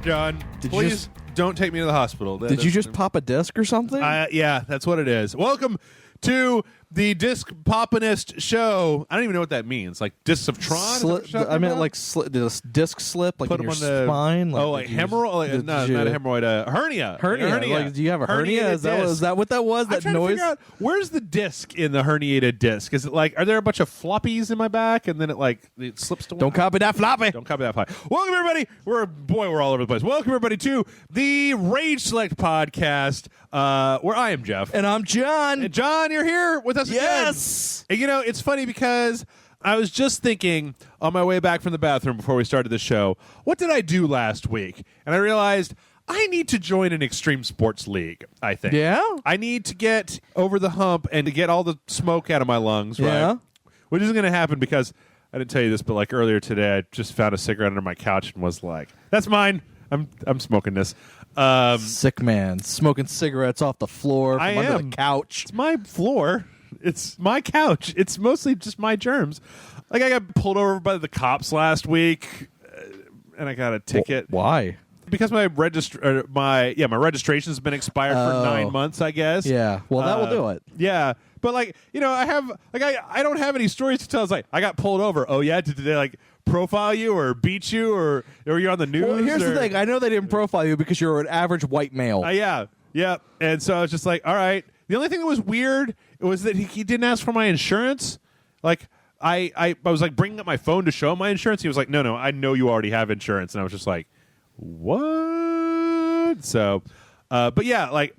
John. Please don't take me to the hospital. Did you just pop a disc or something? Yeah, that's what it is. Welcome to the Disc Poppinist show. I don't even know what that means. Like discs of Tron? I meant like this disc slip, like Put in your them on the spine. Like hemorrhoid? No, not a hemorrhoid. Hernia. Like, do you have a hernia? Is that what that was? That I'm noise? To figure out, where's the disc in the herniated disc? Is it like, are there a bunch of floppies in my back and then it slips to one? Don't copy that floppy. Don't copy that floppy. Welcome everybody. We're all over the place. Welcome everybody to the Rage Select podcast, where I am Jeff and I'm John. And John, you're here with us yes. again. And you know, it's funny because I was just thinking on my way back from the bathroom before we started the show, what did I do last week? And I realized I need to join an extreme sports league, I think. Yeah? I need to get over the hump and to get all the smoke out of my lungs, right? Yeah. Which isn't going to happen because, I didn't tell you this, but like earlier today, I just found a cigarette under my couch and was like, that's mine. I'm smoking this. Sick man. Smoking cigarettes off the floor from under the couch. It's my floor. It's my couch. It's mostly just my germs. Like I got pulled over by the cops last week, and I got a ticket. Why? Because my registration's been expired for 9 months, I guess. Yeah. Well, that will do it. Yeah. But like, you know, I don't have any stories to tell. It's like I got pulled over. Oh yeah, did they like profile you or beat you or you're on the news? Well, here's the thing. I know they didn't profile you because you're an average white male. Yeah. And so I was just like, all right. The only thing that was weird was that he didn't ask for my insurance. Like I was like bringing up my phone to show him my insurance. He was like, no, I know you already have insurance. And I was just like, what? So, but yeah, like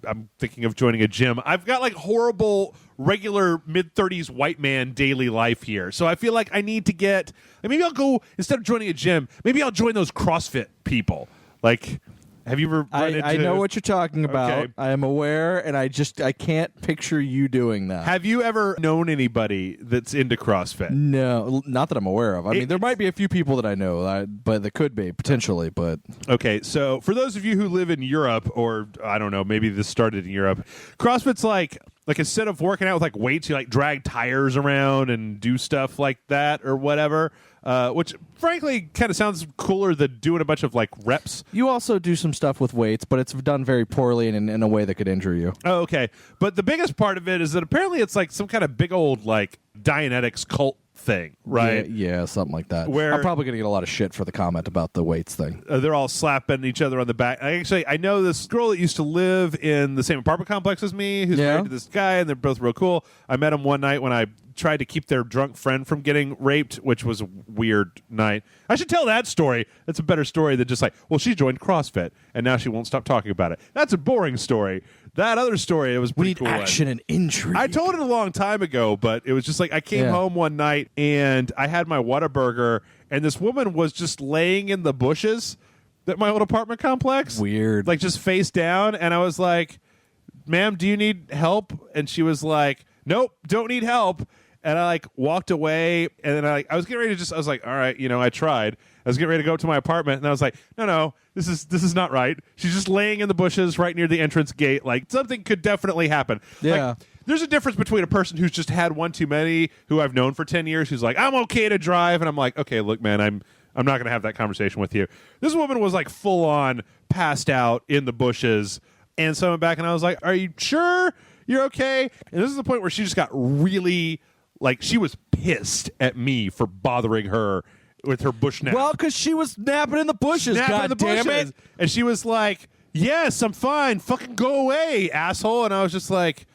I'm thinking of joining a gym. I've got like horrible regular mid-30s white man daily life here. So I feel like I need to get, maybe I'll go, instead of joining a gym, maybe I'll join those CrossFit people. Like, have you ever run into... I know what you're talking about. Okay. I am aware, and I can't picture you doing that. Have you ever known anybody that's into CrossFit? No, not that I'm aware of. I mean, there might be a few people that I know, but there could be, potentially, but... Okay, so for those of you who live in Europe, or, I don't know, maybe this started in Europe, CrossFit's like instead of working out with like weights, you like drag tires around and do stuff like that or whatever. Which frankly kind of sounds cooler than doing a bunch of like reps. You also do some stuff with weights, but it's done very poorly and in a way that could injure you. Oh, okay. But the biggest part of it is that apparently it's like some kind of big old like Dianetics cult thing, right? Yeah, something like that. Where I'm probably going to get a lot of shit for the comment about the weights thing. They're all slapping each other on the back. I know this girl that used to live in the same apartment complex as me who's married to this guy, and they're both real cool. I met him one night when I tried to keep their drunk friend from getting raped, which was a weird night. I should tell that story. That's a better story than just like, well, she joined CrossFit, and now she won't stop talking about it. That's a boring story. That other story, it was pretty cool. We need action and intrigue. I told it a long time ago, but it was just like I came home one night, and I had my Whataburger, and this woman was just laying in the bushes at my old apartment complex. Weird. Like just face down, and I was like, ma'am, do you need help? And she was like, nope, don't need help. And I like walked away, and then I was getting ready to I was like, all right, you know, I tried. I was getting ready to go to my apartment, and I was like, no, this is not right. She's just laying in the bushes right near the entrance gate. Like something could definitely happen. Yeah. Like, there's a difference between a person who's just had one too many, who I've known for 10 years, who's like, I'm okay to drive, and I'm like, okay, look, man, I'm not going to have that conversation with you. This woman was like full on passed out in the bushes, and so I went back, and I was like, are you sure you're okay? And this is the point where she just got really... like, she was pissed at me for bothering her with her bush nap. Well, because she was napping in the bushes, God damn it. And she was like, yes, I'm fine. Fucking go away, asshole. And I was just like,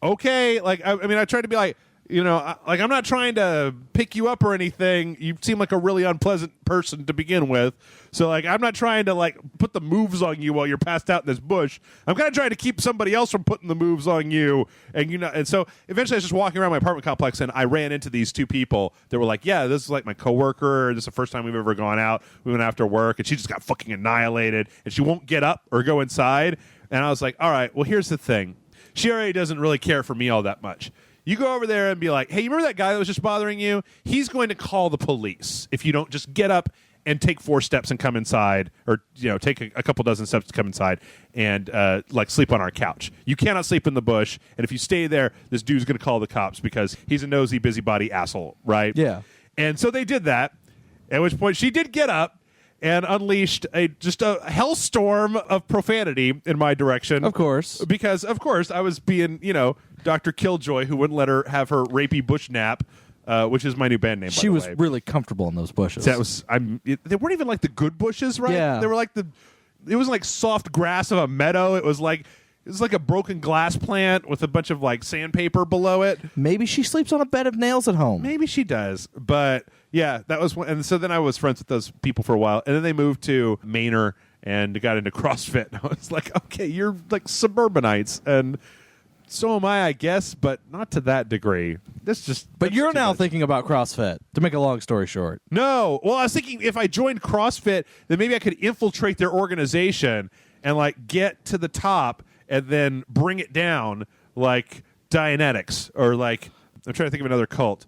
okay. Like, I mean, I tried to be like, you know, like I'm not trying to pick you up or anything. You seem like a really unpleasant person to begin with. So, like, I'm not trying to, like, put the moves on you while you're passed out in this bush. I'm kind of trying to keep somebody else from putting the moves on you. And, you know, and so eventually I was just walking around my apartment complex, and I ran into these two people that were like, yeah, this is like my coworker. This is the first time we've ever gone out. We went after work, and she just got fucking annihilated, and she won't get up or go inside. And I was like, all right, well, here's the thing. She already doesn't really care for me all that much. You go over there and be like, hey, you remember that guy that was just bothering you? He's going to call the police if you don't just get up and take 4 steps and come inside, or, you know, take a couple dozen steps to come inside and like sleep on our couch. You cannot sleep in the bush, and if you stay there, this dude's going to call the cops because he's a nosy, busybody asshole, right? Yeah. And so they did that, at which point she did get up, and unleashed just a hellstorm of profanity in my direction. Of course. Because, of course, I was being, Dr. Killjoy, who wouldn't let her have her rapey bush nap, which is my new band name, by She the was way. really comfortable in those bushes. They weren't even like the good bushes, right? Yeah. They were like it was like soft grass of a meadow. It was like a broken glass plant with a bunch of like sandpaper below it. Maybe she sleeps on a bed of nails at home. Maybe she does, but yeah, that was one. And so then I was friends with those people for a while, and then they moved to Manor and got into CrossFit. And I was like, okay, you're like suburbanites, and so am I guess, but not to that degree. But you're now thinking about CrossFit, to make a long story short. No, well, I was thinking if I joined CrossFit, then maybe I could infiltrate their organization and like get to the top and then bring it down like Dianetics or like I'm trying to think of another cult.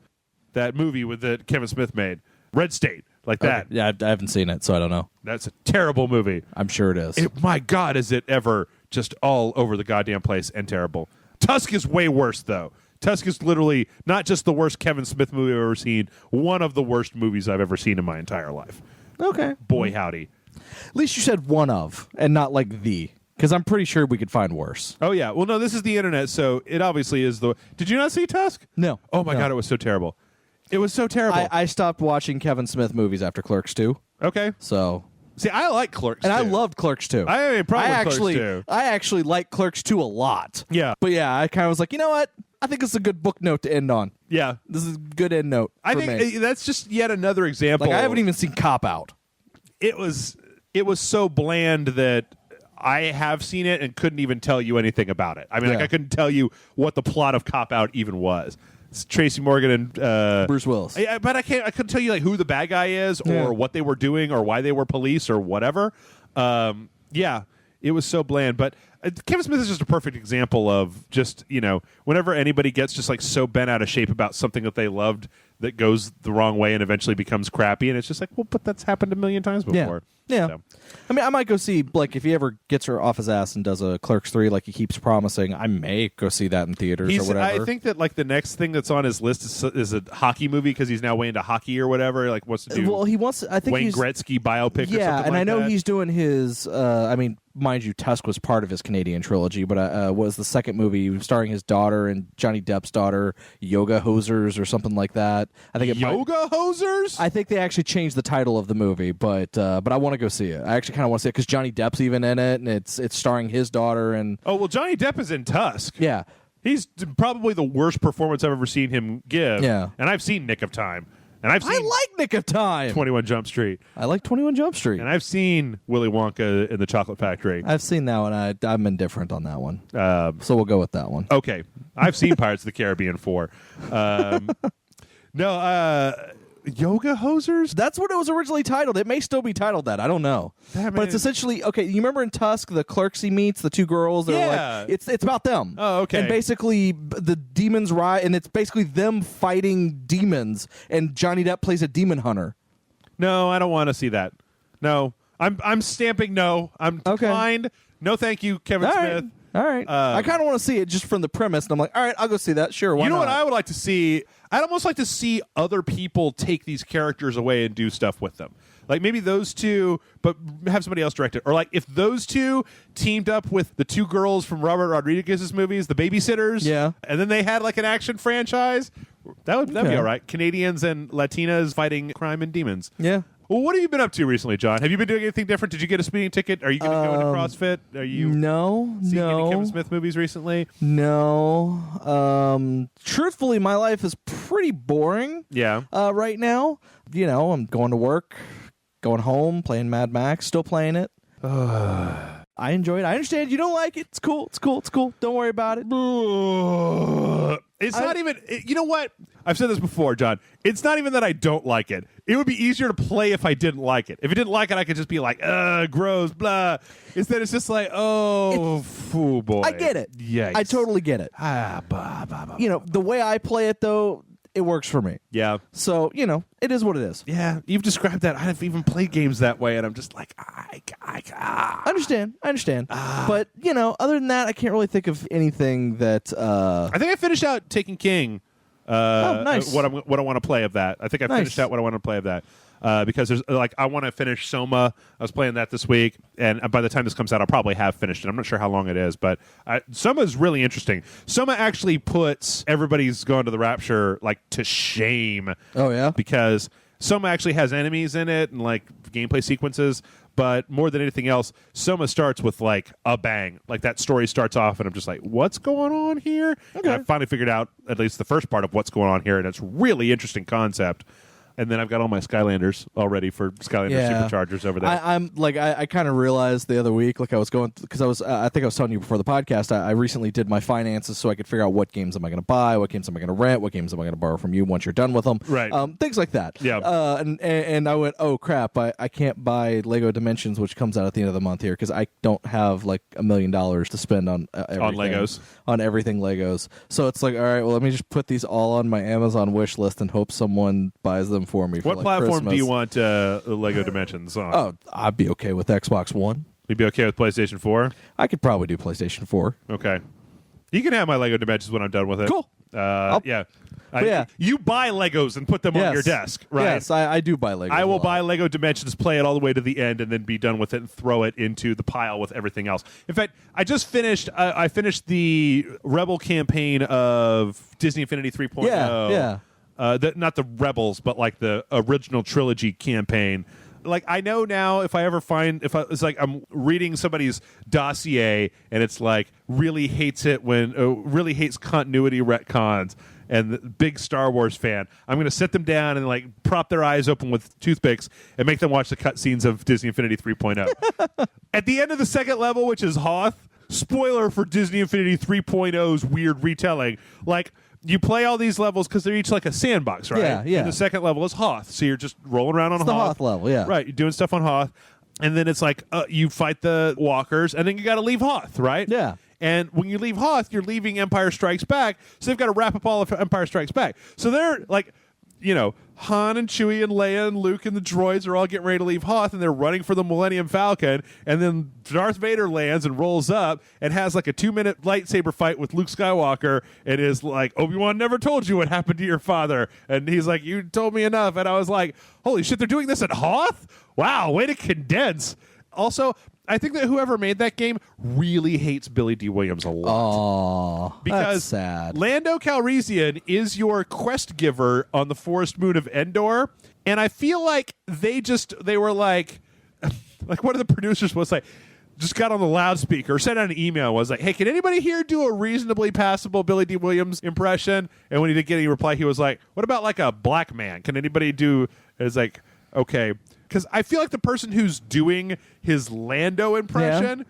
That movie that Kevin Smith made, Red State, like that. Okay. Yeah, I haven't seen it, so I don't know. That's a terrible movie. I'm sure it is. My God, is it ever just all over the goddamn place and terrible. Tusk is way worse, though. Tusk is literally not just the worst Kevin Smith movie I've ever seen, one of the worst movies I've ever seen in my entire life. Okay. Boy, howdy. At least you said one of, and not like the. Because I'm pretty sure we could find worse. Oh, yeah. Well, no, this is the internet, so it obviously is the... Did you not see Tusk? No. Oh, my God, it was so terrible. It was so terrible. I stopped watching Kevin Smith movies after Clerks 2. Okay. So... See, I like Clerks and 2. I loved Clerks 2. I have a problem with Clerks 2. I actually like Clerks 2 a lot. Yeah. But yeah, I kind of was like, you know what? I think it's a good book note to end on. Yeah. This is a good end note I for think me. that's just yet another example. Like, I haven't even seen Cop Out. It was so bland that I have seen it and couldn't even tell you anything about it. I mean, like, Yeah. I couldn't tell you what the plot of Cop Out even was. It's Tracy Morgan and Bruce Willis. but I couldn't tell you like who the bad guy is or Yeah. what they were doing or why they were police or whatever. Yeah, it was so bland. But Kevin Smith is just a perfect example of just, whenever anybody gets just like so bent out of shape about something that they loved that goes the wrong way and eventually becomes crappy. And it's just like, well, but that's happened a million times before. Yeah. So. I mean, I might go see, like, if he ever gets her off his ass and does a Clerks 3 like he keeps promising, I may go see that in theaters or whatever. I think that, like, the next thing that's on his list is a hockey movie because he's now way into hockey or whatever. Like, wants to do well, he wants, I think Wayne Gretzky biopic or something yeah, and like I know that. he's doing his, I mean, mind you, Tusk was part of his Canadian trilogy, but was the second movie starring his daughter and Johnny Depp's daughter, Yoga Hosers or something like that. I think Yoga Hosers? I think they actually changed the title of the movie, but I want to go see it. I actually kind of want to see it because Johnny Depp's even in it, and it's starring his daughter. And oh, well, Johnny Depp is in Tusk. yeah, He's probably the worst performance I've ever seen him give. Yeah. And I've seen Nick of Time. And I've seen I like Nick of Time. 21 Jump Street. I like 21 Jump Street. And I've seen Willy Wonka in the Chocolate Factory. I've seen that one. I'm indifferent on that one. So we'll go with that one. Okay. I've seen Pirates of the Caribbean 4. Yoga Hosers? That's what it was originally titled. It may still be titled that. I don't know. But it's essentially, okay, you remember in Tusk, the clerks he meets, the two girls? They're Yeah. like, it's about them. Oh, okay. And basically, the demons rise, and it's basically them fighting demons, and Johnny Depp plays a demon hunter. No, I don't want to see that. No. I'm stamping no. I'm declined. No, thank you, Kevin Smith. All right. I kind of want to see it just from the premise, and I'm like, all right, I'll go see that. Sure, why You know not? what I would like to see? I'd almost like to see other people take these characters away and do stuff with them. Like maybe those two, but have somebody else direct it. Or like if those two teamed up with the two girls from Robert Rodriguez's movies, The Babysitters, Yeah. and then they had like an action franchise, that'd be all right. Canadians and Latinas fighting crime and demons. Yeah. Well, what have you been up to recently, John? Have you been doing anything different? Did you get a speeding ticket? Are you going to go into CrossFit? Are you seeing any Kevin Smith movies recently? No. Truthfully, my life is pretty boring. Yeah. Right now, I'm going to work, going home, playing Mad Max, still playing it. I enjoy it. I understand you don't like it. It's cool. It's cool. It's cool. Don't worry about it. It's not even. You know what? I've said this before, John. It's not even that I don't like it. It would be easier to play if I didn't like it. If I didn't like it, I could just be like, gross, blah. Instead, it's just like, oh, boy. I get it. Yikes. I totally get it. The way I play it, though, it works for me. Yeah. So, it is what it is. Yeah. You've described that. I've even played games that way, and I'm just like, I understand. But, other than that, I can't really think of anything that... I think I finished out Taken King. Nice. What I want to play of that. I think I finished out what I want to play of that. because there's like I want to finish Soma. I was playing that this week, and by the time this comes out, I'll probably have finished it. I'm not sure how long it is, but Soma is really interesting. Soma actually puts everybody's going to the Rapture like to shame. Oh yeah, because Soma actually has enemies in it and like gameplay sequences. But more than anything else, Soma starts with like a bang. Like that story starts off, and I'm just like, "What's going on here?" Okay. And I finally figured out at least the first part of what's going on here, and it's really interesting concept. And then I've got all my Skylanders already for Skylander Superchargers over there. I'm like I kind of realized the other week, like I was going because I think I was telling you before the podcast. I recently did my finances so I could figure out what games am I going to buy, what games am I going to rent, what games am I going to borrow from you once you're done with them, right? Things like that. Yeah. And I went, oh crap, I can't buy Lego Dimensions, which comes out at the end of the month here because I don't have like $1 million to spend on Legos, on everything Legos. So it's like, all right, well, let me just put these all on my Amazon wish list and hope someone buys them for me. For what like platform Christmas. do you want Lego Dimensions on? Oh, I'd be okay with Xbox One. You'd be okay with PlayStation 4? I could probably do PlayStation 4. Okay. You can have my Lego Dimensions when I'm done with it. Cool. Yeah. Yeah. You buy Legos and put them on your desk, right? Yes, I do buy Legos. I will buy Lego Dimensions, play it all the way to the end, and then be done with it and throw it into the pile with everything else. In fact, I just finished. I finished the Rebel campaign of Disney Infinity 3.0. Yeah. Not the Rebels, but like the original trilogy campaign. Like I know now if I ever find it's like I'm reading somebody's dossier and it's like really hates it when really hates continuity retcons and the big Star Wars fan, I'm going to sit them down and like prop their eyes open with toothpicks and make them watch the cutscenes of Disney Infinity 3.0. At the end of the second level, which is Hoth, spoiler for Disney Infinity 3.0's weird retelling, like you play all these levels because they're each like a sandbox, right? Yeah. And the second level is Hoth, so you're just rolling around on It's the Hoth. Hoth level, yeah. Right, you're doing stuff on Hoth, and then it's like you fight the walkers, and then you got to leave Hoth, right? Yeah. And when you leave Hoth, you're leaving Empire Strikes Back, so they've got to wrap up all of Empire Strikes Back. So they're like, you know, Han and Chewie and Leia and Luke and the droids are all getting ready to leave Hoth, and they're running for the Millennium Falcon, and then Darth Vader lands and rolls up and has like a 2-minute lightsaber fight with Luke Skywalker, and is like, Obi-Wan never told you what happened to your father, and he's like, you told me enough, and I was like, holy shit, they're doing this at Hoth? Wow, way to condense. Also, I think that whoever made that game really hates Billy D. Williams a lot. Oh, because that's sad. Lando Calrissian is your quest giver on the forest moon of Endor, and I feel like they were like one of the producers was like, just got on the loudspeaker, sent out an email, was like, hey, can anybody here do a reasonably passable Billy D. Williams impression? And when he didn't get any reply, he was like, what about like a black man? Can anybody do? It's like, okay. Because I feel like the person who's doing his Lando impression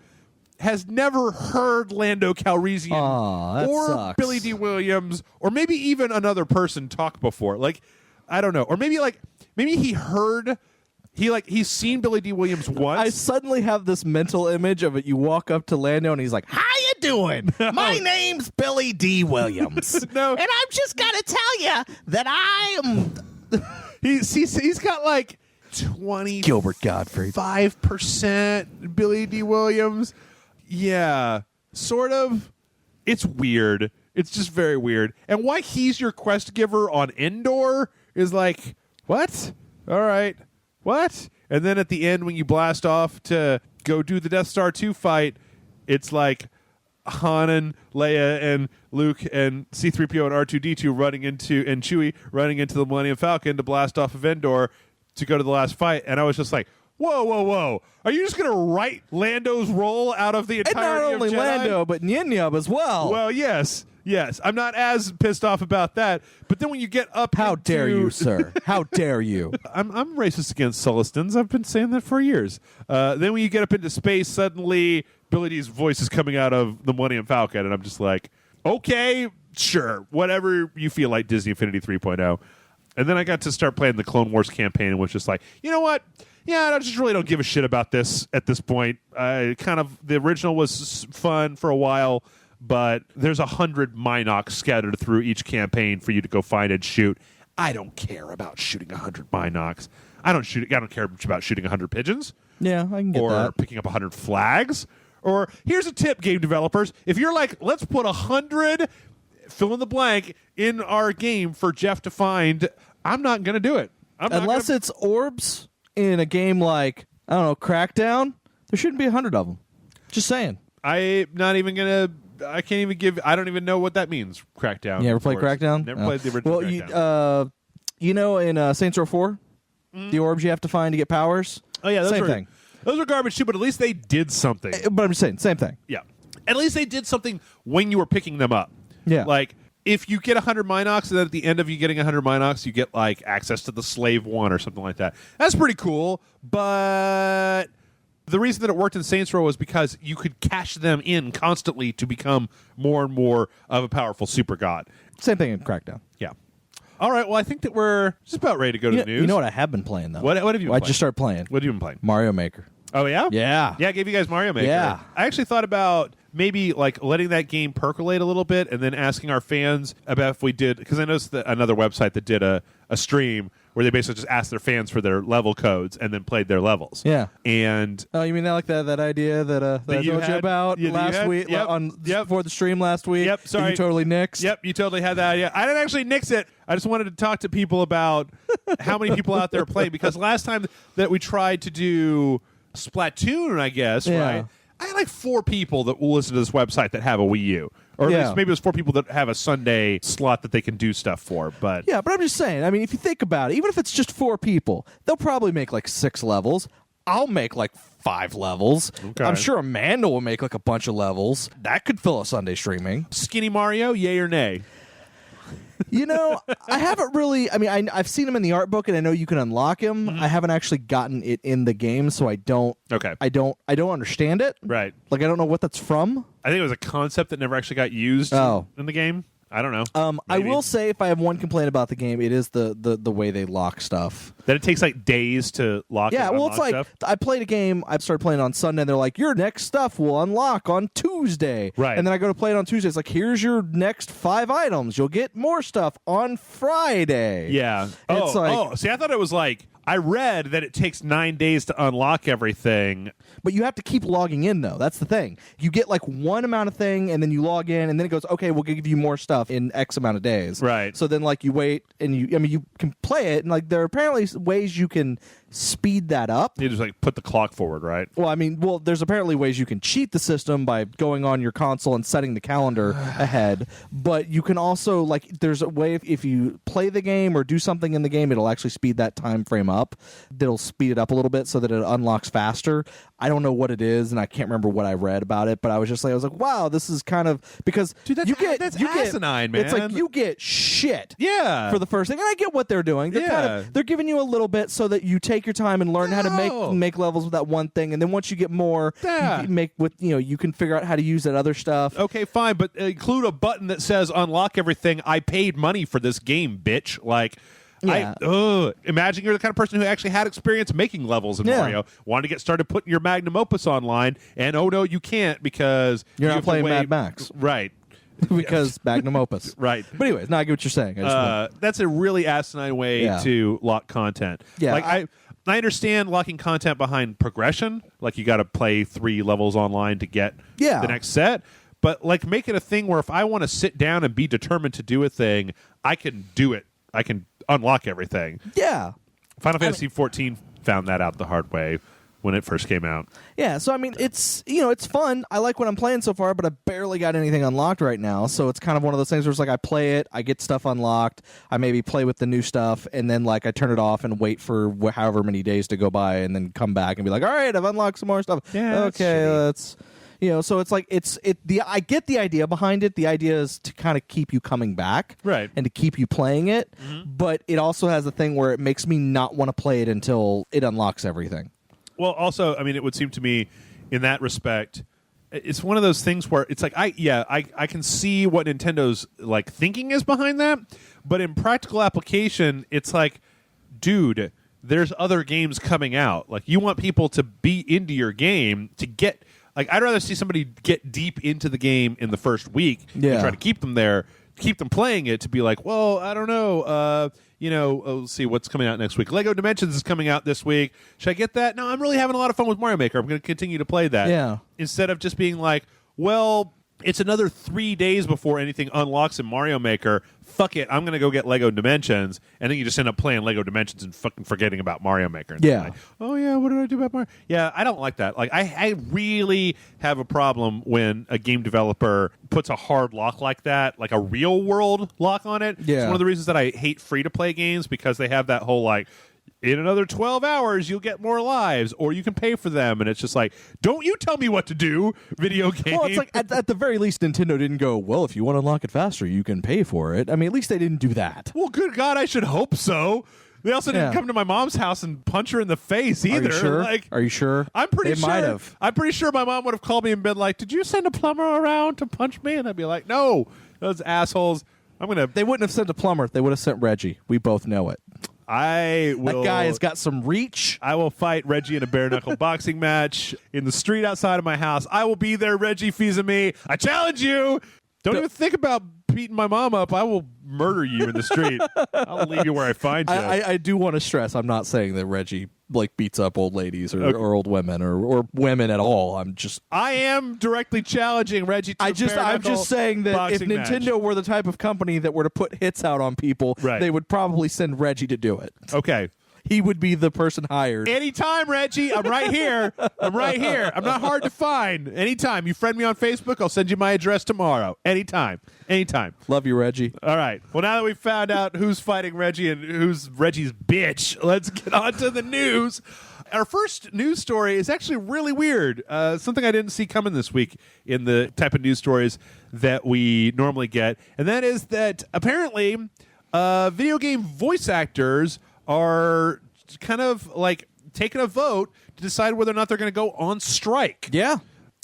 has never heard Lando Calrissian or sucks. Billy D. Williams or maybe even another person talk before. Like, I don't know. Or maybe he heard... He's seen Billy D. Williams once. I suddenly have this mental image of it. You walk up to Lando and he's like, "How you doing? My name's Billy D. Williams, No. and I've just got to tell you that I am." He's got like 20 Gilbert Gottfried. 5% Billy D. Williams. Yeah, sort of. It's weird. It's just very weird. And why he's your quest giver on Endor is like, what? All right. What? And then at the end, when you blast off to go do the Death Star 2 fight, it's like Han and Leia and Luke and C-3PO and R2-D2 and Chewie running into the Millennium Falcon to blast off of Endor to go to the last fight. And I was just like, whoa. Are you just going to write Lando's role out of the entirety And not only of Jedi? Lando, but Yin Yub as well. Well, yes. I'm not as pissed off about that. But then when you get up How into... dare you, sir? How dare you? I'm racist against Sullistans. I've been saying that for years. Then when you get up into space, suddenly Billy D's voice is coming out of the Millennium Falcon, and I'm just like, okay, sure, whatever you feel like, Disney Infinity 3.0. And then I got to start playing the Clone Wars campaign and was just like, you know what? Yeah, I just really don't give a shit about this at this point. The original was fun for a while, but there's 100 Minox scattered through each campaign for you to go find and shoot. I don't care about shooting 100 Minox. I don't care much about shooting 100 pigeons. Yeah, I can get or that. picking up 100 flags. Or here's a tip, game developers. If you're like, let's put 100 fill in the blank in our game for Jeff to find, I'm not going to do it. Unless it's orbs in a game like, I don't know, Crackdown, there shouldn't be 100 of them. Just saying. I'm not even gonna. I can't even give. I don't even know what that means. Crackdown. You ever played Crackdown? Never played the original. Well, Crackdown. you know, in Saints Row 4, the orbs you have to find to get powers. Oh yeah, same thing. Those are garbage too. But at least they did something. But I'm just saying, same thing. Yeah. At least they did something when you were picking them up. Yeah. Like, if you get 100 Minox, and then at the end of you getting 100 Minox, you get, like, access to the Slave 1 or something like that. That's pretty cool, but the reason that it worked in Saints Row was because you could cash them in constantly to become more and more of a powerful super god. Same thing in Crackdown. Yeah. All right, well, I think that we're just about ready to go to the news. You know what I have been playing, though? What have you been I playing? just started playing. What have you been playing? Mario Maker. Oh, yeah? Yeah. Yeah, I gave you guys Mario Maker. Yeah. I actually thought about maybe like letting that game percolate a little bit and then asking our fans about if we did, because I noticed that another website that did a stream where they basically just asked their fans for their level codes and then played their levels. Yeah. And oh, you mean that like that idea that I told you about last week before the stream last week? Yep, sorry. That you totally nixed. Yep, you totally had that idea. I didn't actually nix it. I just wanted to talk to people about how many people out there play, because last time that we tried to do Splatoon, I guess, right? I had like 4 people that will listen to this website that have a Wii U. Or at least maybe it was 4 people that have a Sunday slot that they can do stuff for. But yeah, but I'm just saying, I mean, if you think about it, even if it's just 4 people, they'll probably make like 6 levels. I'll make like 5 levels. Okay. I'm sure Amanda will make like a bunch of levels. That could fill a Sunday streaming. Skinny Mario, yay or nay? You know, I haven't really. I mean, I've seen him in the art book, and I know you can unlock him. I haven't actually gotten it in the game, so I don't. Okay. I don't understand it. Right. Like, I don't know what that's from. I think it was a concept that never actually got used in the game. I don't know. I will say, if I have one complaint about the game, it is the way they lock stuff. That it takes like days to lock. Yeah, well, it's like stuff? I played a game. I started playing on Sunday, and they're like, "Your next stuff will unlock on Tuesday." Right. And then I go to play it on Tuesday. It's like, "Here's your next 5 items. You'll get more stuff on Friday." Yeah. It's See, I thought it was like, I read that it takes 9 days to unlock everything. But you have to keep logging in, though. That's the thing. You get like one amount of thing, and then you log in, and then it goes, "Okay, we'll give you more stuff in X amount of days." Right. So then, like, you wait, and you can play it, and like there are apparently ways you can speed that up. You just like put the clock forward, right? Well, there's apparently ways you can cheat the system by going on your console and setting the calendar ahead. But you can also, like, there's a way if you play the game or do something in the game, it'll actually speed that time frame up. That'll speed it up a little bit so that it unlocks faster. I don't know what it is, and I can't remember what I read about it, but I was like, wow, this is kind of, because dude, that's asinine, man. It's like you get shit, for the first thing, and I get what they're doing. They're giving you a little bit so that you take your time and learn how to make levels with that one thing, and then once you get more, you make with you can figure out how to use that other stuff. Okay, fine, but include a button that says unlock everything. I paid money for this game, bitch. Like. Yeah. Imagine you're the kind of person who actually had experience making levels in Mario, wanted to get started putting your magnum opus online, and oh no, you can't because you're not playing Mad Max. Right. Because magnum opus. Right. But anyways, now I get what you're saying. That's a really asinine way to lock content. Yeah. Like I understand locking content behind progression, like you got to play 3 levels online to get the next set. But like make it a thing where if I want to sit down and be determined to do a thing, I can do it. I can unlock everything. Yeah. Final Fantasy 14 found that out the hard way when it first came out. Yeah, so I mean, it's it's fun. I like what I'm playing so far, but I barely got anything unlocked right now. So it's kind of one of those things where it's like I play it, I get stuff unlocked, I maybe play with the new stuff, and then like I turn it off and wait for however many days to go by, and then come back and be like, all right, I've unlocked some more stuff. Yeah, okay, let's. So it's like I get the idea behind it. The idea is to kind of keep you coming back, right, and to keep you playing it. Mm-hmm. But it also has a thing where it makes me not want to play it until it unlocks everything. Well, also, I mean, it would seem to me, in that respect, it's one of those things where it's like I can see what Nintendo's like thinking is behind that, but in practical application, it's like, dude, there's other games coming out. Like, you want people to be into your game to get. Like, I'd rather see somebody get deep into the game in the first week and try to keep them there, keep them playing it, to be like, well, I don't know, let's see what's coming out next week. Lego Dimensions is coming out this week. Should I get that? No, I'm really having a lot of fun with Mario Maker. I'm going to continue to play that. Yeah. Instead of just being like, well, it's another 3 days before anything unlocks in Mario Maker. Fuck it, I'm going to go get Lego Dimensions, and then you just end up playing Lego Dimensions and fucking forgetting about Mario Maker. And Yeah. like, oh yeah, what did I do about Mario? Yeah, I don't like that. Like, I really have a problem when a game developer puts a hard lock like that, like a real world lock on it. Yeah. It's one of the reasons that I hate free-to-play games, because they have that whole, like, in another 12 hours, you'll get more lives, or you can pay for them. And it's just like, don't you tell me what to do, video game. Well, it's like, at the very least, Nintendo didn't go, well, if you want to unlock it faster, you can pay for it. I mean, at least they didn't do that. Well, good God, I should hope so. They also didn't Yeah. come to my mom's house and punch her in the face either. Are you sure? Like, Are you sure? I'm pretty They sure. might have. I'm pretty sure my mom would have called me and been like, "Did you send a plumber around to punch me?" And I'd be like, "No, those assholes. I'm gonna." They wouldn't have sent a plumber. They would have sent Reggie. We both know it. I will. That guy has got some reach. I will fight Reggie in a bare knuckle boxing match in the street outside of my house. I will be there, Reggie Fils-Aimé. I challenge you. Don't even think about beating my mom up. I will murder you in the street. I'll leave you where I find you. I do want to stress, I'm not saying that Reggie beats up old ladies or old women or women at all. I am directly challenging Reggie to I'm just saying that if Nintendo were the type of company that were to put hits out on people, Right. they would probably send Reggie to do it. Okay. He would be the person hired. Anytime, Reggie. I'm right here. I'm right here. I'm not hard to find. Anytime. You friend me on Facebook, I'll send you my address tomorrow. Anytime. Anytime. Love you, Reggie. All right. Well, now that we've found out who's fighting Reggie and who's Reggie's bitch, let's get on to the news. Our first news story is actually really weird. Something I didn't see coming this week in the type of news stories that we normally get. And that is that apparently video game voice actors are kind of like taking a vote to decide whether or not they're going to go on strike. Yeah.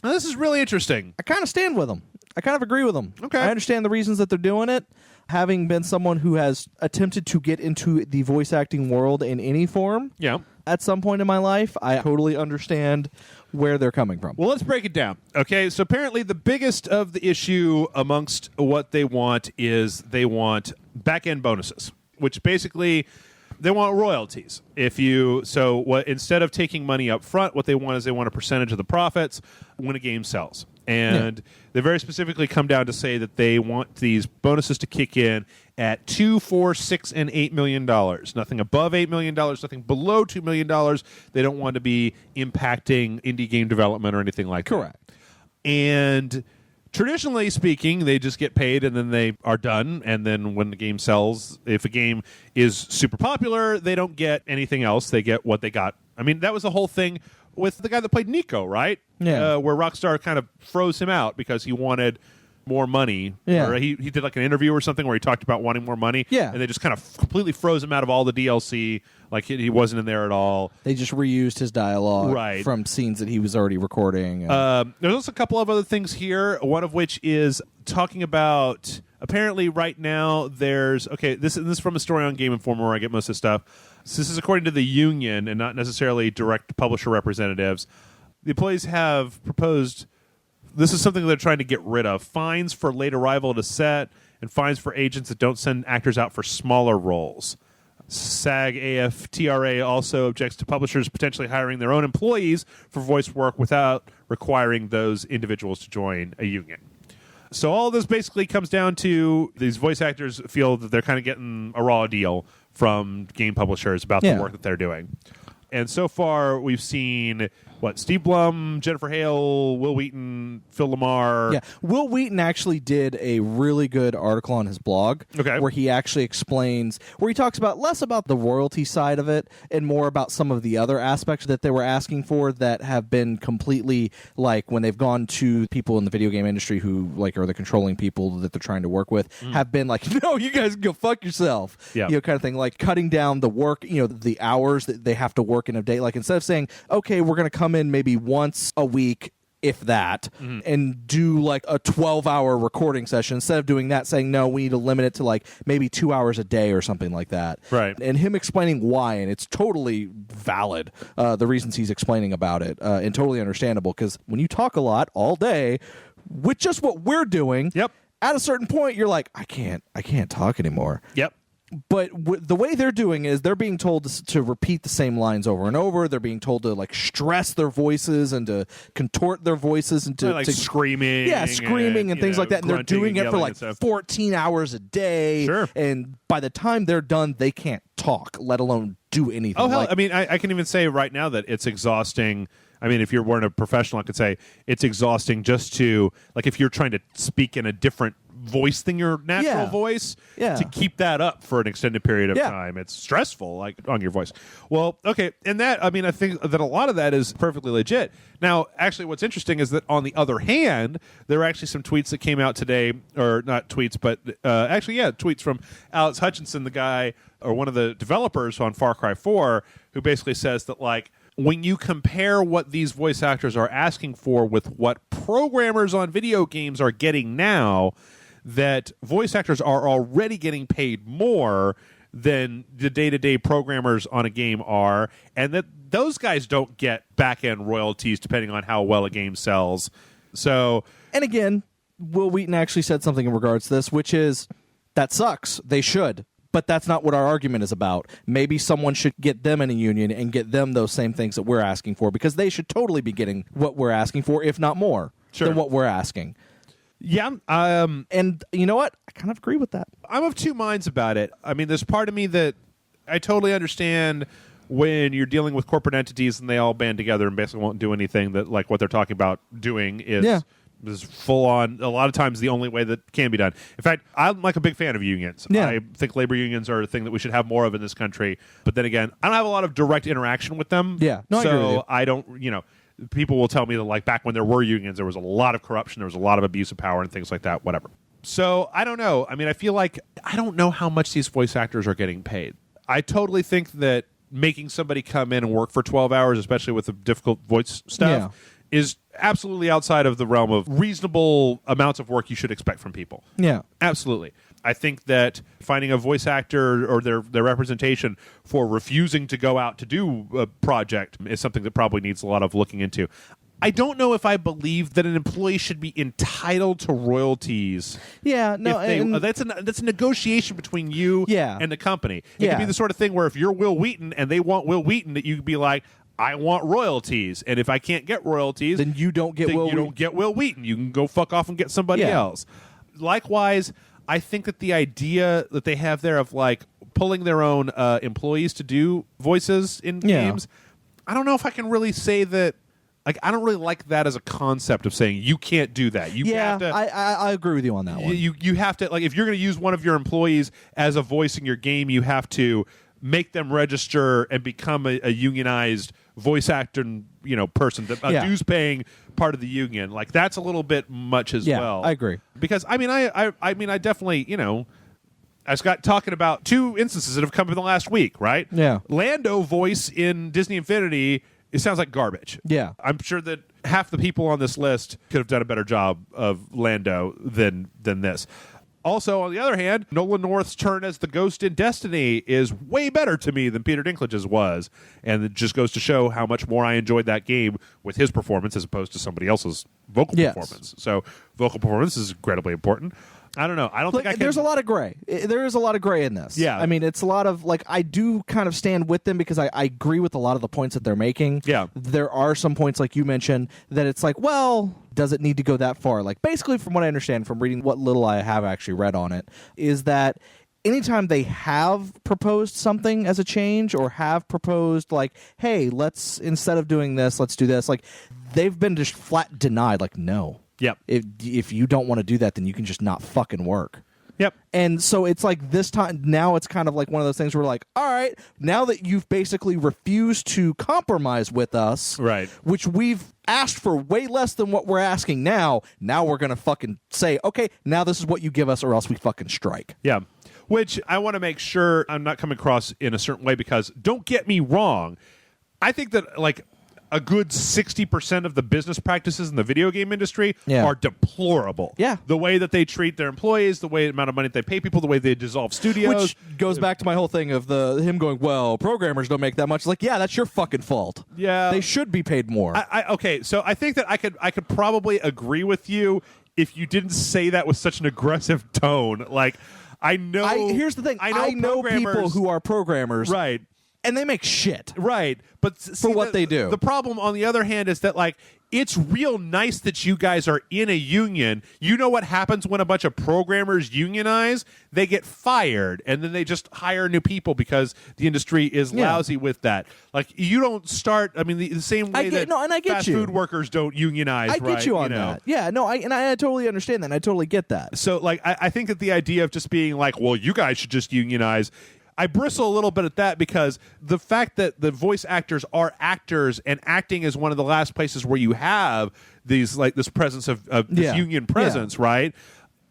Now, this is really interesting. I kind of stand with them. I kind of agree with them. Okay. I understand the reasons that they're doing it. Having been someone who has attempted to get into the voice acting world in any form Yeah. at some point in my life, I totally understand where they're coming from. Well, let's break it down. Okay, so apparently the biggest of the issue amongst what they want is they want back-end bonuses, which basically they want royalties. Instead of taking money up front, what they want is they want a percentage of the profits when a game sells. And they very specifically come down to say that they want these bonuses to kick in at $2, $4, $6, and $8 million. Nothing above $8 million, nothing below $2 million. They don't want to be impacting indie game development or anything like that. Correct. And traditionally speaking, they just get paid and then they are done. And then when the game sells, if a game is super popular, they don't get anything else. They get what they got. I mean, that was the whole thing with the guy that played Nico, right? Yeah. Where Rockstar kind of froze him out because he wanted more money. Yeah. Or he did like an interview or something where he talked about wanting more money. Yeah. And they just kind of completely froze him out of all the DLC. Like he wasn't in there at all. They just reused his dialogue Right. from scenes that he was already recording. There's also a couple of other things here. One of which is talking about apparently right now there's this is from a story on Game Informer where I get most of this stuff. So this is according to the union and not necessarily direct publisher representatives. The employees have proposed. This is something they're trying to get rid of: fines for late arrival to set and fines for agents that don't send actors out for smaller roles. SAG-AFTRA also objects to publishers potentially hiring their own employees for voice work without requiring those individuals to join a union. So all this basically comes down to these voice actors feel that they're kind of getting a raw deal from game publishers about the work that they're doing. And so far, we've seen, Steve Blum, Jennifer Hale, Will Wheaton, Phil Lamar. Yeah, Will Wheaton actually did a really good article on his blog where he actually explains, where he talks about less about the royalty side of it and more about some of the other aspects that they were asking for that have been completely, like, when they've gone to people in the video game industry who, like, are the controlling people that they're trying to work with, have been like, no, you guys can go fuck yourself. Yeah. You know, kind of thing, like cutting down the work, the hours that they have to work in a day. Like, instead of saying, okay, we're going to come in maybe once a week, if that, and do like a 12-hour recording session. Instead of doing that, saying, no, we need to limit it to like maybe 2 hours a day or something like that. Right. And him explaining why, and it's totally valid, the reasons he's explaining about it, and totally understandable, because when you talk a lot all day with just what we're doing, at a certain point, you're like, I can't talk anymore. Yep. But the way they're doing is they're being told to repeat the same lines over and over. They're being told to like stress their voices and to contort their voices and to screaming. Yeah, screaming and things like that. And they're doing it for like 14 hours a day. Sure. And by the time they're done, they can't talk, let alone do anything. Oh, hell, I mean, I can even say right now that it's exhausting. I mean, if you weren't a professional, I could say it's exhausting just to, like, if you're trying to speak in a different voice than your natural voice, to keep that up for an extended period of time. It's stressful, like, on your voice. Well, okay, and that, I mean, I think that a lot of that is perfectly legit. Now, actually, what's interesting is that, on the other hand, there are actually some tweets that came out today, or not tweets, but tweets from Alex Hutchinson, the guy, or one of the developers on Far Cry 4, who basically says that, like, when you compare what these voice actors are asking for with what programmers on video games are getting now, that voice actors are already getting paid more than the day-to-day programmers on a game are, and that those guys don't get back-end royalties depending on how well a game sells. So, and again, Will Wheaton actually said something in regards to this, which is, that sucks. They should. But that's not what our argument is about. Maybe someone should get them in a union and get them those same things that we're asking for, because they should totally be getting what we're asking for, if not more, than what we're asking. Yeah. And you know what? I kind of agree with that. I'm of two minds about it. I mean, there's part of me that I totally understand when you're dealing with corporate entities and they all band together and basically won't do anything that, like, what they're talking about doing is full on. A lot of times the only way that can be done. In fact, I'm like a big fan of unions. I think labor unions are a thing that we should have more of in this country. But then again, I don't have a lot of direct interaction with them. Yeah. No, I agree with you. I don't, people will tell me that, like, back when there were unions, there was a lot of corruption, there was a lot of abuse of power and things like that, whatever. So I don't know. I mean, I feel like I don't know how much these voice actors are getting paid. I totally think that making somebody come in and work for 12 hours, especially with the difficult voice stuff, is absolutely outside of the realm of reasonable amounts of work you should expect from people. Yeah. Absolutely. I think that finding a voice actor or their representation for refusing to go out to do a project is something that probably needs a lot of looking into. I don't know if I believe that an employee should be entitled to royalties. Yeah, no, that's a negotiation between you and the company. It could be the sort of thing where if you're Will Wheaton and they want Will Wheaton, that you could be like, I want royalties, and if I can't get royalties, then you don't get Will Wheaton. You can go fuck off and get somebody else. Likewise, I think that the idea that they have there of, like, pulling their own employees to do voices in games, I don't know if I can really say that. Like, I don't really like that as a concept of saying you can't do that. You have to, I agree with you on that one. You have to, like, if you're going to use one of your employees as a voice in your game, you have to make them register and become a unionized voice actor, person, a dues-paying part of the union. Like, that's a little bit much as well. I agree. Because I definitely, I was talking about two instances that have come in the last week, right? Yeah. Lando voice in Disney Infinity. It sounds like garbage. Yeah. I'm sure that half the people on this list could have done a better job of Lando than this. Also, on the other hand, Nolan North's turn as the Ghost in Destiny is way better to me than Peter Dinklage's was. And it just goes to show how much more I enjoyed that game with his performance as opposed to somebody else's vocal performance. So vocal performance is incredibly important. I don't know. I don't think I can. There's a lot of gray. There is a lot of gray in this. Yeah. I mean, it's a lot of, like, I do kind of stand with them because I agree with a lot of the points that they're making. Yeah. There are some points, like you mentioned, that it's like, well, does it need to go that far? Like, basically, from what I understand from reading what little I have actually read on it, is that anytime they have proposed something as a change or have proposed, like, hey, let's, instead of doing this, let's do this, like, they've been just flat denied, like, no. Yep. If you don't want to do that, then you can just not fucking work. Yep. And so it's like this time, now it's kind of like one of those things where we're like, all right, now that you've basically refused to compromise with us, right, which we've asked for way less than what we're asking now we're going to fucking say, okay, now this is what you give us or else we fucking strike. Yeah. Which I want to make sure I'm not coming across in a certain way, because don't get me wrong, I think that, like, a good 60% of the business practices in the video game industry are deplorable. Yeah. The way that they treat their employees, the amount of money they pay people, the way they dissolve studios. Which goes back to my whole thing of him going, well, programmers don't make that much. Like, yeah, that's your fucking fault. Yeah. They should be paid more. Okay, so I think that I could probably agree with you if you didn't say that with such an aggressive tone. Like, I know. Here's the thing. I know people who are programmers, right, and they make shit, right. But see, for what they do. The problem, on the other hand, is that like it's real nice that you guys are in a union. You know what happens when a bunch of programmers unionize? They get fired, and then they just hire new people because the industry is lousy with that. Like you don't start. I mean, the same way fast food workers don't unionize. I get you on that. Yeah, no, I totally understand that. And I totally get that. So, like, I think that the idea of just being like, well, you guys should just unionize. I bristle a little bit at that because the fact that the voice actors are actors and acting is one of the last places where you have these like this presence of this union presence, right?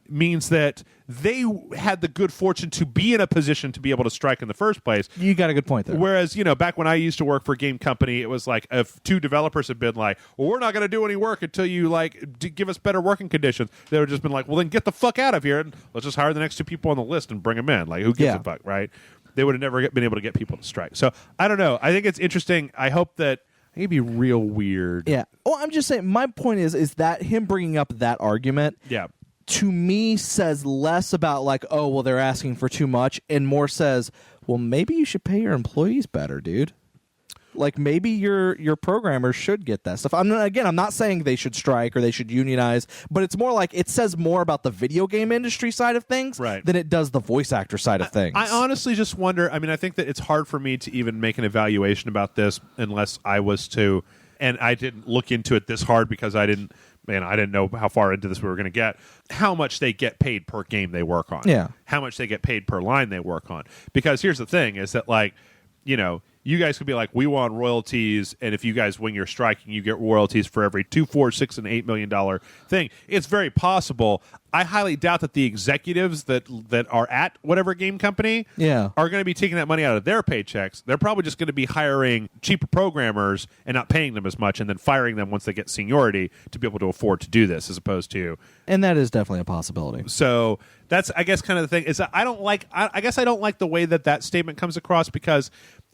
Means that they had the good fortune to be in a position to be able to strike in the first place. You got a good point there. Whereas, back when I used to work for a game company, it was like if two developers had been like, well, we're not going to do any work until you give us better working conditions. They would have just been like, well, then get the fuck out of here and let's just hire the next two people on the list and bring them in. Like, who gives a fuck, right? They would have never been able to get people to strike. So I don't know. I think it's interesting. I hope that it'd be real weird. Yeah. Well, I'm just saying. My point is that him bringing up that argument. Yeah. To me, says less about like, oh, well, they're asking for too much, and more says, well, maybe you should pay your employees better, dude. Like maybe your programmers should get that stuff. I'm not saying they should strike or they should unionize, but it's more like it says more about the video game industry side of things than it does the voice actor side of things. I honestly just wonder. I mean, I think that it's hard for me to even make an evaluation about this unless I was to, and I didn't look into it this hard because I didn't know how far into this we were going to get, how much they get paid per game they work on. Yeah. How much they get paid per line they work on. Because here's the thing is that, like, you guys could be like, we want royalties, and if you guys win your striking, you get royalties for every $2, $4, $6, and $8 million thing. It's very possible. I highly doubt that the executives that are at whatever game company are going to be taking that money out of their paychecks. They're probably just going to be hiring cheaper programmers and not paying them as much, and then firing them once they get seniority to be able to afford to do this, as opposed to. And that is definitely a possibility. So that's, I guess, kind of the thing is that I don't like the way that statement comes across, because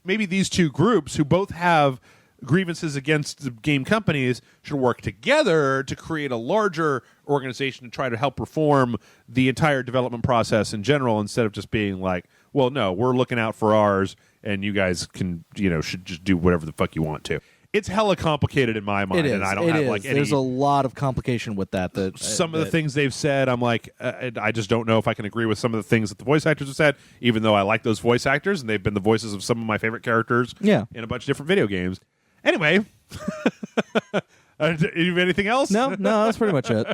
maybe these two groups who both have grievances against the game companies should work together to create a larger organization to try to help reform the entire development process in general, instead of just being like, well, no, we're looking out for ours and you guys can, should just do whatever the fuck you want to. It's hella complicated in my mind, and I don't have like any. There's a lot of complication with that. Some of the things they've said, I'm like, I just don't know if I can agree with some of the things that the voice actors have said, even though I like those voice actors and they've been the voices of some of my favorite characters in a bunch of different video games. Anyway, you have anything else? No, that's pretty much it.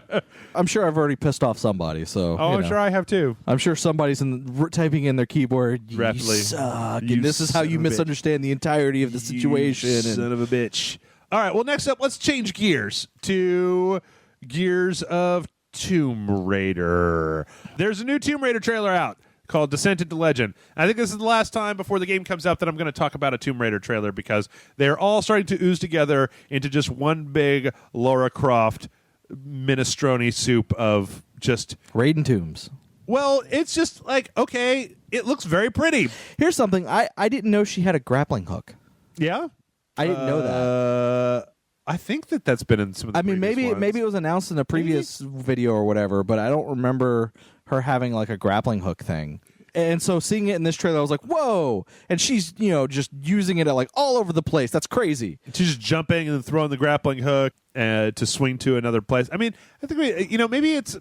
I'm sure I've already pissed off somebody. So, I'm sure I have too. I'm sure somebody's typing in their keyboard. You rapidly suck, and this is how you misunderstand the entirety of the situation. You son of a bitch. All right. Well, next up, let's change gears to Gears of Tomb Raider. There's a new Tomb Raider trailer out called Descent into Legend. I think this is the last time before the game comes out that I'm going to talk about a Tomb Raider trailer, because they're all starting to ooze together into just one big Lara Croft minestrone soup of just raiding tombs. Well, it's just like, okay, it looks very pretty. Here's something. I didn't know she had a grappling hook. Yeah? I didn't know that. I think that's been in some of the previous ones. Maybe it was announced in a previous video or whatever, but I don't remember her having like a grappling hook thing. And so seeing it in this trailer, I was like, whoa. And she's, just using it at like all over the place. That's crazy. She's just jumping and throwing the grappling hook to swing to another place. I mean, I think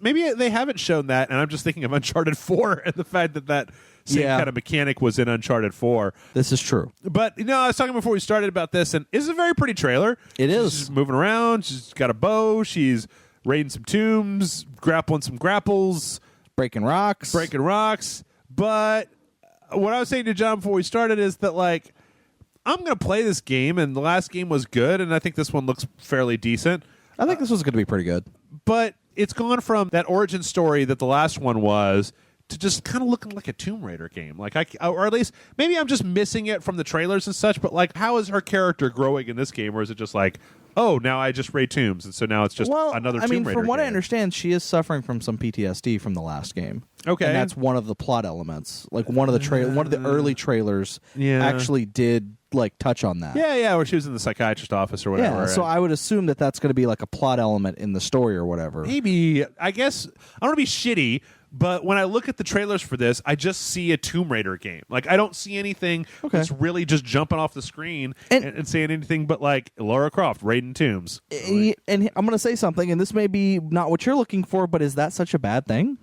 maybe they haven't shown that, and I'm just thinking of Uncharted 4 and the fact that same kind of mechanic was in Uncharted 4. This is true. But, I was talking before we started about this, and it's a very pretty trailer. It is. She's moving around. She's got a bow. She's raiding some tombs, grappling some grapples. Breaking rocks. But what I was saying to John before we started is that, like, I'm going to play this game, and the last game was good, and I think this one looks fairly decent. I think this one's going to be pretty good. But it's gone from that origin story that the last one was to just kind of looking like a Tomb Raider game. Like, or at least maybe I'm just missing it from the trailers and such, but, like, how is her character growing in this game? Or is it just like, oh, now I just raid tombs, and so now it's just another Tomb Raider from what game. I understand, she is suffering from some PTSD from the last game. Okay. And that's one of the plot elements. Like, one of the early trailers actually did like touch on that. Yeah, where she was in the psychiatrist office or whatever. Yeah, so I would assume that that's going to be like a plot element in the story or whatever. Maybe. I guess I don't want to be shitty, but when I look at the trailers for this, I just see a Tomb Raider game. Like, I don't see anything that's really just jumping off the screen and saying anything but, like, Lara Croft raiding tombs. And I'm going to say something, and this may be not what you're looking for, but is that such a bad thing?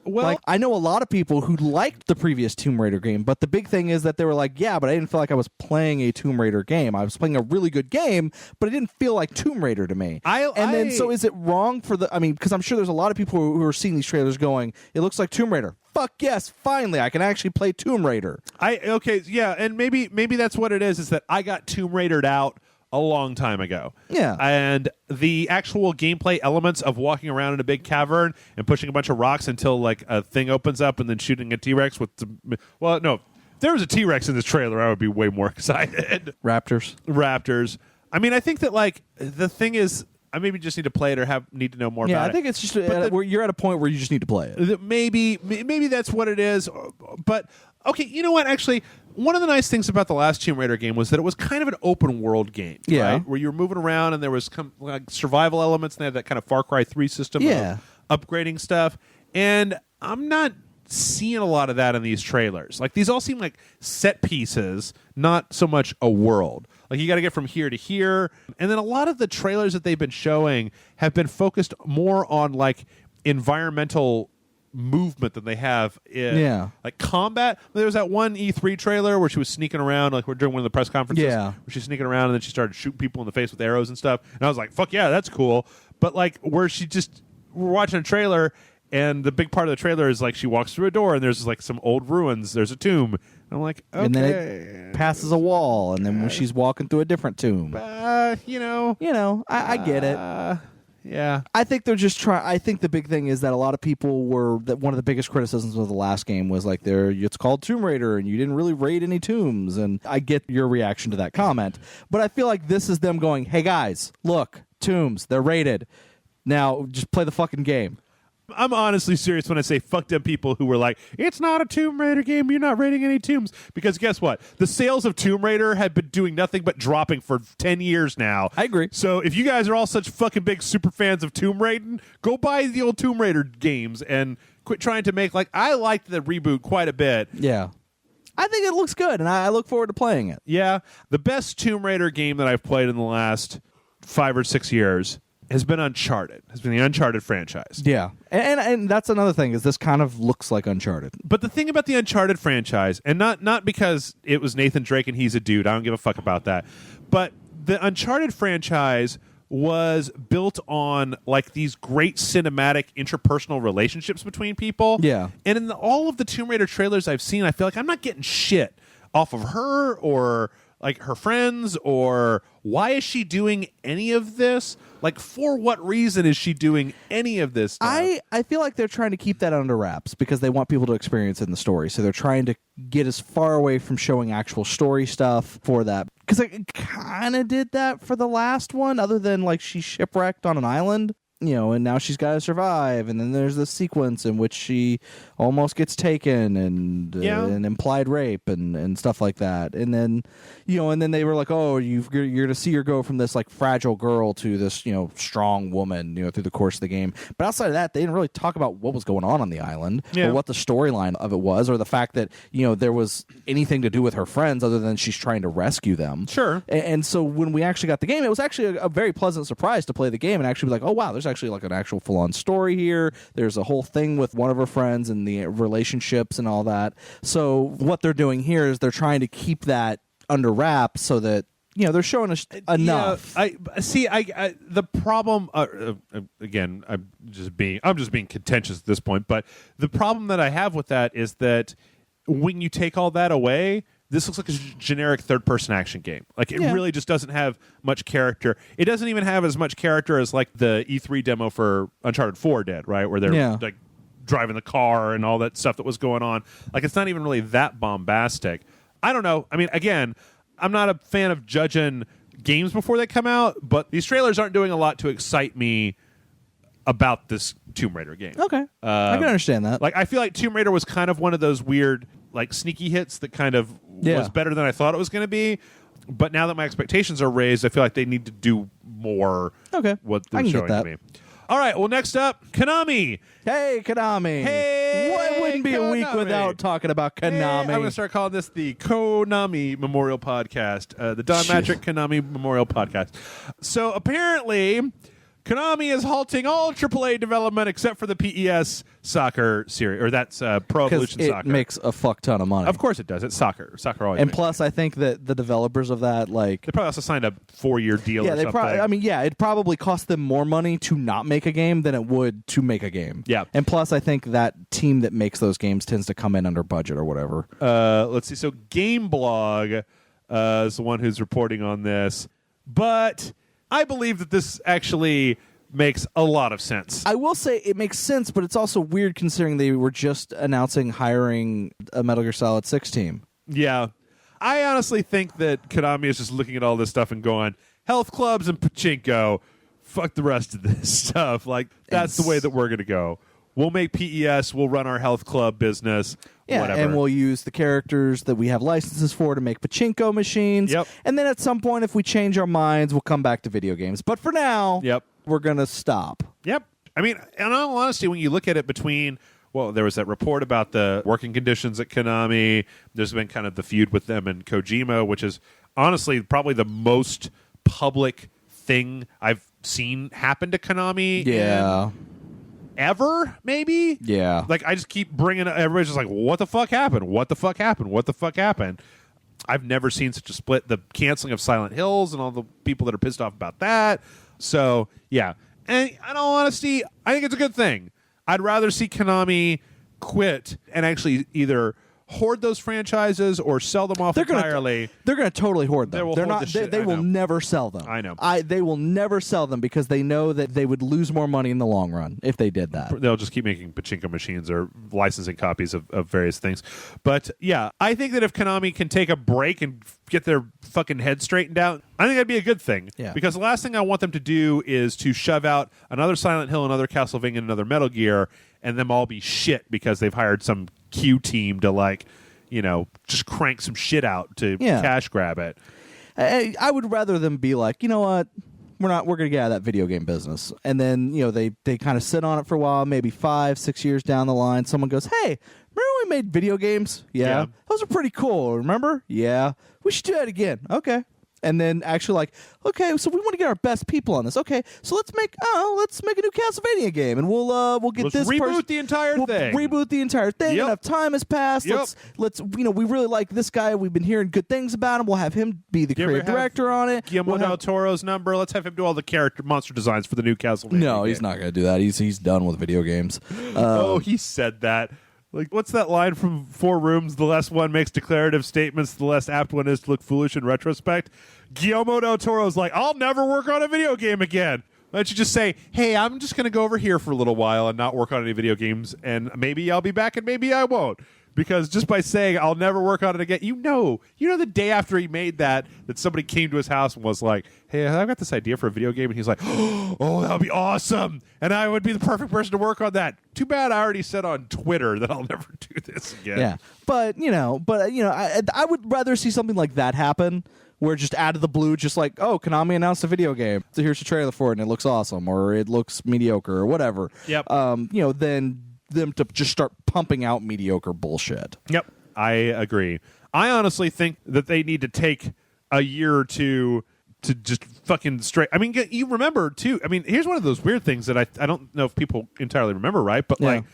Well, like, I know a lot of people who liked the previous Tomb Raider game, but the big thing is that they were like, yeah, but I didn't feel like I was playing a Tomb Raider game. I was playing a really good game, but it didn't feel like Tomb Raider to me. So is it wrong for because I'm sure there's a lot of people who are seeing these trailers going, it looks like Tomb Raider. Fuck yes, finally, I can actually play Tomb Raider. And maybe that's what it is that I got Tomb Raidered out a long time ago. Yeah. And the actual gameplay elements of walking around in a big cavern and pushing a bunch of rocks until like a thing opens up and then shooting a T-Rex with if there was a T-Rex in this trailer, I would be way more excited. Raptors. I mean, I think that like the thing is I maybe just need to play it or need to know more about it. Yeah, I think it's just you're at a point where you just need to play it. Maybe that's what it is. But okay, you know what? Actually, one of the nice things about the last Tomb Raider game was that it was kind of an open world game, right? Where you were moving around and there was like survival elements and they had that kind of Far Cry 3 system of upgrading stuff. And I'm not seeing a lot of that in these trailers. Like, these all seem like set pieces, not so much a world. Like, you got to get from here to here. And then a lot of the trailers that they've been showing have been focused more on like environmental movement than they have in like combat. There was that one E3 trailer where she was sneaking around, like we're doing one of the press conferences where she's sneaking around and then she started shooting people in the face with arrows and stuff, and I was like, fuck yeah, that's cool. But like where we're watching a trailer and the big part of the trailer is like she walks through a door and there's like some old ruins, there's a tomb, and I'm like, okay, and then it passes a wall and then when she's walking through a different tomb, I get it. Yeah, I think they're just trying. I think the big thing is that a lot of people that one of the biggest criticisms of the last game was like, it's called Tomb Raider and you didn't really raid any tombs. And I get your reaction to that comment, but I feel like this is them going, hey guys, look, tombs, they're raided. Now just play the fucking game. I'm honestly serious when I say fuck them people who were like, it's not a Tomb Raider game, you're not raiding any tombs. Because guess what? The sales of Tomb Raider have been doing nothing but dropping for 10 years now. I agree. So if you guys are all such fucking big super fans of Tomb Raider, go buy the old Tomb Raider games and quit trying to make, like, I liked the reboot quite a bit. Yeah. I think it looks good, and I look forward to playing it. Yeah. The best Tomb Raider game that I've played in the last 5 or 6 years has been Uncharted. Has been the Uncharted franchise. Yeah. And that's another thing, is this kind of looks like Uncharted. But the thing about the Uncharted franchise, and not because it was Nathan Drake and he's a dude, I don't give a fuck about that, but the Uncharted franchise was built on like these great cinematic interpersonal relationships between people. Yeah. And in all of the Tomb Raider trailers I've seen, I feel like I'm not getting shit off of her or like her friends, or why is she doing any of this? Like, for what reason is she doing any of this stuff? I feel like they're trying to keep that under wraps because they want people to experience it in the story. So they're trying to get as far away from showing actual story stuff for that. Because I kind of did that for the last one, other than like she's shipwrecked on an island. And now she's got to survive, and then there's this sequence in which she almost gets taken, and an implied rape and stuff like that, and then and then they were like, oh, you're going to see her go from this like fragile girl to this strong woman through the course of the game. But outside of that, they didn't really talk about what was going on the island, or what the storyline of it was, or the fact that there was anything to do with her friends other than she's trying to rescue them. Sure. And so when we actually got the game, it was actually a very pleasant surprise to play the game and actually be like, oh wow, there's actually like an actual full-on story here. There's a whole thing with one of her friends and the relationships and all that. So what they're doing here is they're trying to keep that under wraps so that they're showing us enough. The problem again, I'm just being contentious at this point, but the problem that I have with that is that when you take all that away, this looks like a generic third-person action game. Like, it really just doesn't have much character. It doesn't even have as much character as, like, the E3 demo for Uncharted 4 did, right? Where they're, like, driving the car and all that stuff that was going on. Like, it's not even really that bombastic. I don't know. I mean, again, I'm not a fan of judging games before they come out, but these trailers aren't doing a lot to excite me about this Tomb Raider game. Okay. I can understand that. Like, I feel like Tomb Raider was kind of one of those weird, like, sneaky hits that kind of was better than I thought it was going to be. But now that my expectations are raised, I feel like they need to do more. Okay. What I they're can get showing to that. me. All right. Well, next up, Konami. Hey, Konami. Hey, What wouldn't be a week Konami. without talking about Konami? Hey, I'm going to start calling this the Konami Memorial Podcast, the Don Matrick Konami Memorial Podcast. So apparently, Konami is halting all AAA development except for the PES soccer series, or that's Pro Evolution it Soccer. makes a fuck ton of money. Of course it does. It's soccer. Soccer always And makes plus, I think that the developers of that, like, they probably also signed a 4-year deal yeah, or they something. probably. I mean, yeah, it probably cost them more money to not make a game than it would to make a game. Yeah. And plus, I think that team that makes those games tends to come in under budget or whatever. Let's see. So GameBlog is the one who's reporting on this, but I believe that this actually makes a lot of sense. I will say it makes sense, but it's also weird considering they were just announcing hiring a Metal Gear Solid 6 team. Yeah. I honestly think that Konami is just looking at all this stuff and going, health clubs and pachinko, fuck the rest of this stuff. Like, that's the way that we're going to go. We'll make PES, we'll run our health club business, Yeah, whatever. and we'll use the characters that we have licenses for to make pachinko machines. Yep. And then at some point, if we change our minds, we'll come back to video games. But for now, Yep. we're going to stop. Yep. I mean, in all honesty, when you look at it between, well, there was that report about the working conditions at Konami. There's been kind of the feud with them and Kojima, which is honestly probably the most public thing I've seen happen to Konami. Yeah. Ever, maybe? Yeah. Like, I just keep bringing it. Everybody's just like, what the fuck happened? What the fuck happened? What the fuck happened? I've never seen such a split. The canceling of Silent Hills and all the people that are pissed off about that. So, yeah. And in all honesty, I think it's a good thing. I'd rather see Konami quit and actually either hoard those franchises or sell them off entirely. They're going to totally hoard them. They will They're hoard not. the shit, They I will know. never sell them. I know. They will never sell them because they know that they would lose more money in the long run if they did that. They'll just keep making pachinko machines or licensing copies of various things. But yeah, I think that if Konami can take a break and get their fucking head straightened out, I think that'd be a good thing. Yeah. Because the last thing I want them to do is to shove out another Silent Hill, another Castlevania, and another Metal Gear, and them all be shit because they've hired some Q team to, like, you know, just crank some shit out to cash grab it. I would rather them be like, you know what, we're going to get out of that video game business. And then, you know, they kind of sit on it for a while, maybe 5-6 years down the line. Someone goes, hey, remember we made video games? Yeah. Those are pretty cool. Remember? Yeah. We should do that again. Okay. And then actually like, okay, so we want to get our best people on this. Okay, so let's make a new Castlevania game, and we'll get Let's this reboot the entire thing. Reboot the entire thing. Yep. Enough time has passed. Yep. Let's we really like this guy. We've been hearing good things about him. We'll have him be the creative director on it. Guillermo del Toro's number. Let's have him do all the character monster designs for the new Castlevania. No, game. he's not going to do that. He's done with video games. Oh, he said that. Like, what's that line from Four Rooms? The less one makes declarative statements, the less apt one is to look foolish in retrospect. Guillermo del Toro's like, I'll never work on a video game again. Why don't you just say, hey, I'm just going to go over here for a little while and not work on any video games, and maybe I'll be back and maybe I won't. Because just by saying I'll never work on it again, you know the day after he made that somebody came to his house and was like, hey, I've got this idea for a video game. And he's like, oh, that would be awesome. And I would be the perfect person to work on that. Too bad I already said on Twitter that I'll never do this again. Yeah, but I would rather see something like that happen, where just out of the blue, just like, oh, Konami announced a video game, so here's a trailer for it, and it looks awesome, or it looks mediocre, or whatever. Yep. Then them to just start pumping out mediocre bullshit. Yep, I agree. I honestly think that they need to take a year or two to just fucking straight. I mean, you remember too. I mean, here's one of those weird things that I don't know if people entirely remember, right? But like,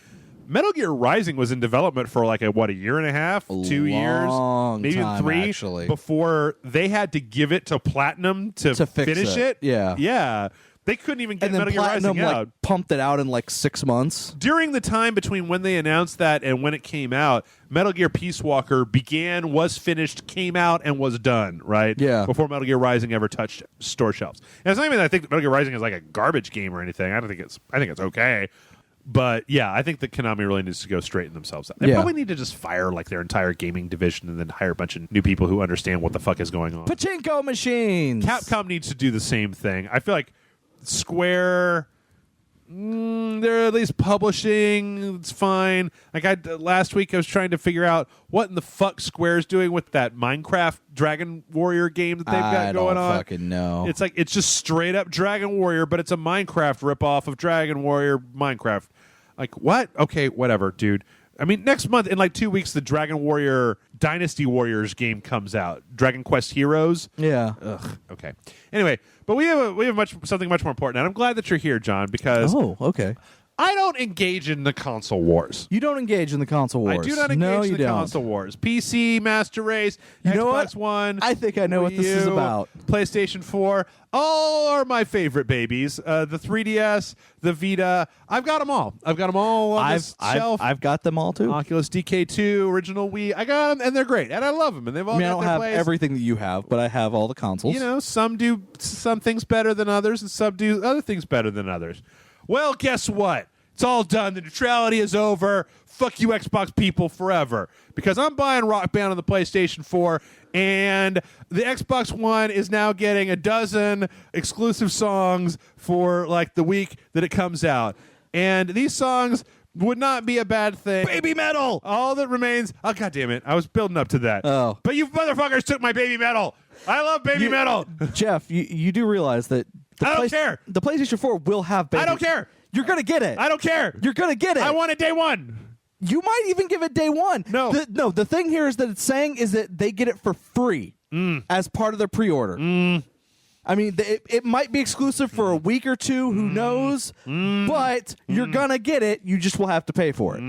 Metal Gear Rising was in development for like a year and a half, 2 years, maybe time, 3, actually, before they had to give it to Platinum to finish it. Yeah. They couldn't even get Metal Gear Rising out. Like, pumped it out in like 6 months. During the time between when they announced that and when it came out, Metal Gear Peace Walker was finished, came out, and was done, right? Yeah. Before Metal Gear Rising ever touched store shelves. And it's not even that I think that Metal Gear Rising is like a garbage game or anything. I think it's okay. But yeah, I think that Konami really needs to go straighten themselves out. They probably need to just fire like their entire gaming division and then hire a bunch of new people who understand what the fuck is going on. Pachinko machines. Capcom needs to do the same thing. I feel like Square, they're at least publishing. It's fine. Like last week, I was trying to figure out what in the fuck Square's doing with that Minecraft Dragon Warrior game that they've got going on. I don't fucking know. It's like it's just straight up Dragon Warrior, but it's a Minecraft ripoff of Dragon Warrior Minecraft. Like what? Okay, whatever, dude. I mean, next month in like 2 weeks, the Dragon Warrior Dynasty Warriors game comes out. Dragon Quest Heroes. Yeah. Ugh. Okay. Anyway, but we have something much more important, and I'm glad that you're here, John, because okay. I don't engage in the console wars. You don't engage in the console wars. I do not engage in the console wars. PC, Master Race, you know Xbox what? One. I think I know Wii what this is U, about. PlayStation 4. All are my favorite babies. The 3DS, the Vita. I've got them all. I've got them all on this shelf. I've got them all too. Oculus DK2, original Wii. I got them, and they're great, and I love them, and they've all I got don't their have place. everything that you have, but I have all the consoles. You know, some do some things better than others, and some do other things better than others. Well, guess what? It's all done. The neutrality is over. Fuck you, Xbox people, forever. Because I'm buying Rock Band on the PlayStation 4, and the Xbox One is now getting a dozen exclusive songs for like the week that it comes out. And these songs would not be a bad thing. Baby metal! All that remains... Oh, God damn it. I was building up to that. Oh. But you motherfuckers took my baby metal. I love baby metal. Jeff, you do realize that I don't care. The PlayStation 4 will have baby. I don't care. You're going to get it. I don't care. You're going to get it. I want it day one. You might even give it day one. No. The thing here is that it's saying is that they get it for free as part of their pre-order. I mean, it might be exclusive for a week or two. Who knows? But you're going to get it. You just will have to pay for it.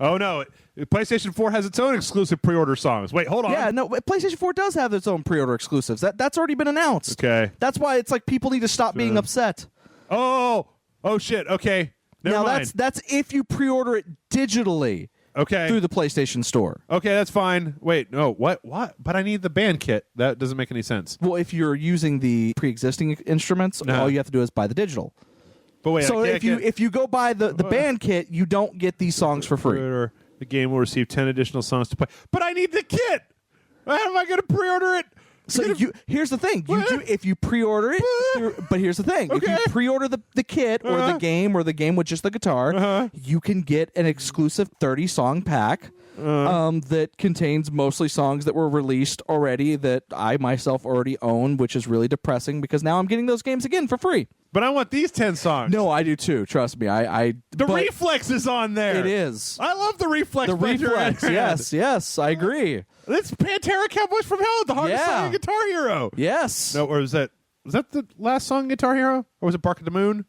Oh, no. PlayStation 4 has its own exclusive pre-order songs. Wait, hold on. Yeah, no, PlayStation 4 does have its own pre-order exclusives. That's already been announced. Okay. That's why it's like people need to stop being upset. Oh, shit. Okay. Never mind. That's if you pre-order it digitally. Okay. Through the PlayStation Store. Okay, that's fine. Wait, no, what? But I need the band kit. That doesn't make any sense. Well, if you're using the pre-existing instruments, all you have to do is buy the digital. But wait, so if you go buy the band kit, you don't get these songs for free. The game will receive 10 additional songs to play. But I need the kit. How am I going to pre-order it? So here's the thing: if you pre-order it, but here's the thing: if you pre-order the kit or the game with just the guitar, you can get an exclusive 30-song pack that contains mostly songs that were released already that I myself already own, which is really depressing because now I'm getting those games again for free. But I want these 10 songs. No, I do too. Trust me. The Reflex is on there. It is. I love the Reflex. The Reflex. Yes, I agree. It's Pantera Cowboys from Hell, the hardest song in Guitar Hero. Yes. No, or was that the last song in Guitar Hero, or was it Bark at the Moon?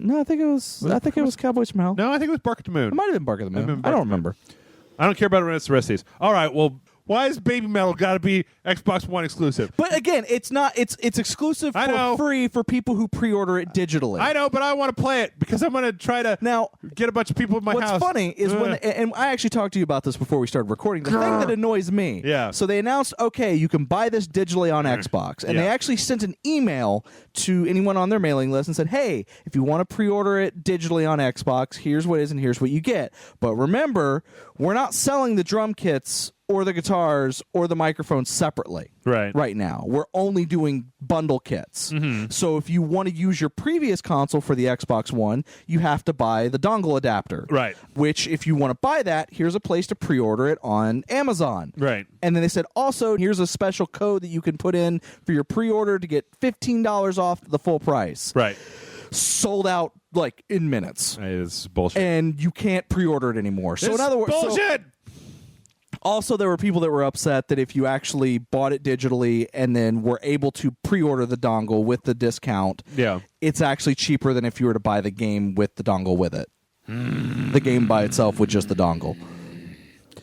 No, I think it was. I think it was Cowboys from Hell. No, I think it was Bark at the Moon. It might have been Bark at the Moon. I don't remember. I don't care about the rest of these. All right, well, why is Baby Metal got to be Xbox One exclusive? But again, it's not. It's exclusive for free for people who pre-order it digitally. I know, but I want to play it because I'm going to try to get a bunch of people in my house. What's funny is and I actually talked to you about this before we started recording. The thing that annoys me. Yeah. So they announced, okay, you can buy this digitally on Xbox, and they actually sent an email to anyone on their mailing list and said, hey, if you want to pre-order it digitally on Xbox, here's what it is and here's what you get. But remember, we're not selling the drum kits or the guitars or the microphones separately right now. We're only doing bundle kits. So if you want to use your previous console for the Xbox One, you have to buy the dongle adapter. Right. Which, if you want to buy that, here's a place to pre-order it on Amazon. Right. And then they said, also, here's a special code that you can put in for your pre-order to get $15 off the full price. Right. Sold out like in minutes. It's bullshit. And you can't pre-order it anymore. So in other words, bullshit. Also, there were people that were upset that if you actually bought it digitally and then were able to pre-order the dongle with the discount, it's actually cheaper than if you were to buy the game with the dongle with it. The game by itself with just the dongle.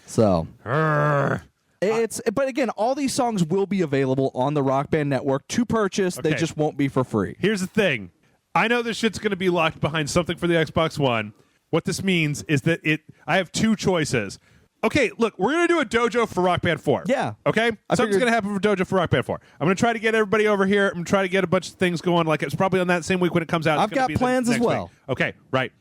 So, but again, all these songs will be available on the Rock Band Network to purchase. They just won't be for free. Here's the thing. I know this shit's going to be locked behind something for the Xbox One. What this means is that I have two choices. Okay, look, we're going to do a dojo for Rock Band 4. Yeah. Okay? Something's going to happen for dojo for Rock Band 4. I'm going to try to get everybody over here. I'm going to try to get a bunch of things going. Like, it's probably on that same week when it comes out. I've got plans as well. Week. Okay, right.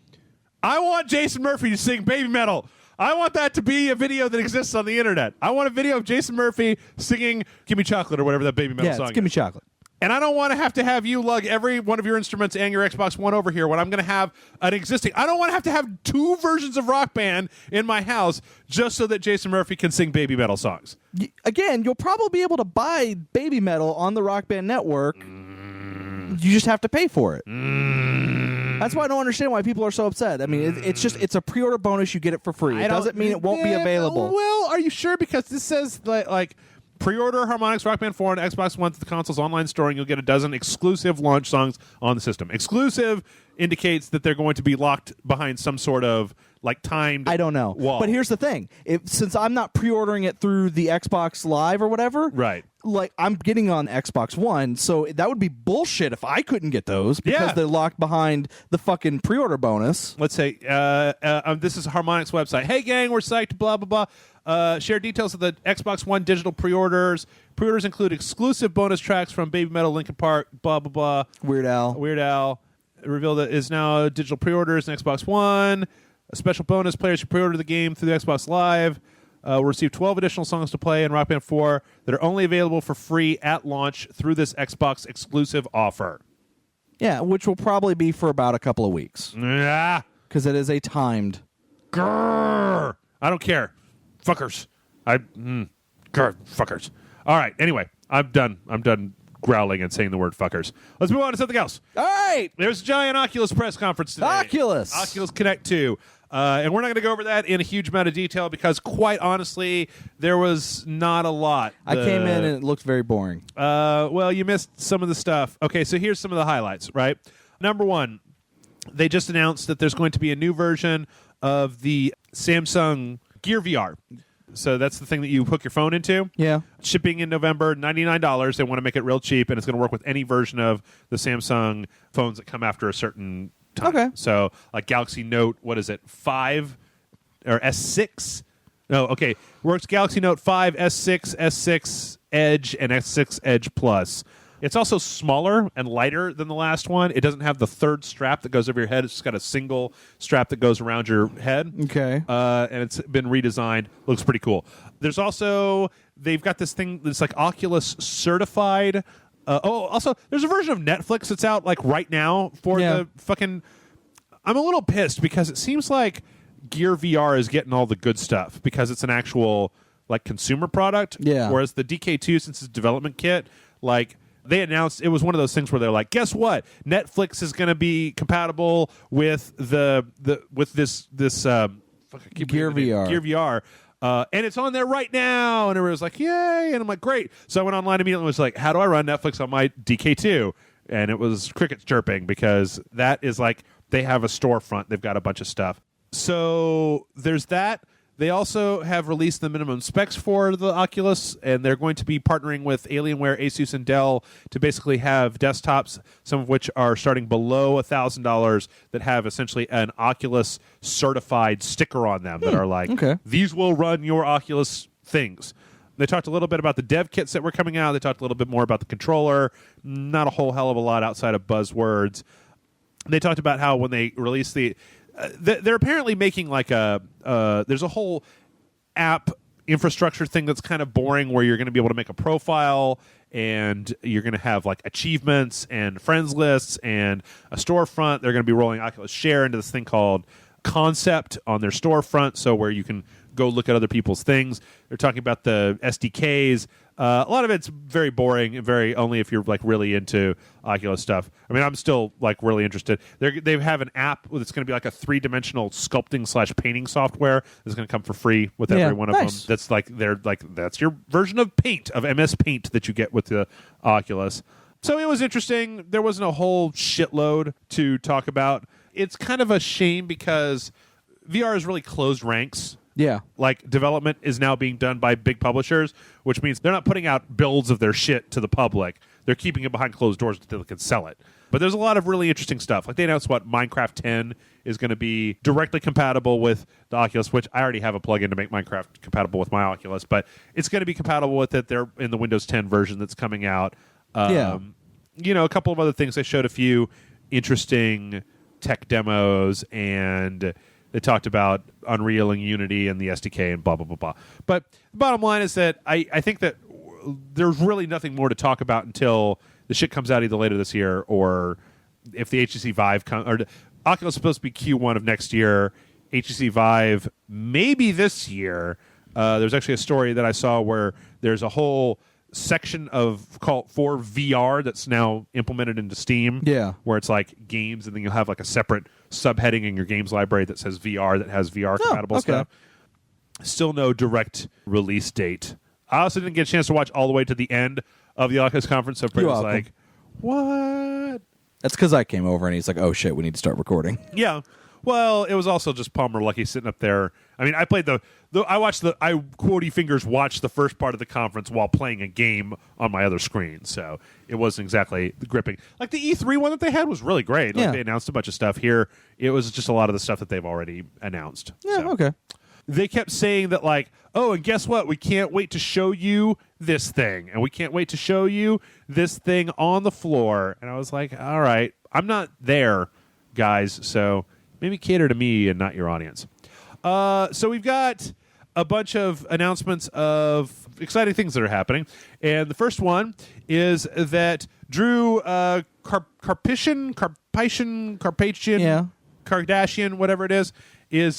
I want Jason Murphy to sing Baby Metal. I want that to be a video that exists on the internet. I want a video of Jason Murphy singing Gimme Chocolate or whatever that Baby Metal song is. Gimme Chocolate. And I don't want to have you lug every one of your instruments and your Xbox One over here when I'm going to have an existing. I don't want to have 2 versions of Rock Band in my house just so that Jason Murphy can sing baby metal songs. Again, you'll probably be able to buy baby metal on the Rock Band network. You just have to pay for it. That's why I don't understand why people are so upset. I mean, it's a pre-order bonus. You get it for free. It doesn't mean it won't be available. Well, are you sure? Because this says like pre-order Harmonix Rock Band 4 on Xbox One through the console's online store, and you'll get a dozen exclusive launch songs on the system. Exclusive indicates that they're going to be locked behind some sort of like timed. I don't know. Wall. But here's the thing: since I'm not pre-ordering it through the Xbox Live or whatever, right? Like I'm getting on Xbox One, so that would be bullshit if I couldn't get those because they're locked behind the fucking pre-order bonus. Let's say this is Harmonix website. Hey gang, we're psyched. Blah blah blah. Share details of the Xbox One digital pre-orders. Pre-orders include exclusive bonus tracks from Baby Metal, Linkin Park, blah blah blah. Weird Al revealed that is now digital pre-orders in Xbox One. A special bonus: players who pre-order the game through the Xbox Live will receive 12 additional songs to play in Rock Band 4 that are only available for free at launch through this Xbox exclusive offer. Yeah, which will probably be for about a couple of weeks. Yeah. Because it is a timed. Grrr. I don't care. Fuckers. Grr. Fuckers. All right. Anyway, I'm done growling and saying the word fuckers. Let's move on to something else. All right. There's a giant Oculus press conference today. Oculus Connect 2. And we're not going to go over that in a huge amount of detail because, quite honestly, there was not a lot. I came in and it looked very boring. Well, you missed some of the stuff. Okay, so here's some of the highlights, right? Number one, they just announced that there's going to be a new version of the Samsung Gear VR. So that's the thing that you hook your phone into. Yeah. Shipping in November, $99. They want to make it real cheap, and it's going to work with any version of the Samsung phones that come after a certain time. Okay. So like Galaxy Note, what is it, 5 or S6? No, okay. Works Galaxy Note 5, S6, S6 Edge, and S6 Edge Plus. It's also smaller and lighter than the last one. It doesn't have the third strap that goes over your head. It's just got a single strap that goes around your head. Okay. And it's been redesigned. Looks pretty cool. There's also, they've got this thing that's like Oculus certified. Also, there's a version of Netflix that's out like right now for the fucking... I'm a little pissed because it seems like Gear VR is getting all the good stuff because it's an actual like consumer product. Yeah. Whereas the DK2, since it's a development kit, like... They announced it was one of those things where they're like, guess what? Netflix is going to be compatible with this Gear VR. Gear VR. And it's on there right now. And everyone was like, yay. And I'm like, great. So I went online immediately and was like, how do I run Netflix on my DK2? And it was crickets chirping because that is like they have a storefront. They've got a bunch of stuff. So there's that. They also have released the minimum specs for the Oculus, and they're going to be partnering with Alienware, Asus, and Dell to basically have desktops, some of which are starting below $1,000, that have essentially an Oculus certified sticker on them that are like, these will run your Oculus things. They talked a little bit about the dev kits that were coming out. They talked a little bit more about the controller. Not a whole hell of a lot outside of buzzwords. They talked about how when they released the... they're apparently making like there's a whole app infrastructure thing that's kind of boring where you're going to be able to make a profile and you're going to have like achievements and friends lists and a storefront. They're going to be rolling Oculus Share into this thing called Concept on their storefront, so where you can go look at other people's things. They're talking about the SDKs. A lot of it's very boring and very only if you're like really into Oculus stuff. I mean, I'm still like really interested. They have an app that's going to be like a 3-dimensional sculpting / painting software that's going to come for free with every one of them. That's like that's your version of Paint, of MS Paint that you get with the Oculus. So it was interesting. There wasn't a whole shitload to talk about. It's kind of a shame because VR is really closed ranks. Yeah. Like, development is now being done by big publishers, which means they're not putting out builds of their shit to the public. They're keeping it behind closed doors until they can sell it. But there's a lot of really interesting stuff. Like, they announced Minecraft 10 is going to be directly compatible with the Oculus, which I already have a plugin to make Minecraft compatible with my Oculus, but it's going to be compatible with it. They're in the Windows 10 version that's coming out. You know, a couple of other things. They showed a few interesting tech demos, and they talked about Unreal and Unity and the SDK and blah, blah, blah, blah. But the bottom line is that I think that there's really nothing more to talk about until the shit comes out either later this year or if the HTC Vive or Oculus is supposed to be Q1 of next year. HTC Vive maybe this year. There's actually a story that I saw where there's a whole section for VR that's now implemented into Steam. Yeah. Where it's like games, and then you'll have like a separate subheading in your games library that says VR that has VR compatible stuff. Still no direct release date. I also didn't get a chance to watch all the way to the end of the Oculus conference, so Brett was like, what? That's because I came over and he's like, oh shit, we need to start recording. Yeah. Well, it was also just Palmer Lucky sitting up there. I mean, I played I quotey fingers watched the first part of the conference while playing a game on my other screen, so it wasn't exactly gripping. Like the E3 one that they had was really great. Like they announced a bunch of stuff. Here, it was just a lot of the stuff that they've already announced. Yeah, so. okay. They kept saying that, like, oh, and guess what? We can't wait to show you this thing, and we can't wait to show you this thing on the floor. And I was like, all right, I'm not there, guys, so maybe cater to me and not your audience. So we've got a bunch of announcements of exciting things that are happening. And the first one is that Drew Kardashian, whatever it is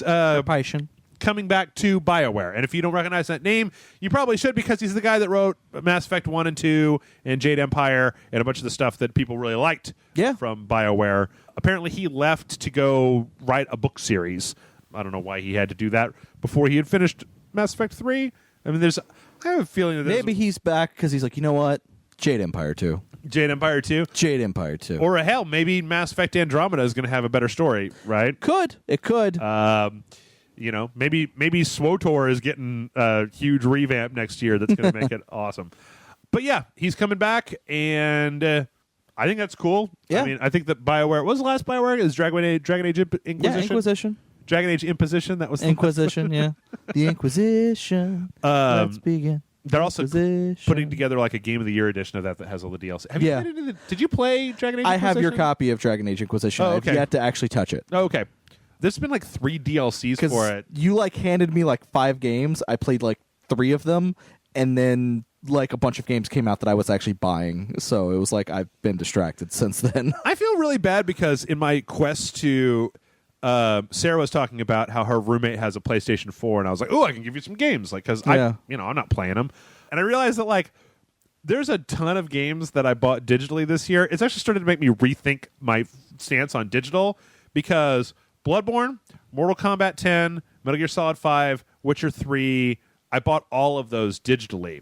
Carpathian. coming back to BioWare. And if you don't recognize that name, you probably should, because he's the guy that wrote Mass Effect 1 and 2 and Jade Empire and a bunch of the stuff that people really liked from BioWare. Apparently he left to go write a book series. I don't know why he had to do that before he had finished Mass Effect 3. I mean, I have a feeling that maybe he's back because he's like, you know what? Jade Empire 2. Jade Empire 2? Jade Empire 2. Or hell, maybe Mass Effect Andromeda is going to have a better story, right? It could. You know, maybe SWTOR is getting a huge revamp next year that's going to make it awesome. But yeah, he's coming back, and I think that's cool. Yeah. I mean, I think that BioWare, what was the last BioWare? Is Dragon Age Inquisition? Yeah, Inquisition. Dragon Age Imposition, that was Inquisition, yeah. The Inquisition. Let's begin. They're also putting together like a Game of the Year edition of that has all the DLC. Have you did you play Dragon Age Inquisition? I have your copy of Dragon Age Inquisition. Oh, okay. I've yet to actually touch it. Oh, okay. There's been like 3 DLCs for it. You like handed me like 5 games. I played like 3 of them, and then like a bunch of games came out that I was actually buying. So it was like I've been distracted since then. I feel really bad because in my quest to Sarah was talking about how her roommate has a PlayStation 4, and I was like, oh, I can give you some games, like, because I'm not playing them. And I realized that like there's a ton of games that I bought digitally this year. It's actually started to make me rethink my stance on digital, because Bloodborne, Mortal Kombat 10, Metal Gear Solid 5, Witcher 3, I bought all of those digitally.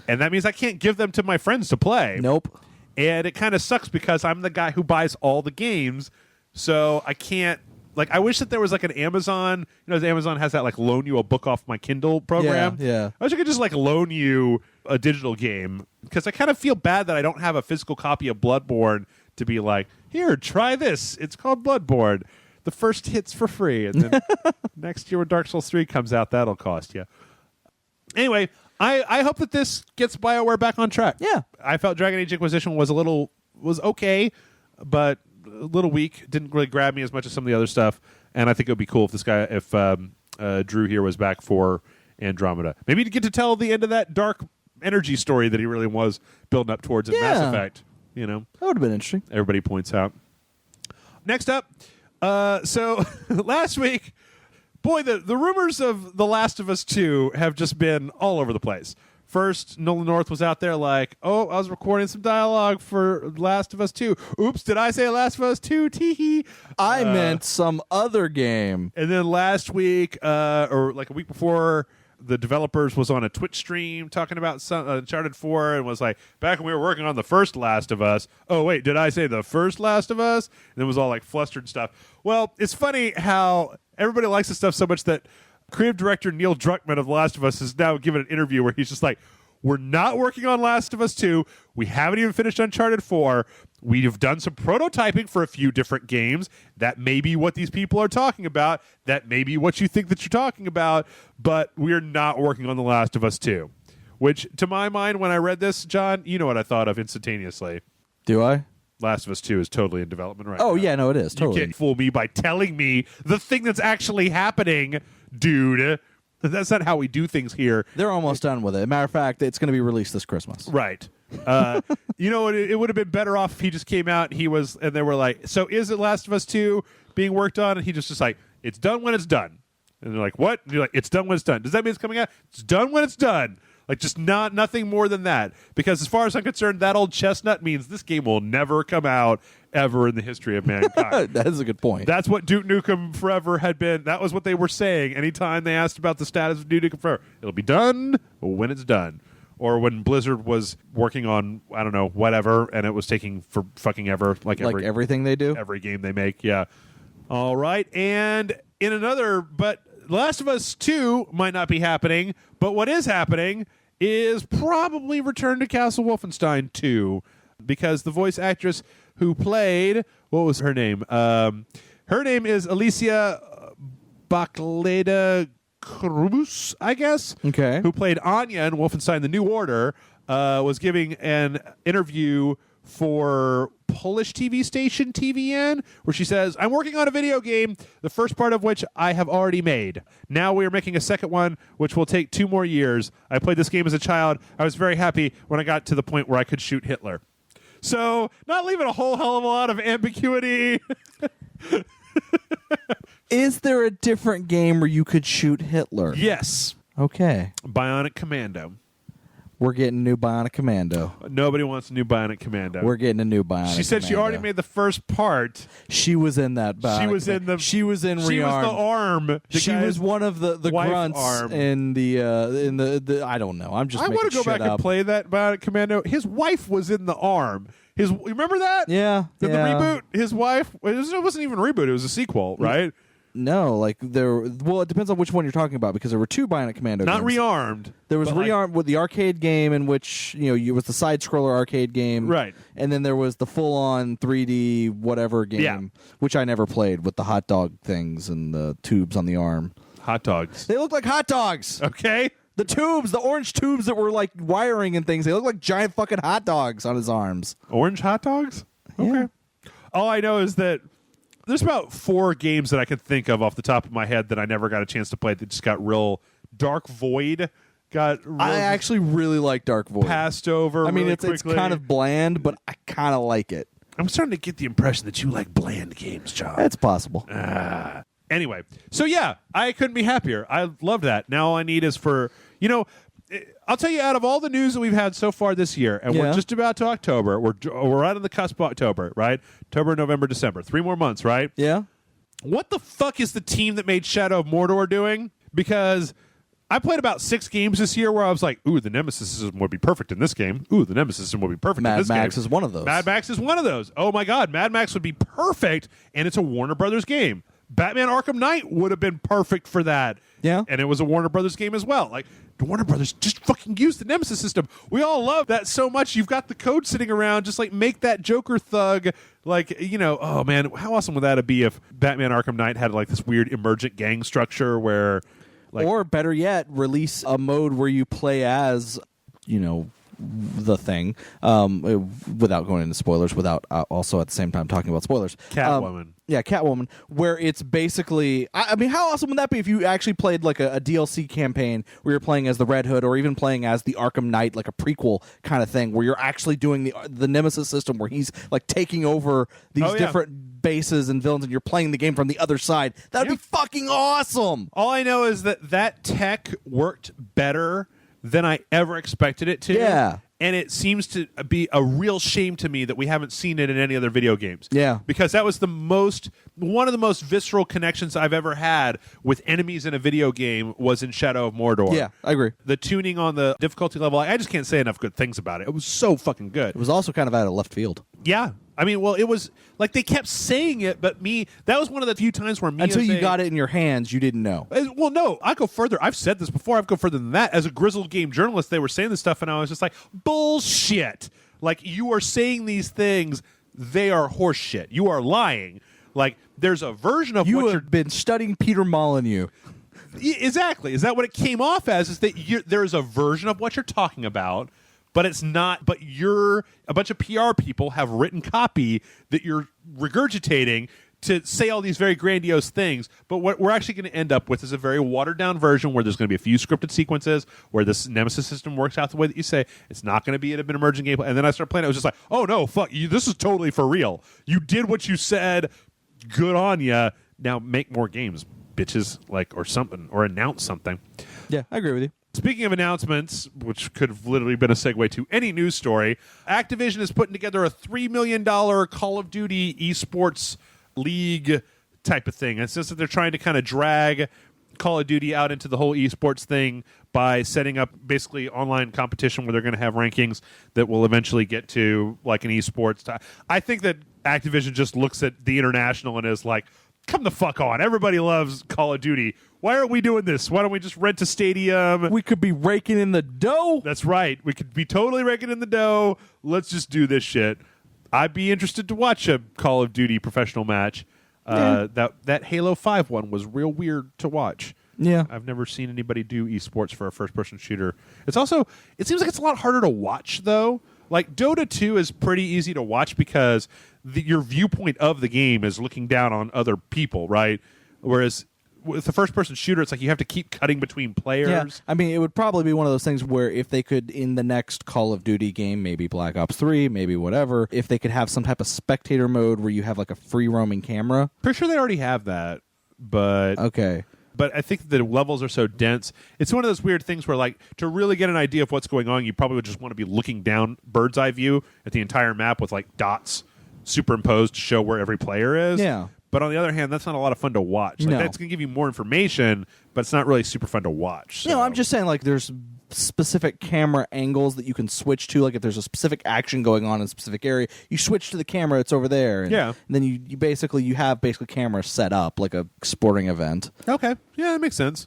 And that means I can't give them to my friends to play. Nope. And it kind of sucks because I'm the guy who buys all the games, so I can't. Like, I wish that there was like an Amazon. You know, Amazon has that like loan you a book off my Kindle program. Yeah. I wish I could just like loan you a digital game, because I kind of feel bad that I don't have a physical copy of Bloodborne to be like, here, try this. It's called Bloodborne. The first hit's for free, and then next year when Dark Souls 3 comes out, that'll cost you. Anyway, I hope that this gets BioWare back on track. Yeah. I felt Dragon Age Inquisition was okay, but a little weak. Didn't really grab me as much as some of the other stuff. And I think it would be cool if Drew here was back for Andromeda. Maybe to get to tell the end of that dark energy story that he really was building up towards in Mass Effect. You know, that would have been interesting. Everybody points out. Next up, so last week, boy, the rumors of The Last of Us 2 have just been all over the place. First, Nolan North was out there like, oh, I was recording some dialogue for Last of Us 2. Oops, did I say Last of Us 2? Teehee. I meant some other game. And then last week, or like a week before, the developers was on a Twitch stream talking about Uncharted 4 and was like, back when we were working on the first Last of Us. Oh, wait, did I say the first Last of Us? And it was all like flustered stuff. Well, it's funny how everybody likes this stuff so much that creative director Neil Druckmann of The Last of Us has now given an interview where he's just like, we're not working on Last of Us 2. We haven't even finished Uncharted 4. We've done some prototyping for a few different games. That may be what these people are talking about. That may be what you think that you're talking about. But we're not working on The Last of Us 2. Which, to my mind, when I read this, John, you know what I thought of instantaneously. Do I? Last of Us 2 is totally in development right now. Oh, yeah, no, it is. Totally. You can't fool me by telling me the thing that's actually happening, dude. That's not how we do things here. They're almost done with it. Matter of fact, it's going to be released this Christmas. Right. You know, it would have been better off if he just came out. And they were like, "So is it Last of Us 2 being worked on?" And he just like, "It's done when it's done." And they're like, "What?" And you're like, "It's done when it's done." Does that mean it's coming out? It's done when it's done. Like, just nothing more than that. Because as far as I'm concerned, that old chestnut means this game will never come out ever in the history of mankind. That is a good point. That's what Duke Nukem Forever had been. That was what they were saying anytime they asked about the status of Duke Nukem Forever. It'll be done when it's done. Or when Blizzard was working on, I don't know, whatever, and it was taking for fucking ever. Like everything they do? Every game they make, yeah. All right, and in another, but Last of Us 2 might not be happening, but what is happening is probably Return to Castle Wolfenstein 2, because the voice actress who played, what was her name? Her name is Alicia Bacleda Cruz, I guess. Okay. Who played Anya in Wolfenstein: The New Order, was giving an interview for Polish TV station TVN, where she says, "I'm working on a video game, the first part of which I have already made. Now we are making a second one, which will take 2 more years. I played this game as a child. I was very happy when I got to the point where I could shoot Hitler." So, not leaving a whole hell of a lot of ambiguity. Is there a different game where you could shoot Hitler? Yes. Okay. Bionic Commando. We're getting a new Bionic Commando. Nobody wants a new Bionic Commando. We're getting a new Bionic She said Commando. she already made the first part. She was in that Bionic She was in the. She was in She Rearm. was the arm. She was one of the wife grunts arm. in the I don't know. I'm just I want to go back and play that Bionic Commando. His wife was in the arm. You remember that? Yeah. In the reboot, his wife. It wasn't even a reboot. It was a sequel, right? No, like well, it depends on which one you're talking about, because there were 2 Bionic Commando Not games. Rearmed. There was but Rearmed with the arcade game, in which you was the side scroller arcade game, right? And then there was the full on 3D whatever game, which I never played, with the hot dog things and the tubes on the arm. Hot dogs. They look like hot dogs. Okay. The tubes, the orange tubes that were like wiring and things, they look like giant fucking hot dogs on his arms. Orange hot dogs? Okay. Yeah. All I know is that there's about 4 games that I could think of off the top of my head that I never got a chance to play that just got real. Dark Void got real I actually really like Dark Void. passed over. I mean, really it's quickly. kind of bland, but I kind of like it. I'm starting to get the impression that you like bland games, John. It's possible. Anyway, so yeah, I couldn't be happier. I love that. Now all I need is for, I'll tell you, out of all the news that we've had so far this year, and we're just about to October, we're right on the cusp of October, right? October, November, December. 3 more months, right? Yeah. What the fuck is the team that made Shadow of Mordor doing? Because I played about 6 games this year where I was like, ooh, the Nemesis system would be perfect in this game. Ooh, the Nemesis system would be perfect in this game. Mad Max is one of those. Mad Max is one of those. Oh my God, Mad Max would be perfect, and it's a Warner Brothers game. Batman Arkham Knight would have been perfect for that. Yeah. And it was a Warner Brothers game as well. Like, the Warner Brothers just fucking use the Nemesis system. We all love that so much. You've got the code sitting around. Just like make that Joker thug. Like, oh man, how awesome would that be if Batman Arkham Knight had like this weird emergent gang structure where, like, or better yet, release a mode where you play as, the Thing, without going into spoilers, without also at the same time talking about spoilers. Catwoman. Yeah, Catwoman, where it's basically... I mean, how awesome would that be if you actually played like a DLC campaign where you're playing as the Red Hood, or even playing as the Arkham Knight, like a prequel kind of thing, where you're actually doing the Nemesis system, where he's like taking over these different bases and villains, and you're playing the game from the other side. That would be fucking awesome! All I know is that tech worked better than I ever expected it to. Yeah. And it seems to be a real shame to me that we haven't seen it in any other video games. Yeah. Because that was one of the most visceral connections I've ever had with enemies in a video game was in Shadow of Mordor. Yeah, I agree. The tuning on the difficulty level, I just can't say enough good things about it. It was so fucking good. It was also kind of out of left field. Yeah. I mean, well, it was like they kept saying it, but that was one of the few times where until you got it in your hands, you didn't know. Well, no, I go further. I've said this before. I've gone further than that. As a grizzled game journalist, they were saying this stuff, and I was just like, bullshit. Like, you are saying these things, they are horse shit. You are lying. Like, there's a version of you what have been studying Peter Molyneux. Exactly. Is that what it came off as? Is that there is a version of what you're talking about, but it's not. But a bunch of PR people have written copy that you're regurgitating to say all these very grandiose things, but what we're actually going to end up with is a very watered-down version where there's going to be a few scripted sequences where this Nemesis system works out the way that you say. It's not going to be an emerging gameplay. And then I started playing it. I was just like, oh, no, fuck, this is totally for real. You did what you said. Good on ya. Now make more games, bitches, or something, or announce something. Yeah, I agree with you. Speaking of announcements, which could have literally been a segue to any news story, Activision is putting together a $3 million Call of Duty esports league type of thing. It's just that they're trying to kind of drag Call of Duty out into the whole esports thing by setting up basically online competition where they're going to have rankings that will eventually get to like an esports. I think that Activision just looks at the international and is like, come the fuck on. Everybody loves Call of Duty. Why aren't we doing this? Why don't we just rent a stadium? We could be raking in the dough. That's right. We could be totally raking in the dough. Let's just do this shit. I'd be interested to watch a Call of Duty professional match. That Halo 5 one was real weird to watch. Yeah. I've never seen anybody do esports for a first-person shooter. It seems like it's a lot harder to watch, though. Like, Dota 2 is pretty easy to watch because your viewpoint of the game is looking down on other people, right? Whereas with the first-person shooter, it's like you have to keep cutting between players. Yeah. I mean, it would probably be one of those things where if they could, in the next Call of Duty game, maybe Black Ops 3, maybe whatever, if they could have some type of spectator mode where you have like a free-roaming camera. Pretty sure they already have that, but... Okay. But I think the levels are so dense. It's one of those weird things where, like, to really get an idea of what's going on, you probably would just want to be looking down bird's eye view at the entire map with, like, dots superimposed to show where every player is. Yeah. But on the other hand, that's not a lot of fun to watch. Like, No. That's going to give you more information, but it's not really super fun to watch. So. No, I'm just saying, like, there's specific camera angles that you can switch to. Like, if there's a specific action going on in a specific area, you switch to the camera, it's over there. And, Yeah. And then you have cameras set up like a sporting event. Okay. Yeah, that makes sense.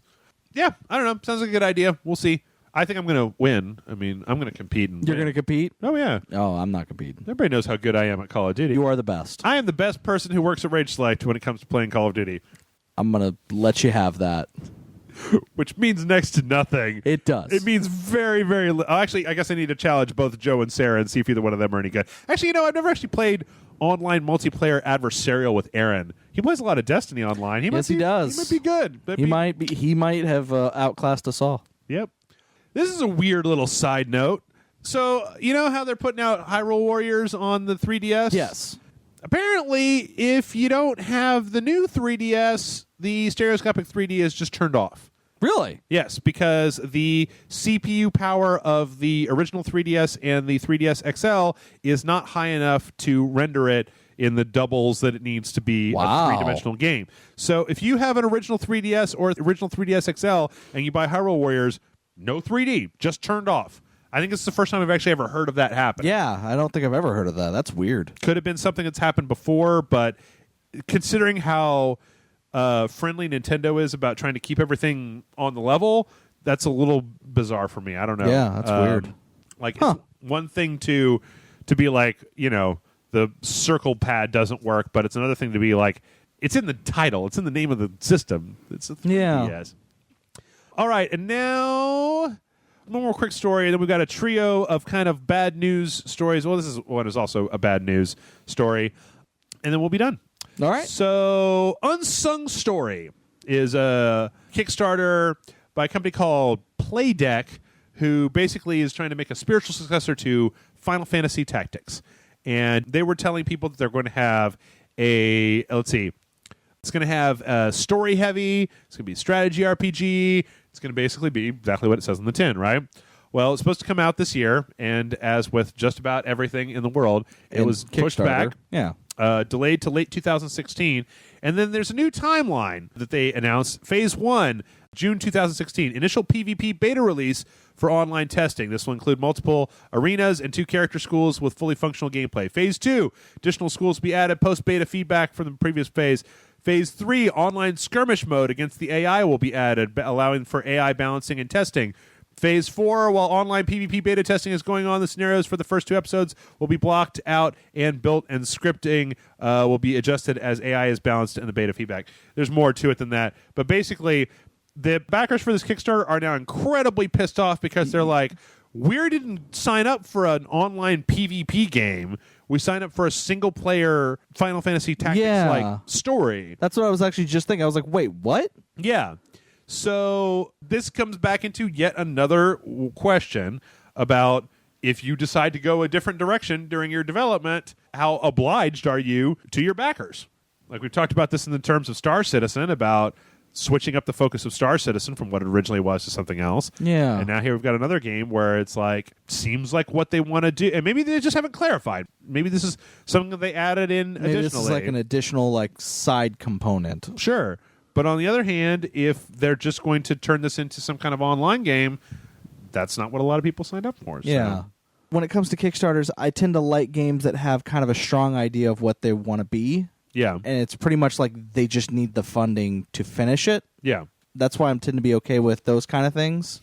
Yeah, I don't know. Sounds like a good idea. We'll see. I think I'm going to win. I mean, I'm going to compete. You're going to compete? Oh, yeah. Oh, I'm not competing. Everybody knows how good I am at Call of Duty. You are the best. I am the best person who works at Rage Select when it comes to playing Call of Duty. I'm going to let you have that. Which means next to nothing. It does. It means very, very actually, I guess I need to challenge both Joe and Sarah and see if either one of them are any good. Actually, I've never actually played online multiplayer adversarial with Aaron. He plays a lot of Destiny online. He does. He might be good. He might have outclassed us all. Yep. This is a weird little side note. So, you know how they're putting out Hyrule Warriors on the 3DS? Yes. Apparently, if you don't have the new 3DS, the stereoscopic 3D is just turned off. Really? Yes, because the CPU power of the original 3DS and the 3DS XL is not high enough to render it in the doubles that it needs to be Wow. a three-dimensional game. So if you have an original 3DS or original 3DS XL and you buy Hyrule Warriors, no 3D, just turned off. I think it's the first time I've actually ever heard of that happen. Yeah, I don't think I've ever heard of that. That's weird. Could have been something that's happened before, but considering how friendly Nintendo is about trying to keep everything on the level, that's a little bizarre for me. I don't know. Yeah, that's weird. Like, it's one thing to be like, the circle pad doesn't work, but it's another thing to be like, it's in the title. It's in the name of the system. It's a 3DS. Yeah. All right, and now one more quick story, and then we've got a trio of kind of bad news stories. Well, this is one is also a bad news story, and then we'll be done. All right. So, Unsung Story is a Kickstarter by a company called Playdeck, who basically is trying to make a spiritual successor to Final Fantasy Tactics. And they were telling people that they're going to have it's going to have a story heavy, it's going to be a strategy RPG, it's going to basically be exactly what it says on the tin, right? Well, it's supposed to come out this year, and as with just about everything in the world, it was pushed back. Yeah. Delayed to late 2016. And then there's a new timeline that they announced. Phase 1, June 2016. Initial PvP beta release for online testing. This will include multiple arenas and 2 character schools with fully functional gameplay. Phase 2, additional schools will be added. Post-beta feedback from the previous phase. Phase 3, online skirmish mode against the AI will be added, allowing for AI balancing and testing. Phase 4, while online PvP beta testing is going on, the scenarios for the first 2 episodes will be blocked out and built, and scripting will be adjusted as AI is balanced in the beta feedback. There's more to it than that. But basically, the backers for this Kickstarter are now incredibly pissed off because they're like, we didn't sign up for an online PvP game. We sign up for a single player Final Fantasy Tactics like story. That's what I was actually just thinking. I was like, wait, what? Yeah. So this comes back into yet another question about if you decide to go a different direction during your development, how obliged are you to your backers? Like we've talked about this in the terms of Star Citizen, about switching up the focus of Star Citizen from what it originally was to something else. Yeah. And now here we've got another game where it's like, seems like what they want to do. And maybe they just haven't clarified. Maybe this is something that they added in additionally. This is like an additional like side component. Sure. But on the other hand, if they're just going to turn this into some kind of online game, that's not what a lot of people signed up for. Yeah. So. When it comes to Kickstarters, I tend to like games that have kind of a strong idea of what they want to be. Yeah. And it's pretty much like they just need the funding to finish it. Yeah. That's why I'm tend to be okay with those kind of things.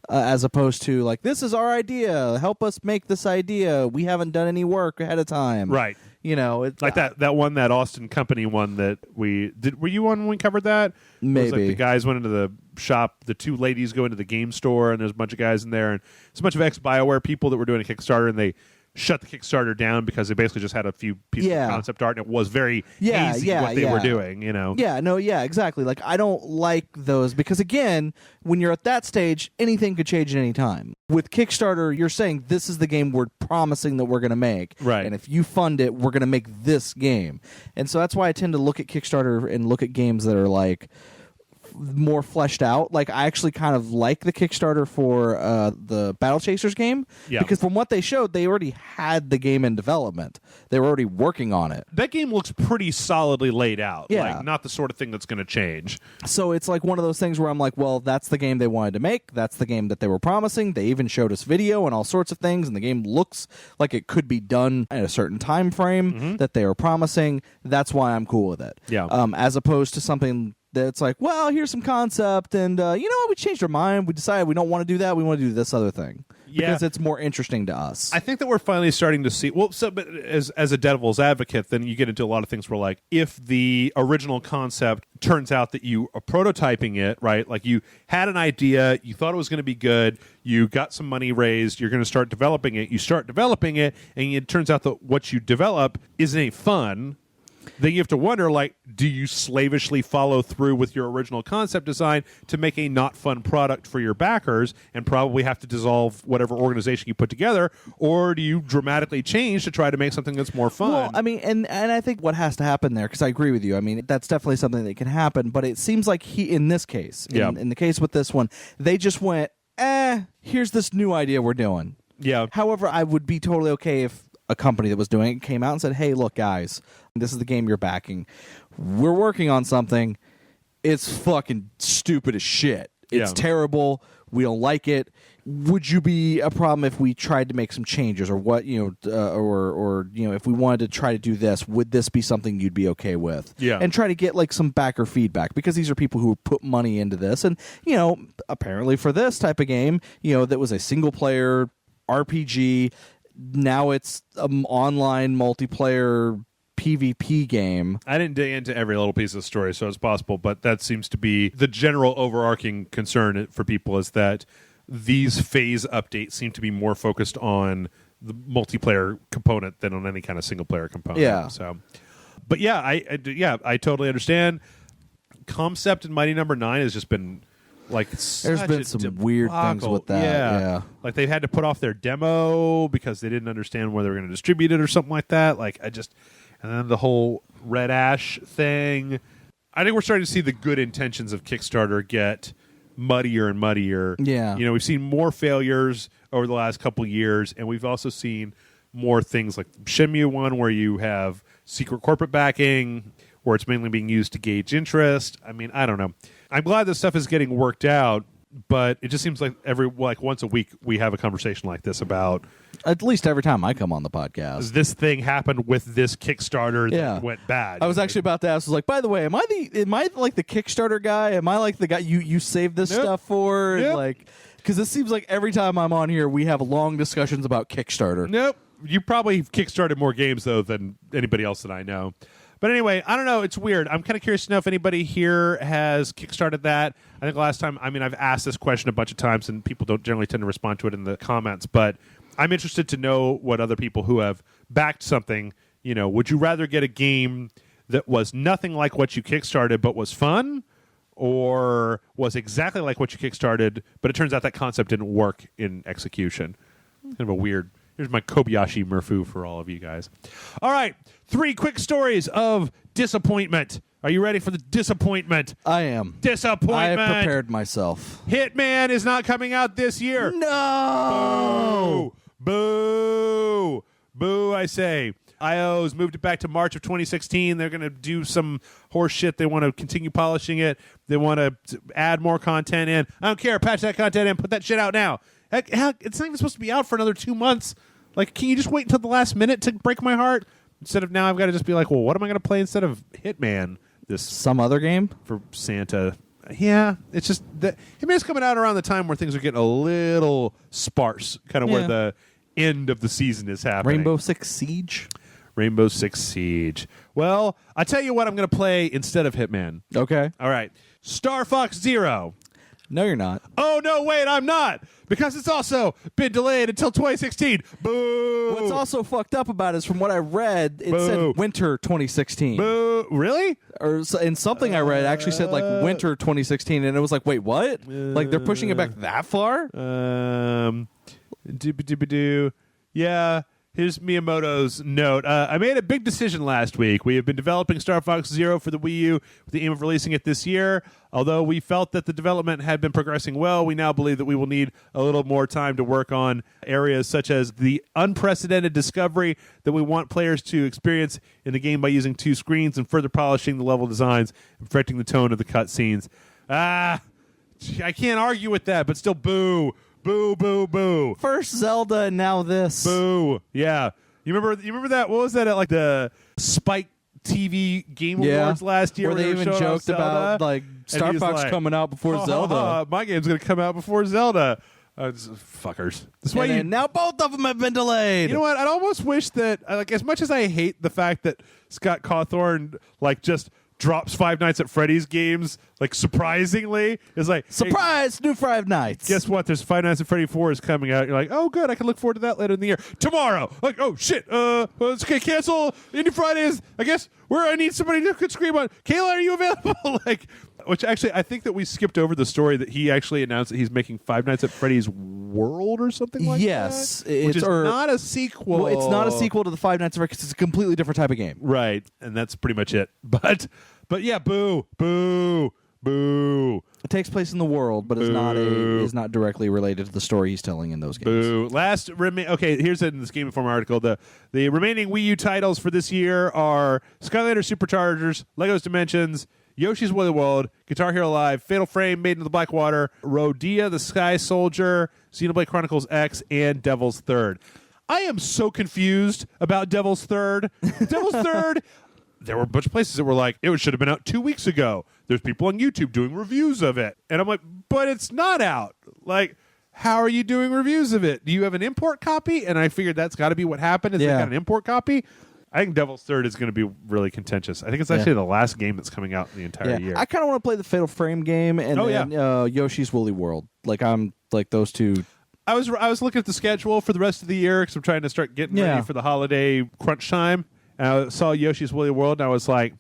As opposed to like, this is our idea. Help us make this idea. We haven't done any work ahead of time. Right. You know, it's like that Austin Company one that we did. Were you on when we covered that? Maybe. It was like the guys went into the shop. The two ladies go into the game store, and there's a bunch of guys in there, and it's a bunch of ex-BioWare people that were doing a Kickstarter, and they shut the Kickstarter down because they basically just had a few pieces of concept art, and it was very hazy what they were doing, you know? Yeah, no, yeah, exactly. Like, I don't like those because, again, when you're at that stage, anything could change at any time. With Kickstarter, you're saying this is the game we're promising that we're going to make. Right. And if you fund it, we're going to make this game. And so that's why I tend to look at Kickstarter and look at games that are like more fleshed out. Like, I actually kind of like the Kickstarter for the Battle Chasers game because from what they showed, they already had the game in development. They were already working on it. That game looks pretty solidly laid out. Yeah. Like, not the sort of thing that's going to change. So it's like one of those things where I'm like, well, that's the game they wanted to make. That's the game that they were promising. They even showed us video and all sorts of things, and the game looks like it could be done at a certain time frame that they were promising. That's why I'm cool with it. Yeah. As opposed to something that's like, well, here's some concept, and you know what? We changed our mind. We decided we don't want to do that. We want to do this other thing because it's more interesting to us. I think that we're finally starting to see. Well, so but as a devil's advocate, then you get into a lot of things where, like, if the original concept turns out that you are prototyping it, right? Like, you had an idea, you thought it was going to be good, you got some money raised, you're going to start developing it. You start developing it, and it turns out that what you develop isn't any fun. Then you have to wonder, like, do you slavishly follow through with your original concept design to make a not fun product for your backers and probably have to dissolve whatever organization you put together, or do you dramatically change to try to make something that's more fun? Well, I mean, and I think what has to happen there, because I agree with you, I mean, that's definitely something that can happen, but it seems like in this case, in the case with this one, they just went, here's this new idea we're doing. Yeah. However, I would be totally okay if a company that was doing it came out and said, hey, look, guys, this is the game you're backing. We're working on something. It's fucking stupid as shit. It's terrible. We don't like it. Would you be a problem if we tried to make some changes, or what, you know, or you know, if we wanted to try to do this, would this be something you'd be okay with? Yeah. And try to get like some backer feedback, because these are people who put money into this, and you know, apparently for this type of game, you know, that was a single player RPG. Now it's an online multiplayer PvP game. I didn't dig into every little piece of the story, so it's possible, but that seems to be the general overarching concern for people, is that these phase updates seem to be more focused on the multiplayer component than on any kind of single player component. Yeah. So, but yeah, I totally understand. Concept in Mighty Number 9 has just been like, there's been some weird things with that. Yeah. Like they've had to put off their demo because they didn't understand where they were going to distribute it or something like that. Like, and then the whole Red Ash thing. I think we're starting to see the good intentions of Kickstarter get muddier and muddier. Yeah. You know, we've seen more failures over the last couple years, and we've also seen more things like Shenmue one, where you have secret corporate backing, where it's mainly being used to gauge interest. I mean, I don't know. I'm glad this stuff is getting worked out, but it just seems like once a week we have a conversation like this about, at least every time I come on the podcast, this thing happened with this Kickstarter that went bad. I was actually about to ask, I was like, by the way, am I like the Kickstarter guy? Am I like the guy you saved this stuff for? Nope. Like, because it seems like every time I'm on here, we have long discussions about Kickstarter. Nope. You probably kickstarted more games, though, than anybody else that I know. But anyway, I don't know. It's weird. I'm kind of curious to know if anybody here has kickstarted that. I think last time, I mean, I've asked this question a bunch of times, and people don't generally tend to respond to it in the comments. But I'm interested to know what other people who have backed something, would you rather get a game that was nothing like what you kickstarted but was fun, or was exactly like what you kickstarted, but it turns out that concept didn't work in execution? Kind of a weird. Here's my Kobayashi Murphu for all of you guys. All right, 3 quick stories of disappointment. Are you ready for the disappointment? I am. Disappointment. I have prepared myself. Hitman is not coming out this year. No. Boo. Boo, I say. IO's moved it back to March of 2016. They're going to do some horse shit. They want to continue polishing it. They want to add more content in. I don't care. Patch that content in. Put that shit out now. Heck, it's not even supposed to be out for another 2 months. Like, can you just wait until the last minute to break my heart? Instead of now I've got to just be like, well, what am I going to play instead of Hitman? Some other game? For Santa. Yeah, it's just that Hitman's coming out around the time where things are getting a little sparse, kind of where the end of the season is happening. Rainbow Six Siege? Rainbow Six Siege. Well, I tell you what I'm going to play instead of Hitman. Okay. All right. Star Fox Zero. No, you're not. Oh, no, wait, I'm not. Because it's also been delayed until 2016. Boo. What's also fucked up about it is from what I read, it Boo. said winter 2016. Boo. Really? Or in something I read, it actually said like winter 2016, and it was like, wait, what? Like they're pushing it back that far? Doobie-doobie-doo. Yeah. Here's Miyamoto's note. I made a big decision last week. We have been developing Star Fox Zero for the Wii U with the aim of releasing it this year. Although we felt that the development had been progressing well, we now believe that we will need a little more time to work on areas such as the unprecedented discovery that we want players to experience in the game by using 2 screens, and further polishing the level designs and perfecting the tone of the cutscenes. I can't argue with that, but still boo. Boo, boo, boo. First Zelda and now this. Boo. Yeah. You remember that? What was that at like the Spike TV Game Awards last year? Where they even joked about like Star Fox coming out before Zelda. My game's going to come out before Zelda. Fuckers. That's why now both of them have been delayed. You know what? I'd almost wish that, like, as much as I hate the fact that Scott Cawthorn like just drops Five Nights at Freddy's games, like, surprisingly. It's like, surprise, hey, new Five Nights. Guess what? There's Five Nights at Freddy 4 is coming out. You're like, oh, good. I can look forward to that later in the year. Tomorrow. Like, oh, shit. It's okay. Cancel Indie Fridays. I guess where I need somebody who could scream on, Kayla, are you available? Like, which actually, I think that we skipped over the story that he actually announced that he's making Five Nights at Freddy's World or something like that. Yes. Which is not a sequel. Well, it's not a sequel to the Five Nights at Freddy's. It's a completely different type of game. Right. And that's pretty much it. But yeah, boo, boo, boo. It takes place in the world, but is not directly related to the story he's telling in those games. Boo. Okay, here's in this Game Informer article. The remaining Wii U titles for this year are Skylander Superchargers, Lego's Dimensions, Yoshi's Woolly World, Guitar Hero Live, Fatal Frame, Maiden of the Blackwater, Rodea the Sky Soldier, Xenoblade Chronicles X, and Devil's Third. I am so confused about Devil's Third. Devil's Third, there were a bunch of places that were like, it should have been out 2 weeks ago. There's people on YouTube doing reviews of it. And I'm like, but it's not out. Like, how are you doing reviews of it? Do you have an import copy? And I figured that's got to be what happened, is they got an import copy. I think Devil's Third is going to be really contentious. I think it's actually the last game that's coming out in the entire year. I kind of want to play the Fatal Frame game and Yoshi's Woolly World. Like, I'm like those two. I was looking at the schedule for the rest of the year because I'm trying to start getting ready for the holiday crunch time. And I saw Yoshi's Woolly World, and I was like,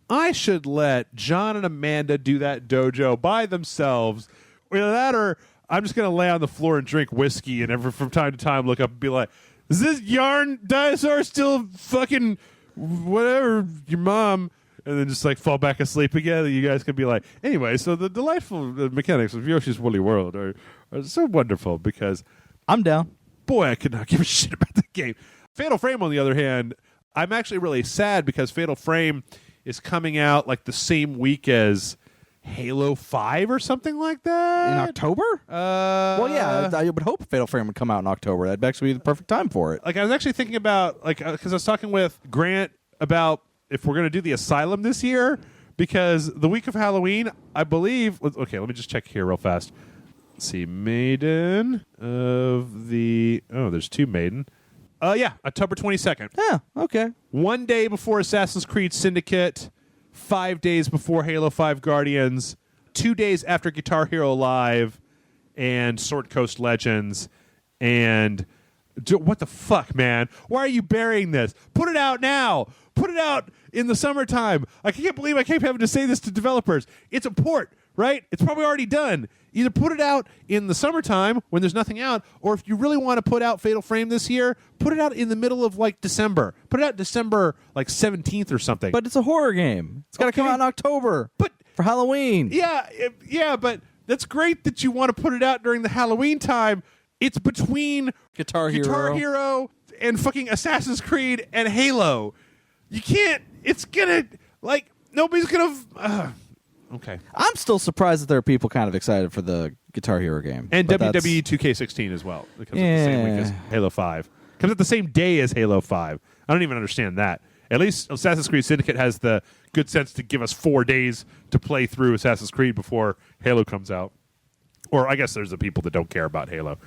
I should let John and Amanda do that dojo by themselves. Either that, or I'm just going to lay on the floor and drink whiskey and from time to time look up and be like, is this yarn dinosaur still fucking whatever, your mom? And then just like fall back asleep again. You guys can be like, anyway, so the delightful mechanics of Yoshi's Woolly World are so wonderful because I'm down. Boy, I could not give a shit about the game. Fatal Frame, on the other hand, I'm actually really sad because Fatal Frame is coming out like the same week as Halo 5 or something like that. In October? Well, yeah, I would hope Fatal Frame would come out in October. That'd actually be the perfect time for it. Like, I was actually thinking about, like, because I was talking with Grant about if we're going to do the Asylum this year, because the week of Halloween, I believe, okay, let me just check here real fast. Let's see, Maiden of the, there's 2 Maiden. October 22nd. Yeah, okay. 1 day before Assassin's Creed Syndicate, 5 days before Halo 5 Guardians, 2 days after Guitar Hero Live and Sword Coast Legends, And what the fuck, man? Why are you burying this? Put it out now. Put it out in the summertime. I can't believe I keep having to say this to developers. It's a port, right? It's probably already done. Either put it out in the summertime when there's nothing out, or if you really want to put out Fatal Frame this year, put it out in the middle of like December. Put it out December like 17th or something. But it's a horror game. It's got to come out in October. But for Halloween. Yeah, but that's great that you want to put it out during the Halloween time. It's between Guitar Hero and fucking Assassin's Creed and Halo. You can't. It's gonna like nobody's gonna. Okay. I'm still surprised that there are people kind of excited for the Guitar Hero game. And WWE 2K16 as well. It comes out the same week as Halo 5. Comes out the same day as Halo 5. I don't even understand that. At least Assassin's Creed Syndicate has the good sense to give us 4 days to play through Assassin's Creed before Halo comes out. Or I guess there's the people that don't care about Halo.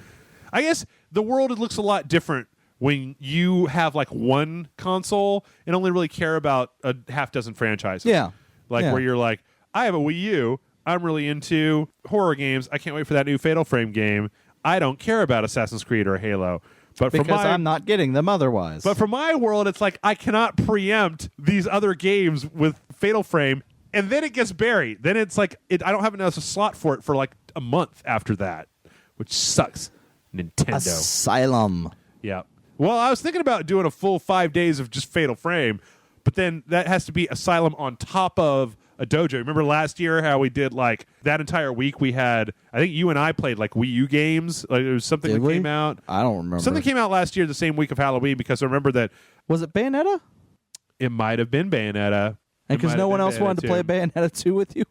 I guess the world looks a lot different when you have like one console and only really care about a half dozen franchises. Yeah. Where you're like, I have a Wii U. I'm really into horror games. I can't wait for that new Fatal Frame game. I don't care about Assassin's Creed or Halo. But because I'm not getting them otherwise. But for my world, it's like I cannot preempt these other games with Fatal Frame, and then it gets buried. Then it's like I don't have enough slot for it for like a month after that, which sucks. Nintendo. Asylum. Yeah. Well, I was thinking about doing a full 5 days of just Fatal Frame, but then that has to be Asylum on top of a dojo. Remember last year how we did like that entire week we had, I think you and I played like Wii U games. Like there was something that came out. I don't remember. Something came out last year the same week of Halloween because I remember that. Was it Bayonetta? It might have been Bayonetta. And because no one else wanted to play Bayonetta 2 with you?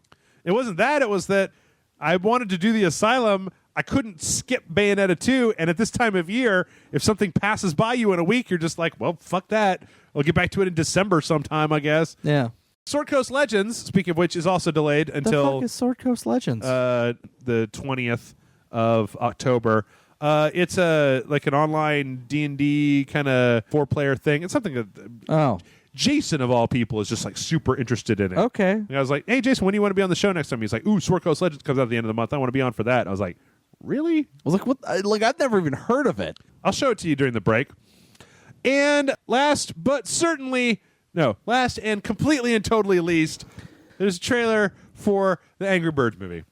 It wasn't that. It was that I wanted to do the Asylum. I couldn't skip Bayonetta 2. And at this time of year, if something passes by you in a week, you're just like, well, fuck that. We'll get back to it in December sometime, I guess. Yeah. Sword Coast Legends, speaking of which, is also delayed until the fuck is Sword Coast Legends? The 20th of October. It's like an online D&D kind of 4-player thing. It's something that Jason of all people is just like super interested in it. Okay. And I was like, hey Jason, when do you want to be on the show next time? He's like, ooh, Sword Coast Legends comes out at the end of the month. I want to be on for that. And I was like, really? I was like, what? Like I've never even heard of it. I'll show it to you during the break. And last and completely and totally least, there's a trailer for the Angry Birds movie.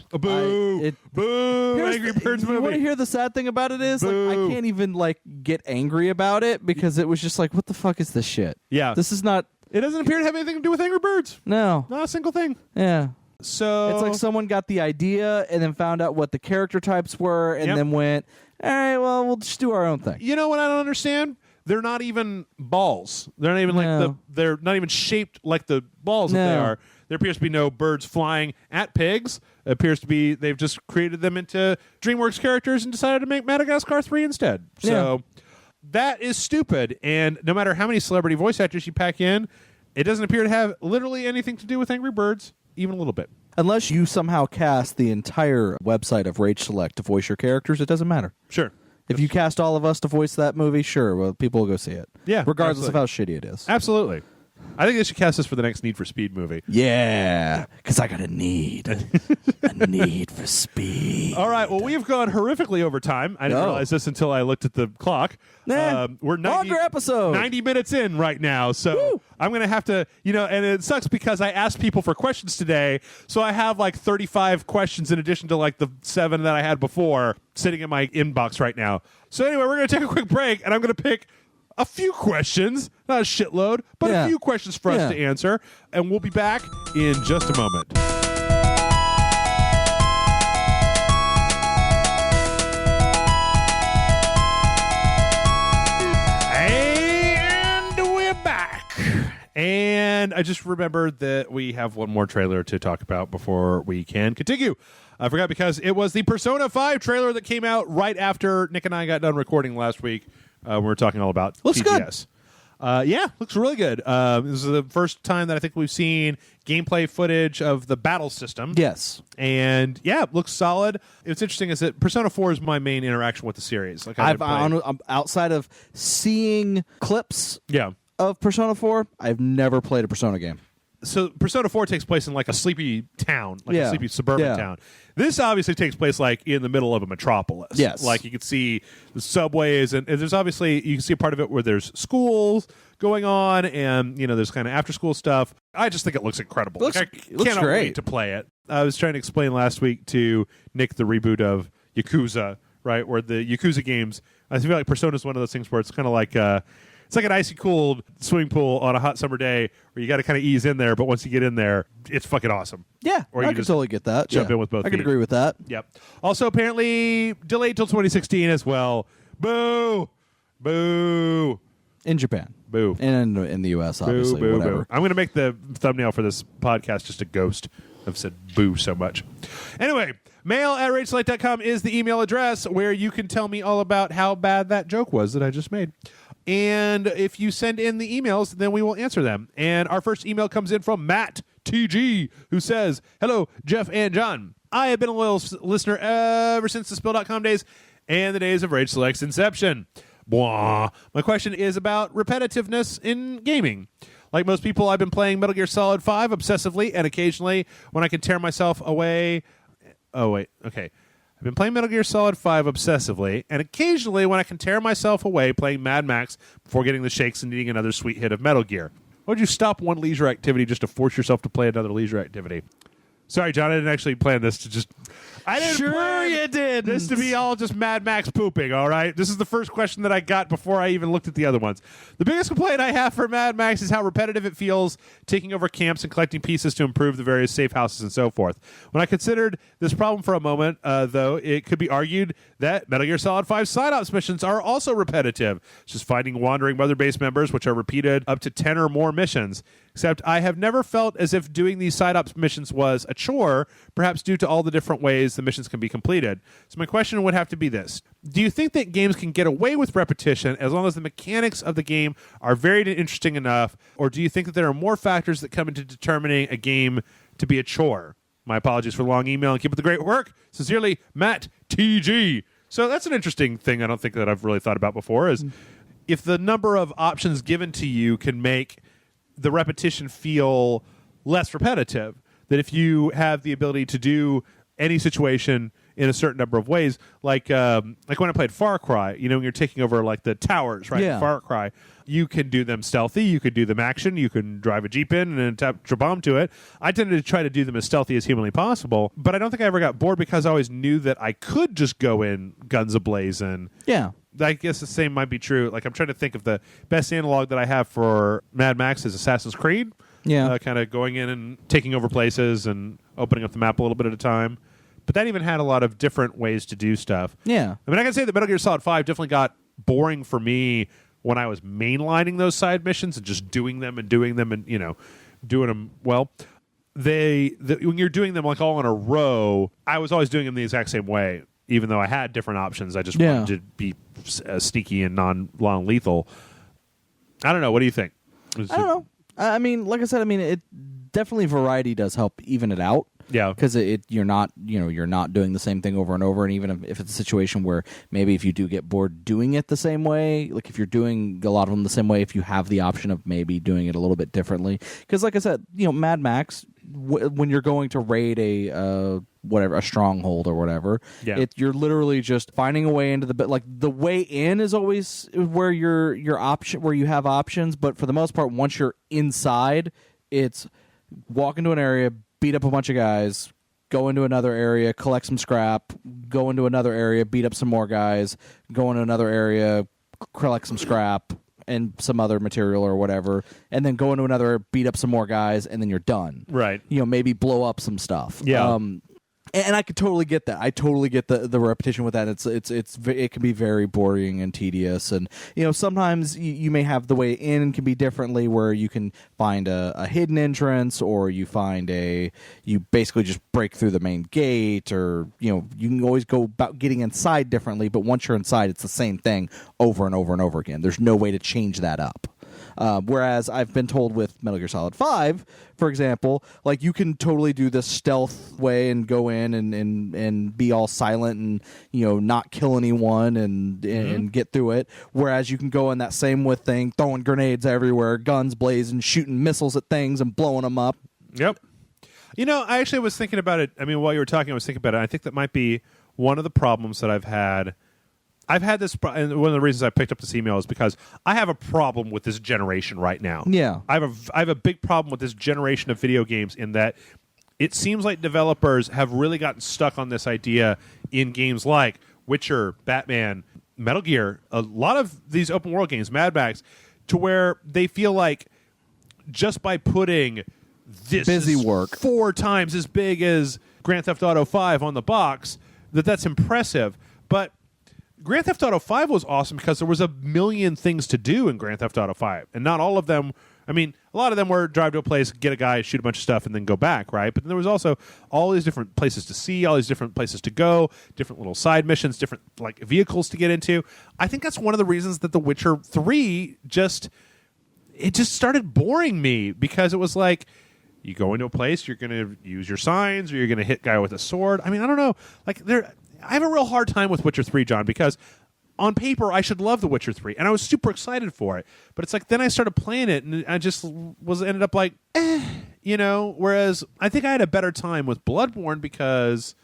Boo! Angry Birds movie. You want to hear the sad thing about it is, like, I can't even like get angry about it because it was just like, what the fuck is this shit? Yeah. This is not. It doesn't appear to have anything to do with Angry Birds. No. Not a single thing. Yeah. So it's like someone got the idea and then found out what the character types were and then went, all right, well, we'll just do our own thing. You know what I don't understand? They're not even balls. They're not even they're not even shaped like the balls that they are. There appears to be no birds flying at pigs. It appears to be they've just created them into DreamWorks characters and decided to make Madagascar 3 instead. So that is stupid. And no matter how many celebrity voice actors you pack in, it doesn't appear to have literally anything to do with Angry Birds, even a little bit. Unless you somehow cast the entire website of Rage Select to voice your characters, it doesn't matter. Sure. If you cast all of us to voice that movie, sure, well, people will go see it. Yeah, regardless of how shitty it is. Absolutely. I think they should cast this for the next Need for Speed movie. Yeah, because I got a need. A need for speed. All right, well, we've gone horrifically over time. I didn't realize this until I looked at the clock. We're longer episode. 90 minutes in right now, so I'm going to have to, and it sucks because I asked people for questions today, so I have like 35 questions in addition to like the 7 that I had before sitting in my inbox right now. So anyway, we're going to take a quick break, and I'm going to pick a few questions, not a shitload, but a few questions for us to answer, and we'll be back in just a moment. And we're back. And I just remembered that we have one more trailer to talk about before we can continue. I forgot because it was the Persona 5 trailer that came out right after Nick and I got done recording last week. We were talking all about looks TGS. Good. Looks really good. This is the first time that I think we've seen gameplay footage of the battle system. Yes. And looks solid. What's interesting is that Persona 4 is my main interaction with the series. Like I'm outside of seeing clips of Persona 4, I've never played a Persona game. So Persona 4 takes place in like a sleepy town, like a sleepy suburban town. This obviously takes place like in the middle of a metropolis. Yes. Like you can see the subways, and there's obviously, you can see a part of it where there's schools going on, and there's kind of after school stuff. I just think it looks incredible. Looks I cannot great. wait to play it. I was trying to explain last week to Nick the reboot of Yakuza, right? Where the Yakuza games, I feel like Persona is one of those things where it's kind of like it's like an icy cold swimming pool on a hot summer day where you got to kind of ease in there, but once you get in there, it's fucking awesome. Yeah, or I you can just totally get that. jump in with both I can feet. agree with that. Yep. Also, apparently delayed till 2016 as well. Boo, boo, In Japan. boo. And in the U.S., obviously. Boo, boo, whatever. boo. I'm going to make the thumbnail for this podcast just a ghost. I've said boo so much. Anyway, mail@rageselect.com is the email address where you can tell me all about how bad that joke was that I just made. And if you send in the emails, then we will answer them. And our first email comes in from Matt TG, who says, "Hello, Jeff and John. I have been a loyal listener ever since the Spill.com days and the days of Rage Select's inception. Blah. My question is about repetitiveness in gaming. Like most people, I've been playing Metal Gear Solid 5 obsessively, and occasionally when I can tear myself away... Oh, wait. Okay. I've been playing Metal Gear Solid 5 obsessively, and occasionally when I can tear myself away playing Mad Max before getting the shakes and needing another sweet hit of Metal Gear. Why would you stop one leisure activity just to force yourself to play another leisure activity?" Sorry, John, I didn't actually plan this to just... I didn't plan you did. this to be all just Mad Max pooping, all right? This is the first question that I got before I even looked at the other ones. The biggest complaint I have for Mad Max is how repetitive it feels taking over camps and collecting pieces to improve the various safe houses and so forth. When I considered this problem for a moment, though, it could be argued that Metal Gear Solid 5 side ops missions are also repetitive. It's just finding wandering Mother Base members, which are repeated up to 10 or more missions. Except I have never felt as if doing these side ops missions was a chore, perhaps due to all the different ways the missions can be completed. So my question would have to be this. Do you think that games can get away with repetition as long as the mechanics of the game are varied and interesting enough, or do you think that there are more factors that come into determining a game to be a chore? My apologies for the long email and keep up the great work. Sincerely, Matt TG. So that's an interesting thing I don't think that I've really thought about before, is if the number of options given to you can make the repetition feel less repetitive, that if you have the ability to do any situation in a certain number of ways, like when I played Far Cry, when you're taking over like the towers, right? Yeah. Far Cry, you can do them stealthy, you could do them action, you can drive a Jeep in and attach a bomb to it. I tended to try to do them as stealthy as humanly possible, but I don't think I ever got bored because I always knew that I could just go in guns a-blazing. Yeah. I guess the same might be true. Like, I'm trying to think of the best analog that I have for Mad Max is Assassin's Creed. Yeah. Kind of going in and taking over places and opening up the map a little bit at a time. But that even had a lot of different ways to do stuff. Yeah. I mean, I can say that Metal Gear Solid 5 definitely got boring for me when I was mainlining those side missions and just doing them and doing them well. When you're doing them like all in a row, I was always doing them the exact same way. Even though I had different options, I just wanted to be sneaky and non-lethal. I don't know. What do you think? I don't know. I mean, like I said, it definitely variety does help even it out. Yeah, because you're not doing the same thing over and over, and even if it's a situation where maybe if you do get bored doing it the same way, like if you're doing a lot of them the same way, if you have the option of maybe doing it a little bit differently, because like I said, Mad Max, when you're going to raid a stronghold or whatever, you're literally just finding a way into the way in is always where your option, where you have options, but for the most part, once you're inside, it's walk into an area, beat up a bunch of guys, go into another area, collect some scrap, go into another area, beat up some more guys, go into another area, collect some scrap and some other material or whatever, and then go into another, beat up some more guys, and then you're done. Right. Maybe blow up some stuff. Yeah. And I could totally get that. I totally get the repetition with that. It can be very boring and tedious, and sometimes you may have the way in can be differently, where you can find a hidden entrance, or you basically just break through the main gate, or you can always go about getting inside differently. But once you're inside, it's the same thing over and over and over again. There's no way to change that up. Whereas I've been told with Metal Gear Solid 5, for example, like you can totally do this stealth way and go in and be all silent and, you know, not kill anyone and get through it. Whereas you can go in that same with thing, throwing grenades everywhere, guns blazing, shooting missiles at things and blowing them up. Yep. You know, I actually was thinking about it. I mean, while you were talking, I was thinking about it. I think that might be one of the problems that I've had. I've had this, and one of the reasons I picked up this email is because I have a problem with this generation right now. Yeah. I have a big problem with this generation of video games in that it seems like developers have really gotten stuck on this idea in games like Witcher, Batman, Metal Gear, a lot of these open world games, Mad Max, to where they feel like just by putting this busy work 4 times as big as Grand Theft Auto 5 on the box, that's impressive. But Grand Theft Auto 5 was awesome because there was a million things to do in Grand Theft Auto 5. And not all of them, I mean, a lot of them were drive to a place, get a guy, shoot a bunch of stuff, and then go back, right? But then there was also all these different places to see, all these different places to go, different little side missions, different like vehicles to get into. I think that's one of the reasons that The Witcher 3 just started boring me, because it was like, you go into a place, you're going to use your signs, or you're going to hit a guy with a sword. I mean, I don't know. Like, I have a real hard time with Witcher 3, John, because on paper I should love The Witcher 3, and I was super excited for it. But it's like then I started playing it, and I just ended up like, you know. Whereas I think I had a better time with Bloodborne because,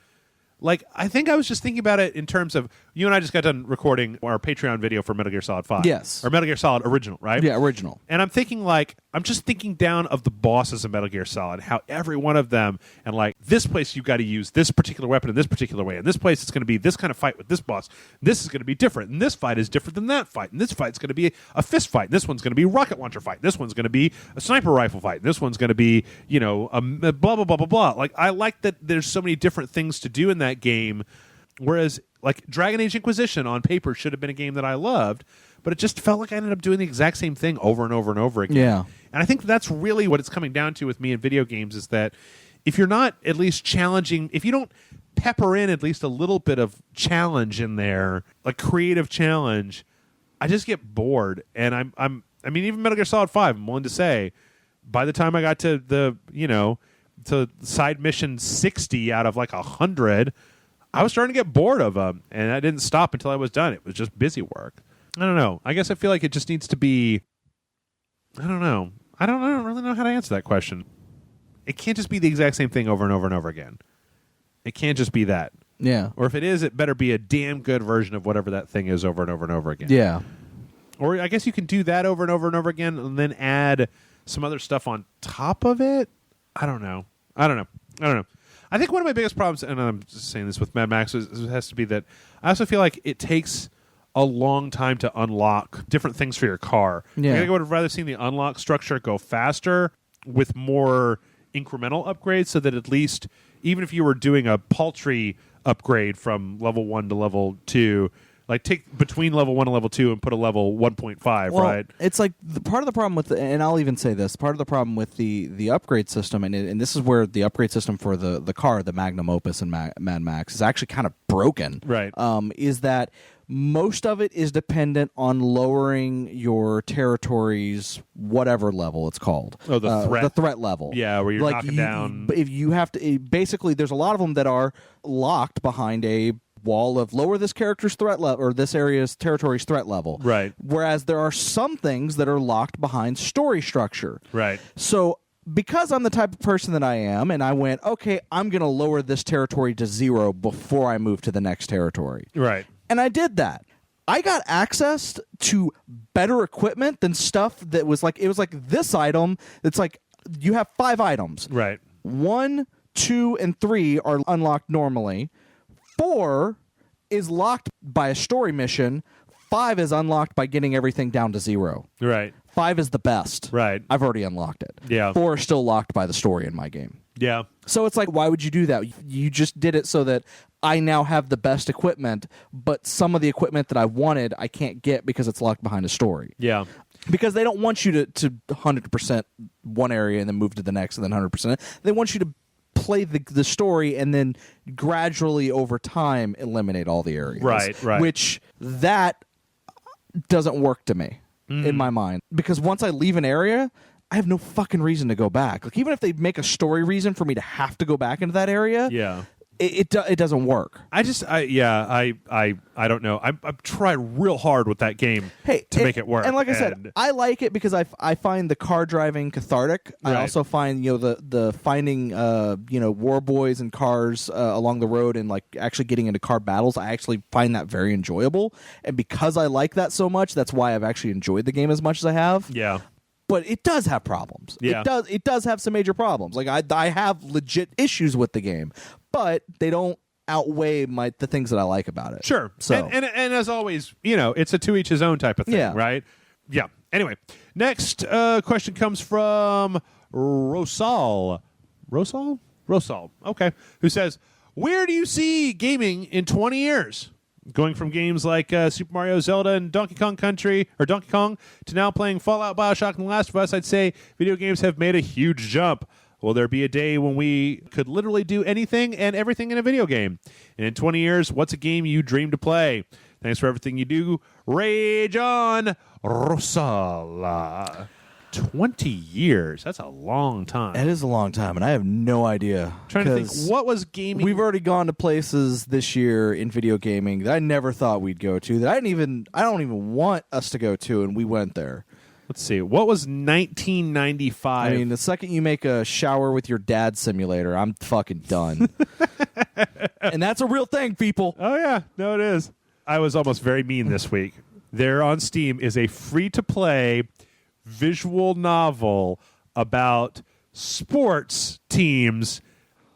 like, I think I was just thinking about it in terms of, you and I just got done recording our Patreon video for Metal Gear Solid 5. Yes. Or Metal Gear Solid Original, right? Yeah, original. And I'm thinking, like, I'm just thinking down of the bosses of Metal Gear Solid, how every one of them, and like, this place you've got to use this particular weapon in this particular way, and this place it's going to be this kind of fight with this boss. This is going to be different, and this fight is different than that fight, and this fight's going to be a fist fight, and this one's going to be a rocket launcher fight, this one's going to be a sniper rifle fight, and this one's going to be, you know, a blah, blah, blah, blah, blah. Like, I like that there's so many different things to do in that game, whereas, like, Dragon Age Inquisition on paper should have been a game that I loved, but it just felt like I ended up doing the exact same thing over and over and over again. Yeah. And I think that's really what it's coming down to with me in video games, is that if you're not at least challenging, if you don't pepper in at least a little bit of challenge in there, like creative challenge, I just get bored. And I mean, even Metal Gear Solid 5, I'm willing to say, by the time I got to the, you know, to side mission 60 out of like 100, I was starting to get bored of them, and I didn't stop until I was done. It was just busy work. I don't know. I guess I feel like it just needs to be, I don't know. I don't really know how to answer that question. It can't just be the exact same thing over and over and over again. It can't just be that. Yeah. Or if it is, it better be a damn good version of whatever that thing is over and over and over again. Yeah. Or I guess you can do that over and over and over again and then add some other stuff on top of it. I don't know. I think one of my biggest problems, and I'm just saying this with Mad Max, has to be that I also feel like it takes a long time to unlock different things for your car. Yeah. I would have rather seen the unlock structure go faster with more incremental upgrades, so that at least, even if you were doing a paltry upgrade from level 1 to level 2, like take between level 1 and level 2 and put a level 1.5, well, right? It's like part of the problem with, and I'll even say this, part of the problem with the upgrade system, and this is where the upgrade system for the car, the Magnum Opus and Mad Max, is actually kind of broken. Right. Is that most of it is dependent on lowering your territory's whatever level it's called. Oh, the threat level. Yeah, where you're like knocking down. If you have to, basically, there's a lot of them that are locked behind a wall of lower this character's threat level or this area's territory's threat level. Right. Whereas there are some things that are locked behind story structure. Right. So because I'm the type of person that I am, and I went, okay, I'm going to lower this territory to 0 before I move to the next territory. Right. And I did that. I got access to better equipment than stuff that was like, it was like this item. It's like you have 5 items. Right. 1, 2, and 3 are unlocked normally. 4 is locked by a story mission. 5 is unlocked by getting everything down to 0. Right. 5 is the best. Right. I've already unlocked it. Yeah. 4 is still locked by the story in my game. Yeah. So it's like, why would you do that? You just did it so that I now have the best equipment, but some of the equipment that I wanted, I can't get because it's locked behind a story. Yeah. Because they don't want you to 100% one area and then move to the next and then 100%. They want you to play the story and then gradually over time eliminate all the areas. Right, right. Which that doesn't work to me. in my mind, because once I leave an area, I have no fucking reason to go back. Like, even if they make a story reason for me to have to go back into that area, it doesn't work. I don't know. I've tried real hard with that game to make it work. And like I said, I like it because I find the car driving cathartic. Right. I also find the finding war boys and cars along the road and like actually getting into car battles. I actually find that very enjoyable. And because I like that so much, that's why I've actually enjoyed the game as much as I have. Yeah. But it does have problems. Yeah. It does have some major problems. Like I have legit issues with the game, but they don't outweigh the things that I like about it. Sure. So and as always, it's a to each his own type of thing, right? Yeah. Anyway, next question comes from Rosal. Rosal. Okay. Who says, "Where do you see gaming in 20 years? Going from games like Super Mario, Zelda, and Donkey Kong Country, or Donkey Kong, to now playing Fallout, BioShock, and The Last of Us, I'd say video games have made a huge jump. Will there be a day when we could literally do anything and everything in a video game? And in 20 years, what's a game you dream to play? Thanks for everything you do. Rage on, Rosala." 20 years. That's a long time. it is a long time, and I have no idea. Trying to think, what was gaming? We've already gone to places this year in video gaming that I never thought we'd go to, that I don't even want us to go to, and we went there. Let's see. What was 1995? I mean, the second you make a shower with your dad simulator, I'm fucking done. And that's a real thing, people. Oh, yeah. No, it is. I was almost very mean this week. There on Steam is a free-to-play visual novel about sports teams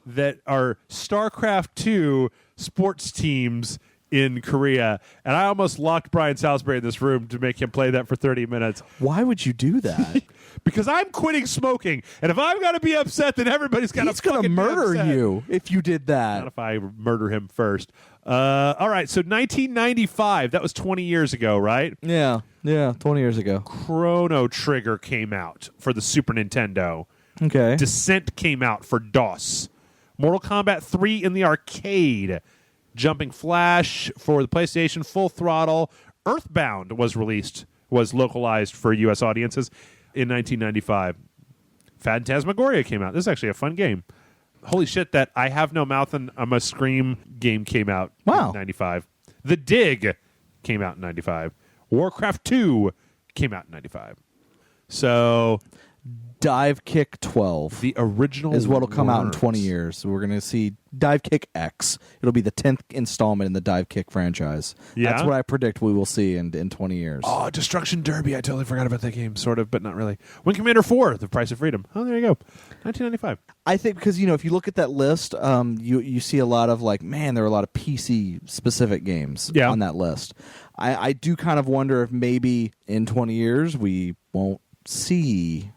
that are StarCraft 2 sports teams in Korea. And I almost locked Brian Salisbury in this room to make him play that for 30 minutes. Why would you do that? Because I'm quitting smoking. And if I'm going to be upset, then everybody's got to He's going to murder you if you did that. Not if I murder him first. All right, so 1995. That was 20 years ago, right? Yeah, 20 years ago. Chrono Trigger came out for the Super Nintendo. Okay. Descent came out for DOS. Mortal Kombat 3 in the arcade. Jumping Flash for the PlayStation. Full Throttle. Earthbound was localized for U.S. audiences in 1995. Phantasmagoria came out. This is actually a fun game. Holy shit, that I Have No Mouth and I'm a Scream game came out in 95. The Dig came out in 95. Warcraft 2 came out in 95. So Dive Kick 12. The original is what'll come out in works. 20 years. So we're going to see Dive Kick X. It'll be the 10th installment in the Dive Kick franchise. Yeah? That's what I predict we will see in 20 years. Oh, Destruction Derby. I totally forgot about that game. Sort of, but not really. Wing Commander 4, The Price of Freedom. Oh, there you go. 1995. I think because, if you look at that list, you see a lot of there are a lot of PC-specific games on that list. I do kind of wonder if maybe in 20 years we won't see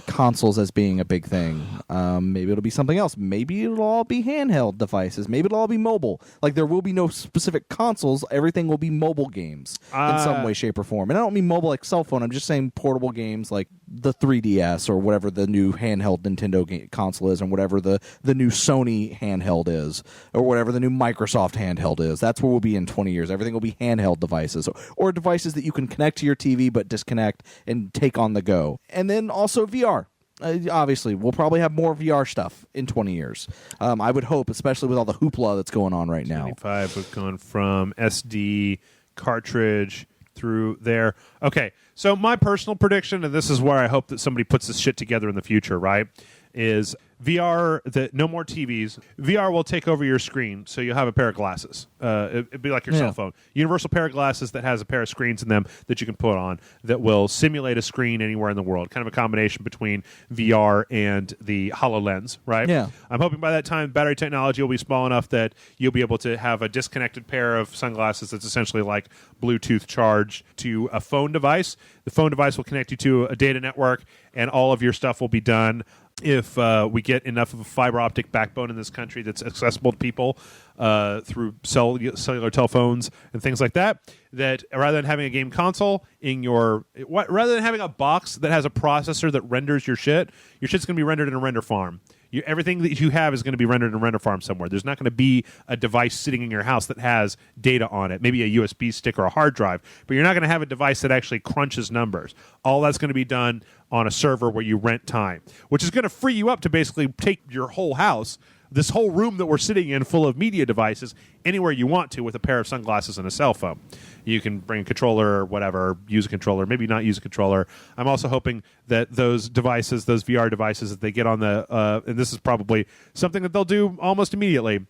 consoles as being a big thing. Maybe it'll be something else. Maybe it'll all be handheld devices. Maybe it'll all be mobile. There will be no specific consoles. Everything will be mobile games in some way, shape, or form. And I don't mean mobile like cell phone. I'm just saying portable games like the 3DS or whatever the new handheld Nintendo console is, and whatever the new Sony handheld is, or whatever the new Microsoft handheld is. That's where we'll be in 20 years. Everything will be handheld devices or devices that you can connect to your TV but disconnect and take on the go. And then also VR. Obviously, we'll probably have more VR stuff in 20 years. I would hope, especially with all the hoopla that's going on right now. 95 was gone from SD cartridge through there. Okay, so my personal prediction, and this is where I hope that somebody puts this shit together in the future, right, is VR, no more TVs. VR will take over your screen, so you'll have a pair of glasses. It'd be like your cell phone. Universal pair of glasses that has a pair of screens in them that you can put on that will simulate a screen anywhere in the world. Kind of a combination between VR and the HoloLens, right? Yeah. I'm hoping by that time battery technology will be small enough that you'll be able to have a disconnected pair of sunglasses that's essentially like Bluetooth charged to a phone device. The phone device will connect you to a data network, and all of your stuff will be done. If we get enough of a fiber optic backbone in this country that's accessible to people through cellular telephones and things like that, that rather than having a game console rather than having a box that has a processor that renders your shit's going to be rendered in a render farm. everything that you have is going to be rendered in a render farm somewhere. There's not going to be a device sitting in your house that has data on it, maybe a USB stick or a hard drive, but you're not going to have a device that actually crunches numbers. All that's going to be done on a server where you rent time, which is going to free you up to basically take your whole house, this whole room that we're sitting in full of media devices, anywhere you want to with a pair of sunglasses and a cell phone. You can bring a controller or whatever, use a controller, maybe not use a controller. I'm also hoping that those devices, those VR devices, that they get on the, and this is probably something that they'll do almost immediately,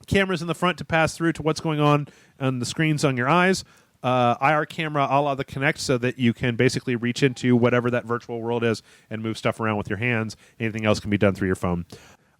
cameras in the front to pass through to what's going on the screens on your eyes, IR camera a la the Kinect, so that you can basically reach into whatever that virtual world is and move stuff around with your hands. Anything else can be done through your phone.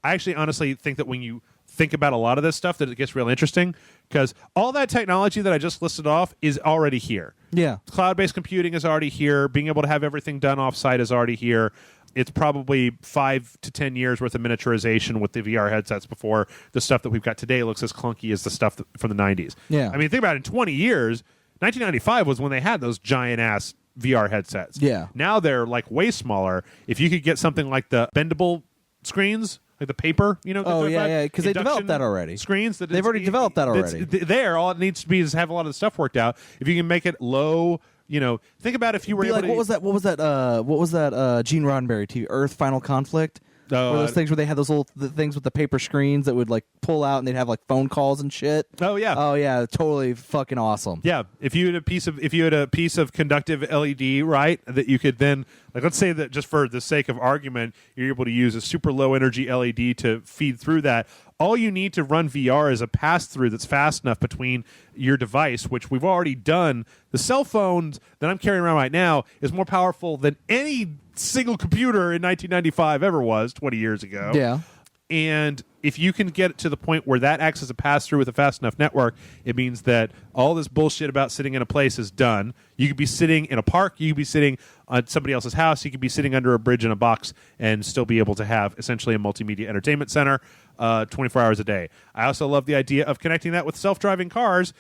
I actually honestly think that when you think about a lot of this stuff, that it gets real interesting, because all that technology that I just listed off is already here. Yeah. Cloud-based computing is already here. Being able to have everything done off-site is already here. It's probably 5 to 10 years worth of miniaturization with the VR headsets before the stuff that we've got today looks as clunky as the stuff from the 90s. Yeah. I mean, think about it. In 20 years, 1995 was when they had those giant-ass VR headsets. Yeah. Now they're like way smaller. If you could get something like the bendable screens, like the paper, you know? Oh, yeah, because they developed that already. Screens. They've already developed that already. There, all it needs to be is have a lot of the stuff worked out. If you can make it low, think about if you were able like, to... what was that Gene Roddenberry TV, Earth Final Conflict? Oh, those things where they had those little things with the paper screens that would like pull out and they'd have like phone calls and shit. Oh yeah. Oh yeah, totally fucking awesome. Yeah, if you had a piece of conductive LED, right, that you could then, like, let's say that just for the sake of argument, you're able to use a super low energy LED to feed through that. All you need to run VR is a pass-through that's fast enough between your device, which we've already done. The cell phone that I'm carrying around right now is more powerful than any single computer in 1995 ever was 20 years ago. Yeah. And if you can get it to the point where that acts as a pass-through with a fast enough network, it means that all this bullshit about sitting in a place is done. You could be sitting in a park, you could be sitting at somebody else's house, you could be sitting under a bridge in a box and still be able to have essentially a multimedia entertainment center 24 hours a day. I also love the idea of connecting that with self-driving cars,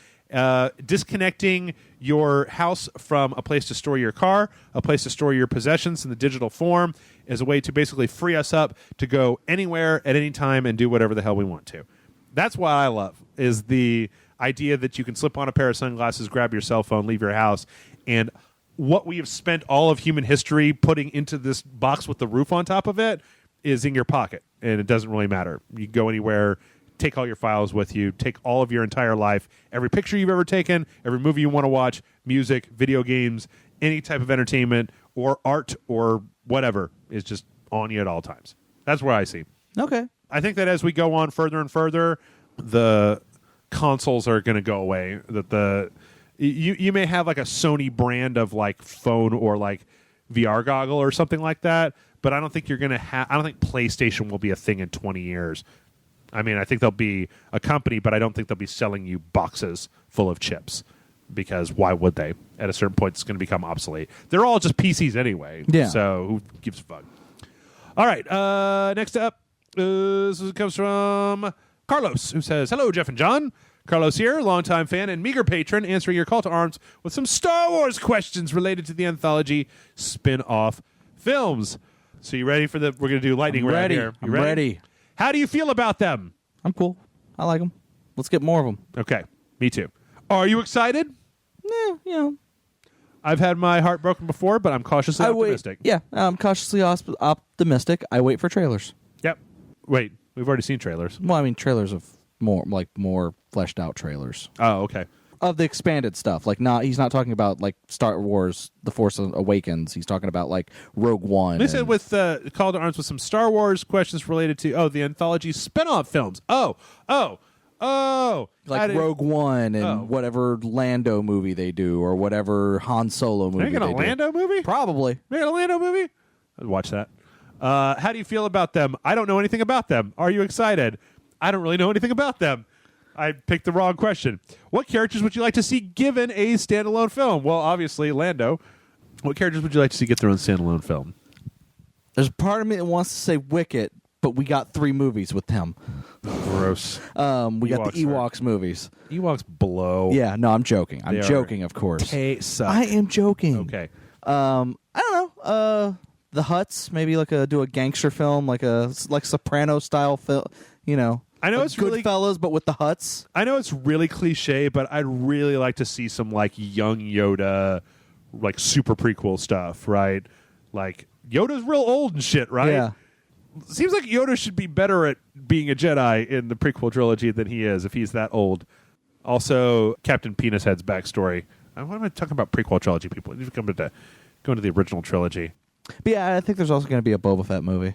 disconnecting your house from a place to store your car, a place to store your possessions in the digital form, as a way to basically free us up to go anywhere at any time and do whatever the hell we want to. That's what I love, is the idea that you can slip on a pair of sunglasses, grab your cell phone, leave your house, and what we have spent all of human history putting into this box with the roof on top of it is in your pocket, and it doesn't really matter. You can go anywhere, take all your files with you, take all of your entire life, every picture you've ever taken, every movie you want to watch, music, video games, any type of entertainment or art or whatever is just on you at all times. That's where I see. Okay. I think that as we go on further and further, the consoles are going to go away. That you may have like a Sony brand of like phone or like VR goggle or something like that, but I don't think you're going to have. I don't think PlayStation will be a thing in 20 years. I mean, I think they'll be a company, but I don't think they'll be selling you boxes full of chips, because why would they? At a certain point, it's going to become obsolete. They're all just PCs anyway. Yeah. So who gives a fuck? All right. Next up, this comes from Carlos, who says, "Hello, Jeff and John. Carlos here, longtime fan and meager patron, answering your call to arms with some Star Wars questions related to the anthology spin-off films." So you ready for the? We're going to do lightning round here. You I'm ready. How do you feel about them? I'm cool. I like them. Let's get more of them. Okay, me too. Are you excited? I've had my heart broken before, but I'm cautiously optimistic. I'm cautiously optimistic. I wait for trailers. Yep. Wait, we've already seen trailers. Well, I mean trailers of more fleshed out trailers. Oh, okay. Of the expanded stuff. He's not talking about like Star Wars The Force Awakens. He's talking about like Rogue One. They said with call to arms with some Star Wars questions related to the anthology spin-off films. Like Rogue One and whatever Lando movie they do, or whatever Han Solo movie. Making a Lando movie? Probably. Making a Lando movie? I'd watch that. How do you feel about them? I don't know anything about them. Are you excited? I don't really know anything about them. I picked the wrong question. What characters would you like to see given a standalone film? Well, obviously, Lando. What characters would you like to see get their own standalone film? There's a part of me that wants to say Wicket, but we got 3 movies with them. Gross. We got the Ewoks movies. Ewoks blow. Yeah, no, I'm joking. I'm joking, of course. Suck. I am joking. Okay. I don't know. The Hutts, maybe do a gangster film, like Soprano style film. I know it's really Goodfellas, but with the Hutts. I know it's really cliche, but I'd really like to see some like young Yoda, like super prequel stuff, right? Like Yoda's real old and shit, right? Yeah. Seems like Yoda should be better at being a Jedi in the prequel trilogy than he is if he's that old. Also, Captain Penis Head's backstory. What am I talking about prequel trilogy, people? You come to go into the original trilogy. But yeah, I think there's also going to be a Boba Fett movie.